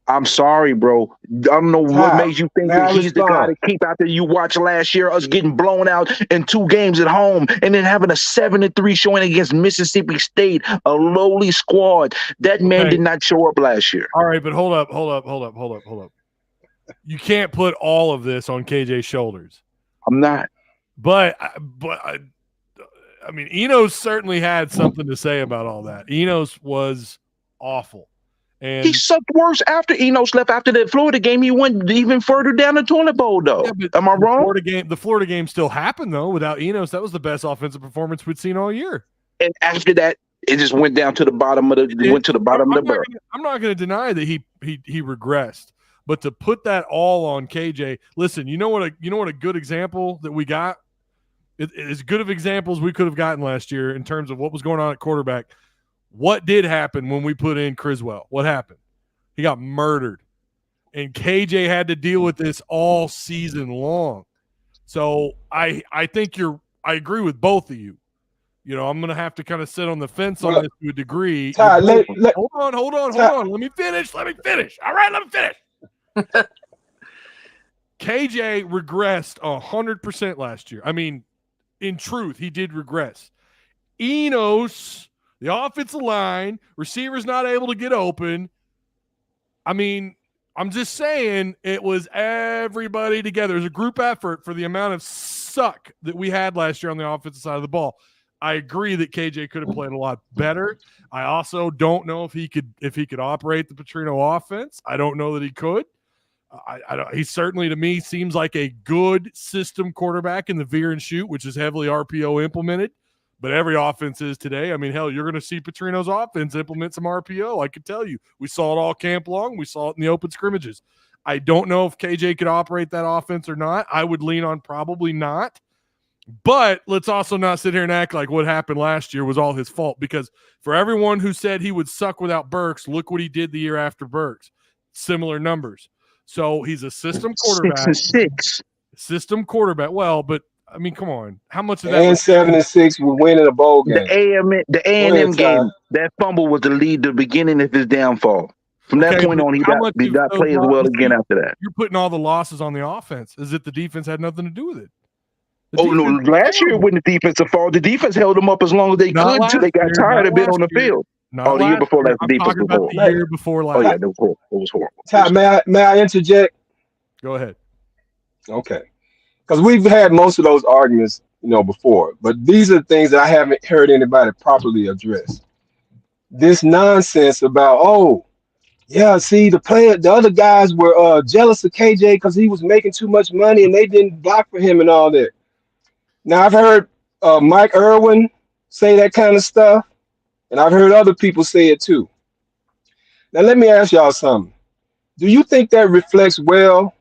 I'm sorry, bro. I don't know what made you think that he's the guy to keep out there. You watch last year, us getting blown out in 2 games at home and then having a 7-3 showing against Mississippi State, a lowly squad. That man did not show up last year.
All right, but hold up. You can't put all of this on KJ's shoulders.
I'm not.
But I mean, Enos certainly had something to say about all that. Enos was awful. And
he sucked worse after Enos left. After that Florida game, he went even further down the toilet bowl, though. Yeah, am I wrong?
The Florida game still happened, though, without Enos. That was the best offensive performance we'd seen all year.
And after that, it just went down to the bottom of the barrel.
I'm not going to deny that he regressed, but to put that all on KJ, listen, you know what a good example that we got? As good of examples we could have gotten last year in terms of what was going on at quarterback. What did happen when we put in Criswell? What happened? He got murdered. And KJ had to deal with this all season long. So I think I agree with both of you. You know, I'm going to have to kind of sit on the fence on this to a degree.
Ty,
hold on. Let me finish. All right, let me finish. KJ regressed 100% last year. I mean, in truth, he did regress. Enos, the offensive line, receivers not able to get open. I mean, I'm just saying it was everybody together. It was a group effort for the amount of suck that we had last year on the offensive side of the ball. I agree that KJ could have played a lot better. I also don't know if he could operate the Petrino offense. I don't know that he could. I don't. He certainly, to me, seems like a good system quarterback in the veer and shoot, which is heavily RPO implemented. But every offense is today. I mean, hell, you're going to see Petrino's offense implement some RPO. I can tell you. We saw it all camp long. We saw it in the open scrimmages. I don't know if KJ could operate that offense or not. I would lean on probably not. But let's also not sit here and act like what happened last year was all his fault, because for everyone who said he would suck without Burks, look what he did the year after Burks. Similar numbers. So he's a system quarterback.
6-6.
System quarterback. Well, but I mean, come on. How much of that?
And 7-6 with winning a bowl game.
The A&M game, that fumble was the beginning of his downfall. From that point on, he did not play as well again after that.
You're putting all the losses on the offense, as if the defense had nothing to do with it.
Last year when the defensive fault, the defense held them up as long as they could until they got tired of being on the field. The year before last, the defense was horrible.
The year before last.
Oh yeah, it was horrible.
Ty, may I interject?
Go ahead.
Okay, because we've had most of those arguments, before, but these are things that I haven't heard anybody properly address. This nonsense about the other guys were jealous of KJ because he was making too much money and they didn't block for him and all that. Now I've heard Mike Irwin say that kind of stuff, and I've heard other people say it too. Now let me ask y'all something. Do you think that reflects well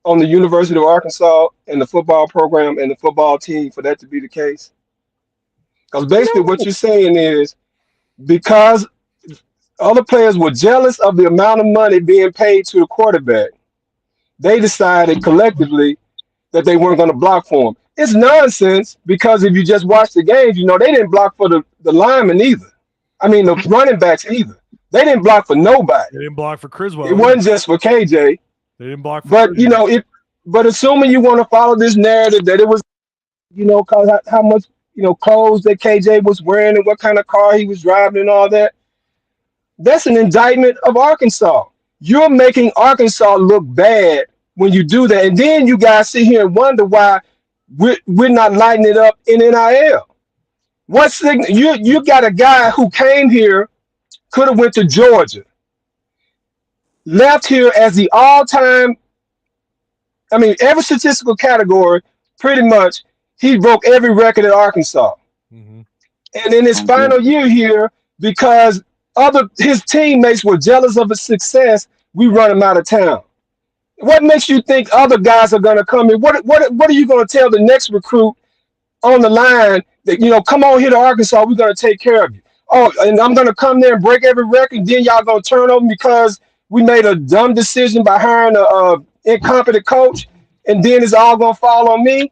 on the University of Arkansas and the football program and the football team for that to be the case? Because basically what
No.
you're saying is because other players were jealous of the amount of money being paid to the quarterback, they decided collectively that they weren't going to block for him. It's nonsense because if you just watch the games, they didn't block for the linemen either. I mean, the running backs either. They didn't block for nobody.
They didn't block for Criswell.
It wasn't just for KJ.
They didn't block for
But,
Criswell.
but assuming you want to follow this narrative that it was, cause how much, clothes that KJ was wearing and what kind of car he was driving and all that, that's an indictment of Arkansas. You're making Arkansas look bad when you do that. And then you guys sit here and wonder why we're not lighting it up in NIL. You got a guy who came here, could have went to Georgia, left here as the all-time, every statistical category, pretty much, he broke every record at Arkansas.
Mm-hmm.
And in his final year here, because his teammates were jealous of his success, we run him out of town. What makes you think other guys are going to come in? What are you going to tell the next recruit on the line that, come on here to Arkansas, we're going to take care of you. Oh, and I'm going to come there and break every record, then y'all going to turn over because we made a dumb decision by hiring a incompetent coach, and then it's all going to fall on me?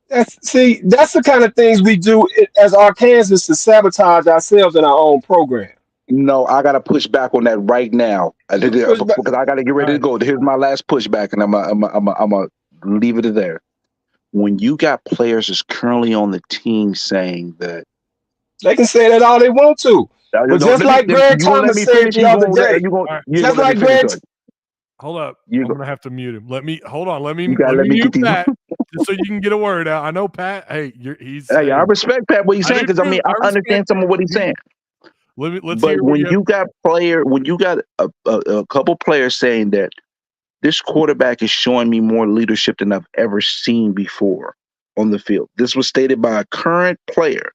That's the kind of things we do as Arkansans to sabotage ourselves in our own program.
No, I got to push back on that right now because I got to get ready to go. Here's my last pushback, and I'm gonna leave it there. When you got players that's currently on the team saying that,
they can say that all they want to, but just like Greg Thomas said the other day, just like Greg.
Hold up,
I'm
gonna have to mute him. Let me
mute
Pat, just so you can get a word out. I know Pat. Hey,
I respect Pat what he's saying because I understand some of what he's saying.
Let's
but
hear
when you got a couple players saying that this quarterback is showing me more leadership than I've ever seen before on the field. This was stated by a current player.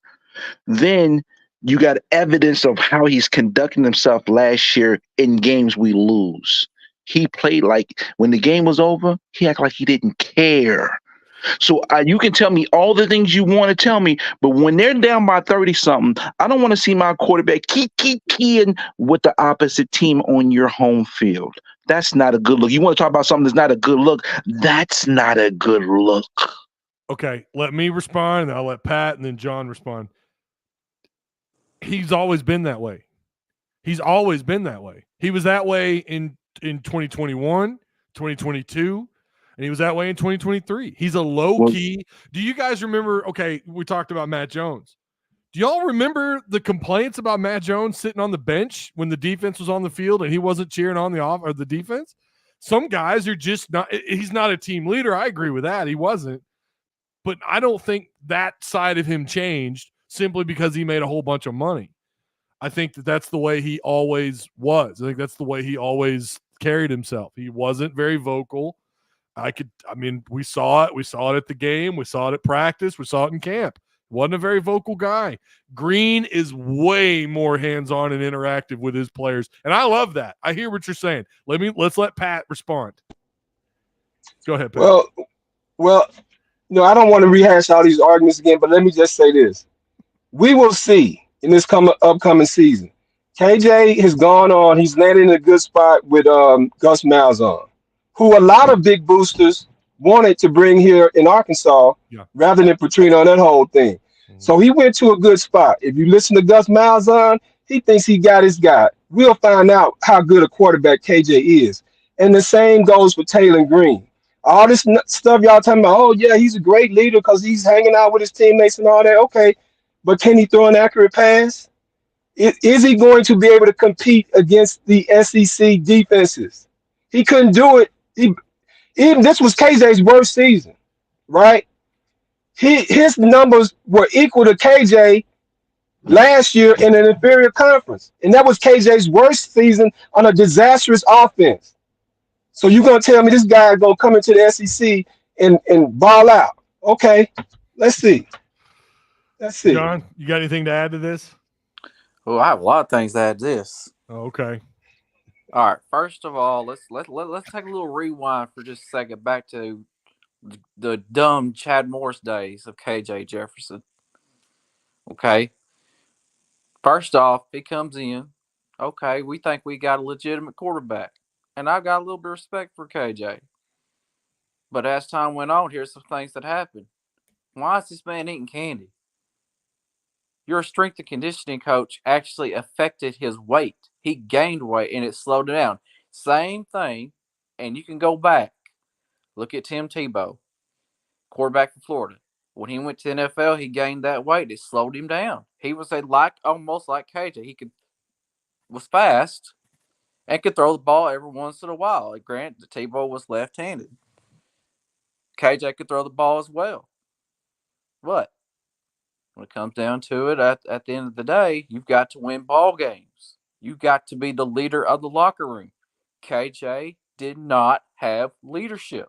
Then you got evidence of how he's conducting himself last year in games we lose. He played like when the game was over, he acted like he didn't care. So you can tell me all the things you want to tell me, but when they're down by 30-something, I don't want to see my quarterback keep keying with the opposite team on your home field. That's not a good look. You want to talk about something that's not a good look? That's not a good look.
Okay, let me respond, and I'll let Pat and then John respond. He's always been that way. He's always been that way. He was that way in 2021, 2022. And he was that way in 2023. He's a low-key. Do you guys remember? Okay, we talked about Matt Jones. Do y'all remember the complaints about Matt Jones sitting on the bench when the defense was on the field and he wasn't cheering on the defense? Some guys are just not. He's not a team leader. I agree with that. He wasn't. But I don't think that side of him changed simply because he made a whole bunch of money. I think that's the way he always was. I think that's the way he always carried himself. He wasn't very vocal. We saw it. We saw it at the game. We saw it at practice. We saw it in camp. Wasn't a very vocal guy. Green is way more hands-on and interactive with his players. And I love that. I hear what you're saying. Let's let Pat respond. Go ahead, Pat.
Well, I don't want to rehash all these arguments again, but let me just say this. We will see in this upcoming season. KJ has gone on. He's landed in a good spot with Gus Malzahn, who a lot of big boosters wanted to bring here in Arkansas rather than Petrino and that whole thing. Mm-hmm. So he went to a good spot. If you listen to Gus Malzahn, he thinks he got his guy. We'll find out how good a quarterback KJ is. And the same goes for Taylor Green. All this stuff y'all talking about, oh, yeah, he's a great leader because he's hanging out with his teammates and all that. Okay, but can he throw an accurate pass? Is he going to be able to compete against the SEC defenses? He couldn't do it. Even this was KJ's worst season, right? His numbers were equal to KJ last year in an inferior conference, and that was KJ's worst season on a disastrous offense. So you're gonna tell me this guy is gonna come into the SEC and ball out? Okay, let's see.
John, you got anything to add to this?
Well, I have a lot of things to add to this.
Oh, okay.
All right. First of all, let's take a little rewind for just a second back to the dumb Chad Morris days of KJ Jefferson. Okay. First off, he comes in. Okay, we think we got a legitimate quarterback, and I got a little bit of respect for KJ. But as time went on, here's some things that happened. Why is this man eating candy? Your strength and conditioning coach actually affected his weight. He gained weight and it slowed him down. Same thing, and you can go back. Look at Tim Tebow, quarterback for Florida. When he went to the NFL, he gained that weight. It slowed him down. He was almost like KJ. Was fast and could throw the ball every once in a while. Granted, Tebow was left-handed. KJ could throw the ball as well. But when it comes down to it, at the end of the day, you've got to win ball games. You've got to be the leader of the locker room. KJ did not have leadership.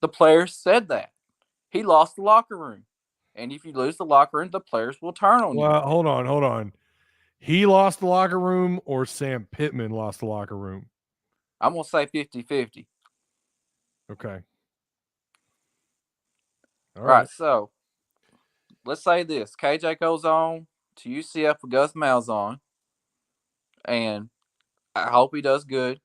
The players said that. He lost the locker room. And if you lose the locker room, the players will turn on you.
Well, hold on. He lost the locker room or Sam Pittman lost the locker room?
I'm going to say 50-50.
Okay.
All right, so let's say this. KJ goes on to UCF with Gus Malzahn, and I hope he does good.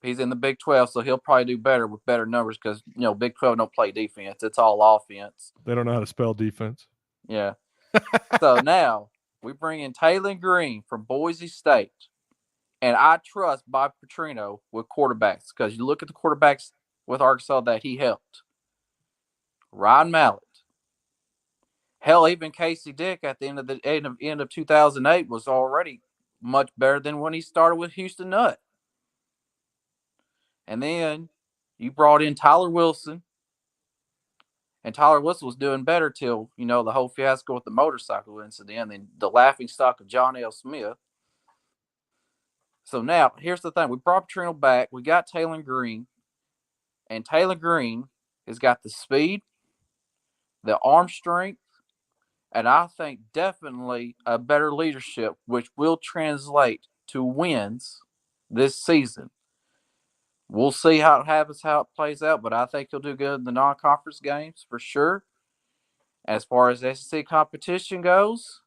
He's in the Big 12, so he'll probably do better with better numbers because, Big 12 don't play defense. It's all offense.
They don't know how to spell defense.
Yeah. So now we bring in Taylor Green from Boise State, and I trust Bob Petrino with quarterbacks because you look at the quarterbacks with Arkansas that he helped. Ryan Mallett. Hell, even Casey Dick at the end of 2008 was already much better than when he started with Houston Nutt. And then you brought in Tyler Wilson. And Tyler Wilson was doing better till, the whole fiasco with the motorcycle incident and the laughing stock of John L. Smith. So now, here's the thing. We brought Petrino back. We got Taylor Green. And Taylor Green has got the speed, the arm strength, and I think definitely a better leadership, which will translate to wins this season. We'll see how it happens, how it plays out, but I think he'll do good in the non-conference games for sure. As far as SEC competition goes,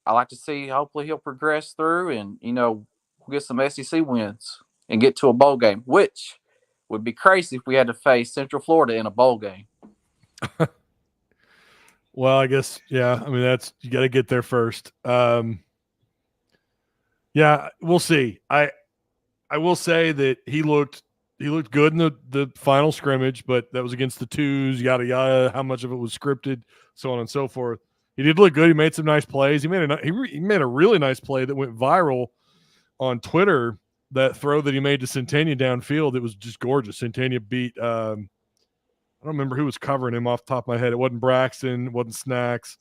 I like to see, hopefully he'll progress through and, we'll get some SEC wins and get to a bowl game, which would be crazy if we had to face Central Florida in a bowl game.
Well, I guess, yeah. I mean, you got to get there first. Yeah, we'll see. I will say that he looked good in the final scrimmage, but that was against the twos, yada yada. How much of it was scripted, so on and so forth. He did look good. He made some nice plays. He made a really nice play that went viral on Twitter. That throw that he made to Centennia downfield, it was just gorgeous. Centennia beat. I don't remember who was covering him off the top of my head. It wasn't Braxton, it wasn't Snacks,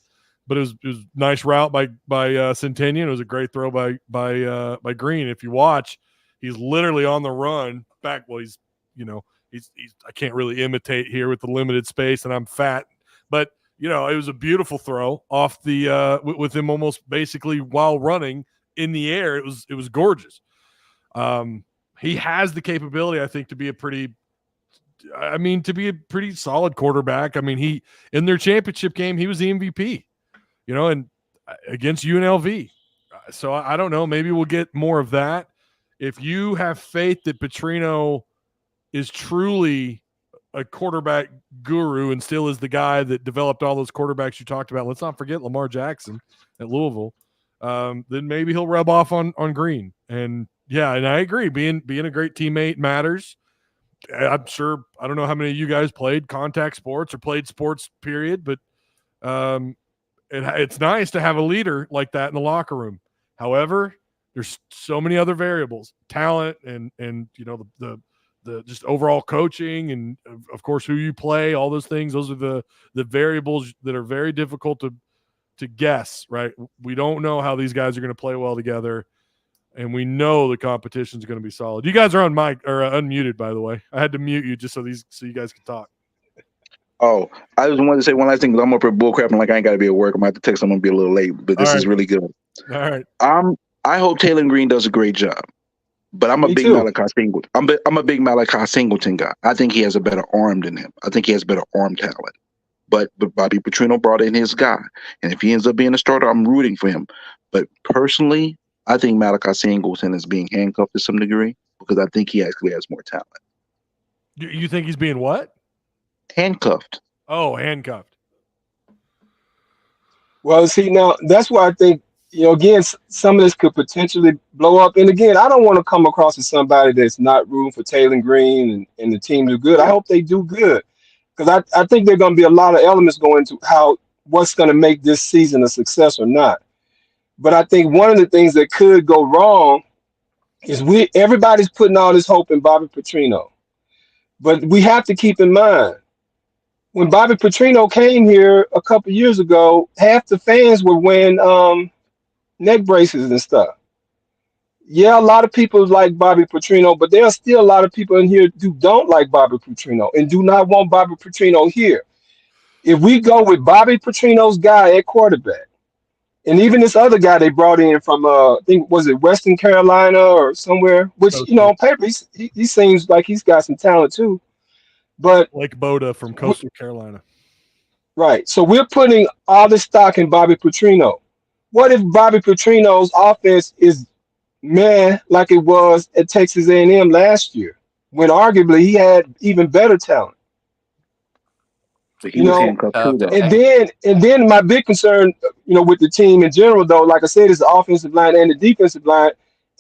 but it was nice route by Centennia. And it was a great throw by Green. If you watch, he's literally on the run back. Well, he's I can't really imitate here with the limited space, and I'm fat, but it was a beautiful throw off the with him almost basically while running in the air. It was gorgeous. He has the capability, I think, to be a pretty solid quarterback. I mean, he in their championship game, he was the MVP, and against UNLV. So I don't know. Maybe we'll get more of that. If you have faith that Petrino is truly a quarterback guru and still is the guy that developed all those quarterbacks you talked about, let's not forget Lamar Jackson at Louisville, then maybe he'll rub off on Green. And yeah, and I agree. Being a great teammate matters. I'm sure, I don't know how many of you guys played contact sports or played sports, period, but it's nice to have a leader like that in the locker room. However, there's so many other variables, talent and the just overall coaching and of course who you play, all those things. Those are the variables that are very difficult to guess, right? We don't know how these guys are going to play well together, and we know the competition is going to be solid. You guys are on mic or unmuted, by the way. I had to mute you just so you guys can talk.
Oh, I just wanted to say one last thing because I'm up here bullcrapping like I ain't got to be at work. I'm going to have to text. I'm going to be a little late, but this is really good.
All right.
I hope Taylor Green does a great job. But I'm a
Me
big
too.
Malachi Singleton. I'm a big Malachi Singleton guy. I think he has a better arm than him. I think he has better arm talent. But Bobby Petrino brought in his guy, and if he ends up being a starter, I'm rooting for him. But personally, I think Malachi Singleton is being handcuffed to some degree because I think he actually has more talent.
You think he's being what?
Handcuffed.
Oh, handcuffed.
Well, see, now that's why I think, again, some of this could potentially blow up. And again, I don't want to come across as somebody that's not rooting for Taylor Green and the team do good. I hope they do good because I think there are going to be a lot of elements going to what's going to make this season a success or not. But I think one of the things that could go wrong is everybody's putting all this hope in Bobby Petrino. But we have to keep in mind, when Bobby Petrino came here a couple years ago, half the fans were wearing neck braces and stuff. Yeah, a lot of people like Bobby Petrino, but there are still a lot of people in here who don't like Bobby Petrino and do not want Bobby Petrino here. If we go with Bobby Petrino's guy at quarterback, and even this other guy they brought in from, I think, was it Western Carolina or somewhere, which, on paper, he seems like he's got some talent too. But
Blake Boda from Coastal Carolina.
Right. So we're putting all this stock in Bobby Petrino. What if Bobby Petrino's offense is like it was at Texas A&M last year, when arguably he had even better talent?
But he was handcuffed too, though.
And then my big concern, with the team in general, though, like I said, is the offensive line and the defensive line.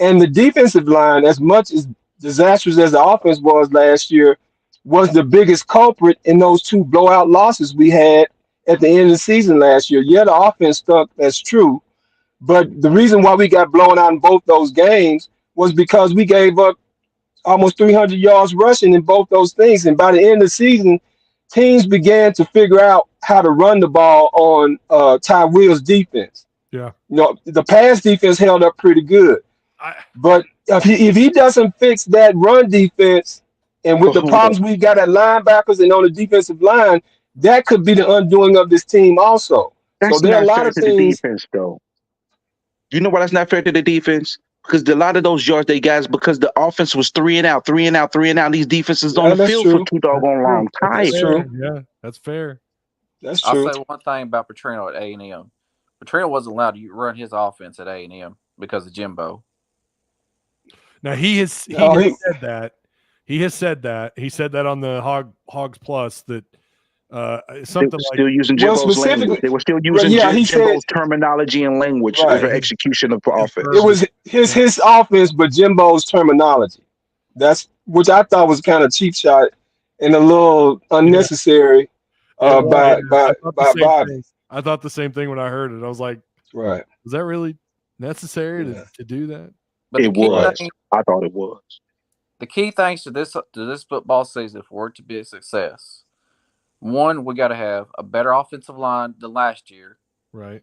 And the defensive line, as much as disastrous as the offense was last year, was the biggest culprit in those two blowout losses we had at the end of the season last year. Yeah, the offense stuck, that's true. But the reason why we got blown out in both those games was because we gave up almost 300 yards rushing in both those things. And by the end of the season, teams began to figure out how to run the ball on Ty Will's defense.
Yeah.
The pass defense held up pretty good. But if he doesn't fix that run defense, and with the problems we've got at linebackers and on the defensive line, that could be the undoing of this team also.
That's
so there are a lot of things.
The defense, though. You know why that's not fair to the defense? Because a lot of those yards they got is because the offense was 3 and out. These defenses on the field for too doggone long time.
That's true.
Yeah, that's fair.
That's true.
I'll say one thing about Petrino at A&M. Petrino wasn't allowed to run his offense at A&M because of Jimbo.
Now he has said that. He has said that. He said that on the Hogs Plus that something
still using Jimbo's language. They were still using Jimbo's terminology and language for execution of offense.
It was his offense, but Jimbo's terminology. That's which I thought was kind of cheap shot and a little unnecessary by Bobby.
I thought the same thing when I heard it. I was like,
right.
Was that really necessary to do that?
But
it was. I thought it was.
The key things to this football season for it to be a success. One, we got to have a better offensive line than last year.
Right.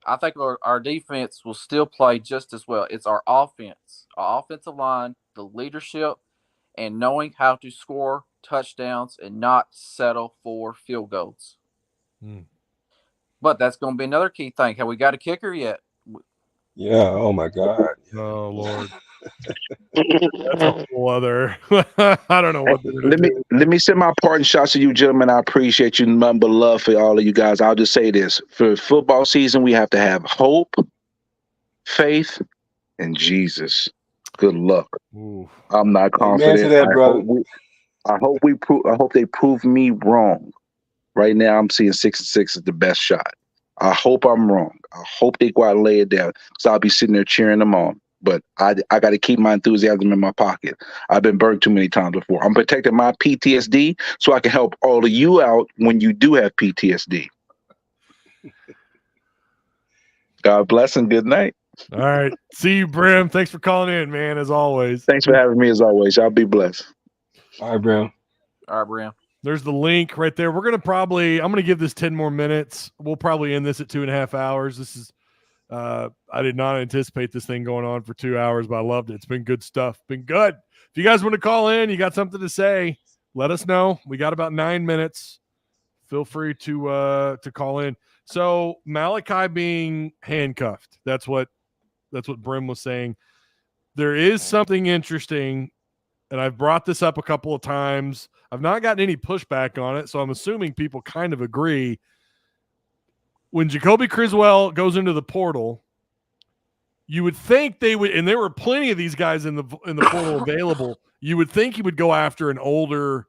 I think our defense will still play just as well. It's our offense, our offensive line, the leadership, and knowing how to score touchdowns and not settle for field goals. But that's going to be another key thing. Have we got a kicker yet?
Yeah. Oh my God.
Oh Lord. That's a whole other. I don't know what.
Let me send my parting shots to you, gentlemen. I appreciate you. Nothing but love for all of you guys. I'll just say this: for football season, we have to have hope, faith, and Jesus. Good luck.
Ooh.
I'm not confident.
Amen to that, brother.
I hope they prove me wrong. Right now, I'm seeing 6-6 is the best shot. I hope I'm wrong. I hope they go out and lay it down, because I'll be sitting there cheering them on. But I got to keep my enthusiasm in my pocket. I've been burned too many times before. I'm protecting my PTSD so I can help all of you out when you do have PTSD. God bless and good night.
All right. See you, Brim. Thanks for calling in, man, as always.
Thanks for having me, as always. Y'all be blessed.
All right, Brim.
All right, Brim.
There's the link right there. I'm going to give this 10 more minutes. We'll probably end this at 2.5 hours. This is, I did not anticipate this thing going on for 2 hours, but I loved it. It's been good stuff. Been good. If you guys want to call in, you got something to say, let us know. We got about 9 minutes. Feel free to call in. So Malachi being handcuffed, that's what Brim was saying. there is something interesting, and I've brought this up a couple of times. I've not gotten any pushback on it, so I'm assuming people kind of agree. When Jacoby Criswell goes into the portal, you would think they would, and there were plenty of these guys in the portal available. You would think he would go after an older,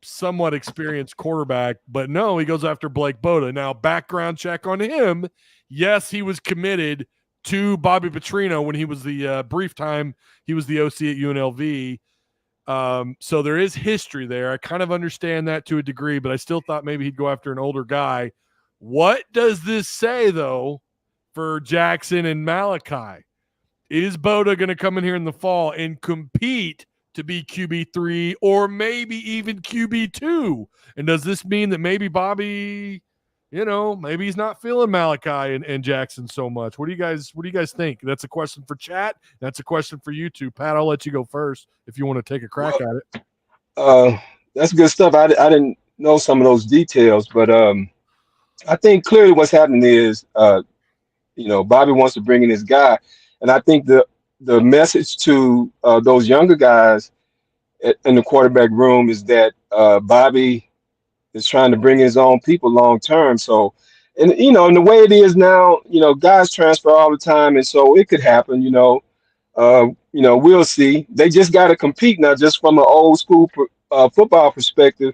somewhat experienced quarterback, but no, he goes after Blake Boda. Now, background check on him. Yes, he was committed to Bobby Petrino when he was the brief time he was the OC at UNLV. So there is history there. I kind of understand that to a degree, but I still thought maybe he'd go after an older guy. What does this say, though, for Jackson and Malachi? Is Boda going to come in here in the fall and compete to be QB3 or maybe even QB2? And does this mean that maybe Bobby, maybe he's not feeling Malachi and Jackson so much? What do you guys think? That's a question for chat. That's a question for you two. Pat, I'll let you go first if you want to take a crack at
it. That's good stuff. I didn't know some of those details, but I think clearly what's happening is, Bobby wants to bring in his guy. And I think the message to those younger guys in the quarterback room is that Bobby is trying to bring his own people long term. So, and the way it is now, guys transfer all the time, and so it could happen. We'll see. They just got to compete now. Just from an old school football perspective,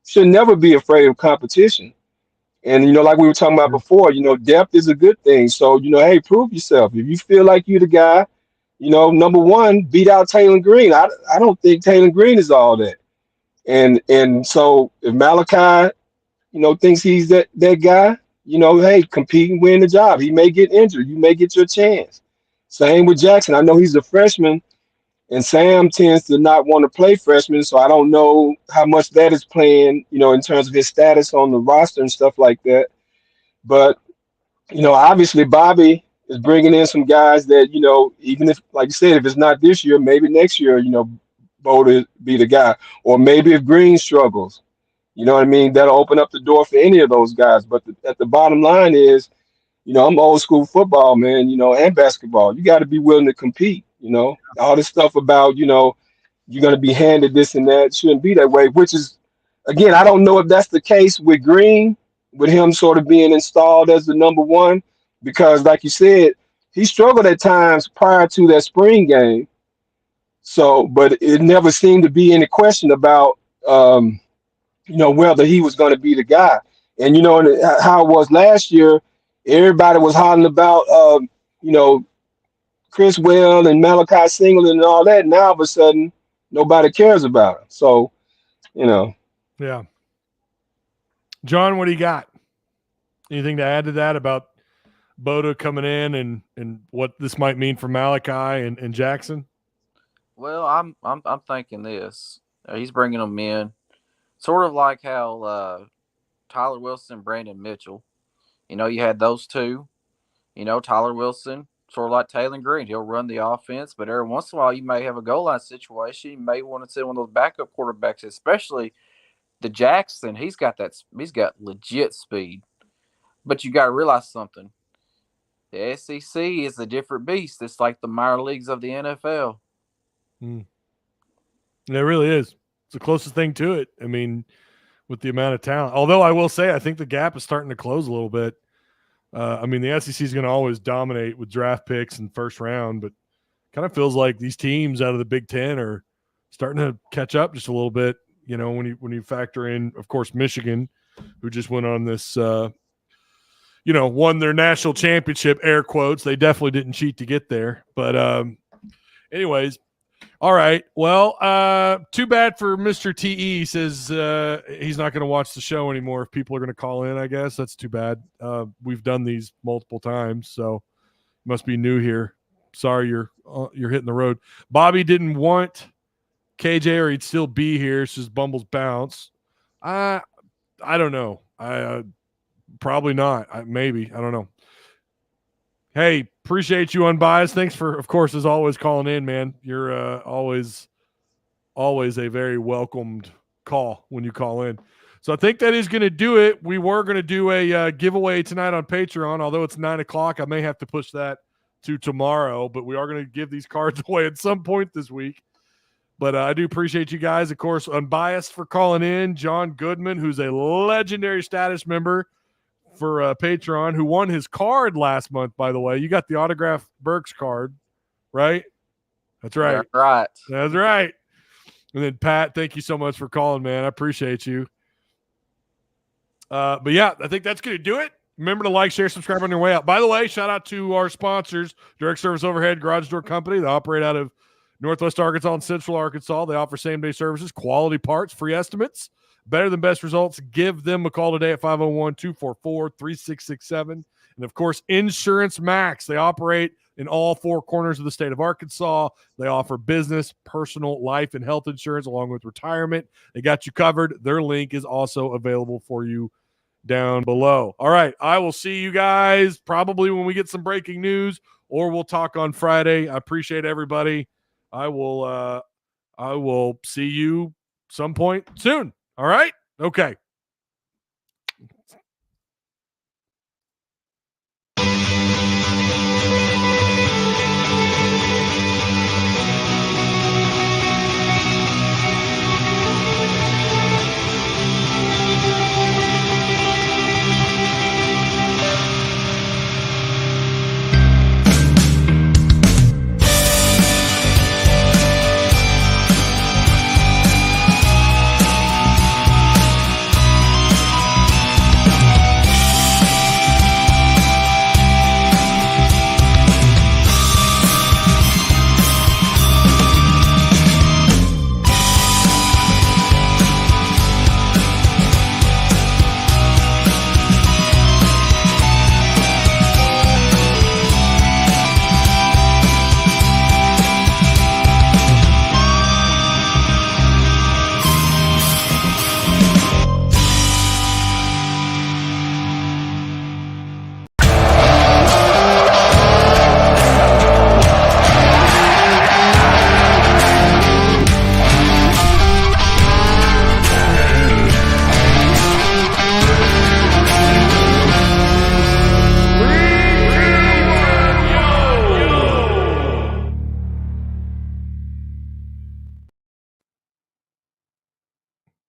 should never be afraid of competition. And, like we were talking about before, depth is a good thing. So, hey, prove yourself. If you feel like you're the guy, number one, beat out Taylor Green. I don't think Taylor Green is all that. And so if Malachi, thinks he's that guy, hey, compete and win the job. He may get injured. You may get your chance. Same with Jackson. I know he's a freshman, and Sam tends to not want to play freshmen, so I don't know how much that is playing, in terms of his status on the roster and stuff like that. But, obviously Bobby is bringing in some guys that, even if, like you said, if it's not this year, maybe next year, Boda be the guy. Or maybe if Green struggles, that'll open up the door for any of those guys. But at the bottom line is, I'm old school football, man, and basketball. You got to be willing to compete. All this stuff about, you're going to be handed this and that shouldn't be that way, which is, again, I don't know if that's the case with Green, with him sort of being installed as the number one, because like you said, he struggled at times prior to that spring game. So, but it never seemed to be any question about, whether he was going to be the guy. And, how it was last year, everybody was hollering about, Criswell and Malachi Singleton and all that. Now all of a sudden, nobody cares about him. So,
Yeah. John, what do you got? Anything to add to that about Boda coming in and what this might mean for Malachi and Jackson?
Well, I'm thinking this. He's bringing them in, sort of like how Tyler Wilson, Brandon Mitchell. You had those two. Tyler Wilson, sort of like Taylor Green. He'll run the offense, but every once in a while you may have a goal line situation. You may want to send one of those backup quarterbacks, especially the Jackson. He's got legit speed. But you got to realize something. The SEC is a different beast. It's like the minor leagues of the NFL.
It really is. It's the closest thing to it. I mean, with the amount of talent. Although I will say, I think the gap is starting to close a little bit. The SEC is going to always dominate with draft picks and first round, but kind of feels like these teams out of the Big Ten are starting to catch up just a little bit. When you factor in, of course, Michigan, who just went on this, won their national championship, air quotes. They definitely didn't cheat to get there. But anyways, all right. Well, too bad for Mr. TE. He says he's not going to watch the show anymore if people are going to call in, I guess. That's too bad. We've done these multiple times, so must be new here. Sorry, you're hitting the road. Bobby didn't want KJ or he'd still be here. It's just Bumble's bounce. I don't know. Probably not. Maybe. I don't know. Hey, appreciate you, Unbiased. Thanks for, of course, as always, calling in, man. You're always a very welcomed call when you call in. So I think that is going to do it. We were going to do a giveaway tonight on Patreon, although it's 9 o'clock. I may have to push that to tomorrow, but we are going to give these cards away at some point this week. But I do appreciate you guys. Of course, Unbiased for calling in. John Goodman, who's a legendary status member for Patreon, who won his card last month, by the way. You got the autographed Burks card, right? That's right.
That's right.
That's right. And then Pat, thank you so much for calling, man. I appreciate you. But yeah, I think that's going to do it. Remember to like, share, subscribe on your way out. By the way, shout out to our sponsors, Direct Service Overhead Garage Door Company. They operate out of Northwest Arkansas and Central Arkansas. They offer same-day services, quality parts, free estimates, better than best results. Give them a call today at 501-244-3667. And, of course, Insurance Max. They operate in all four corners of the state of Arkansas. They offer business, personal, life, and health insurance along with retirement. They got you covered. Their link is also available for you down below. All right, I will see you guys probably when we get some breaking news, or we'll talk on Friday. I appreciate everybody. I will see you some point soon. All right? Okay.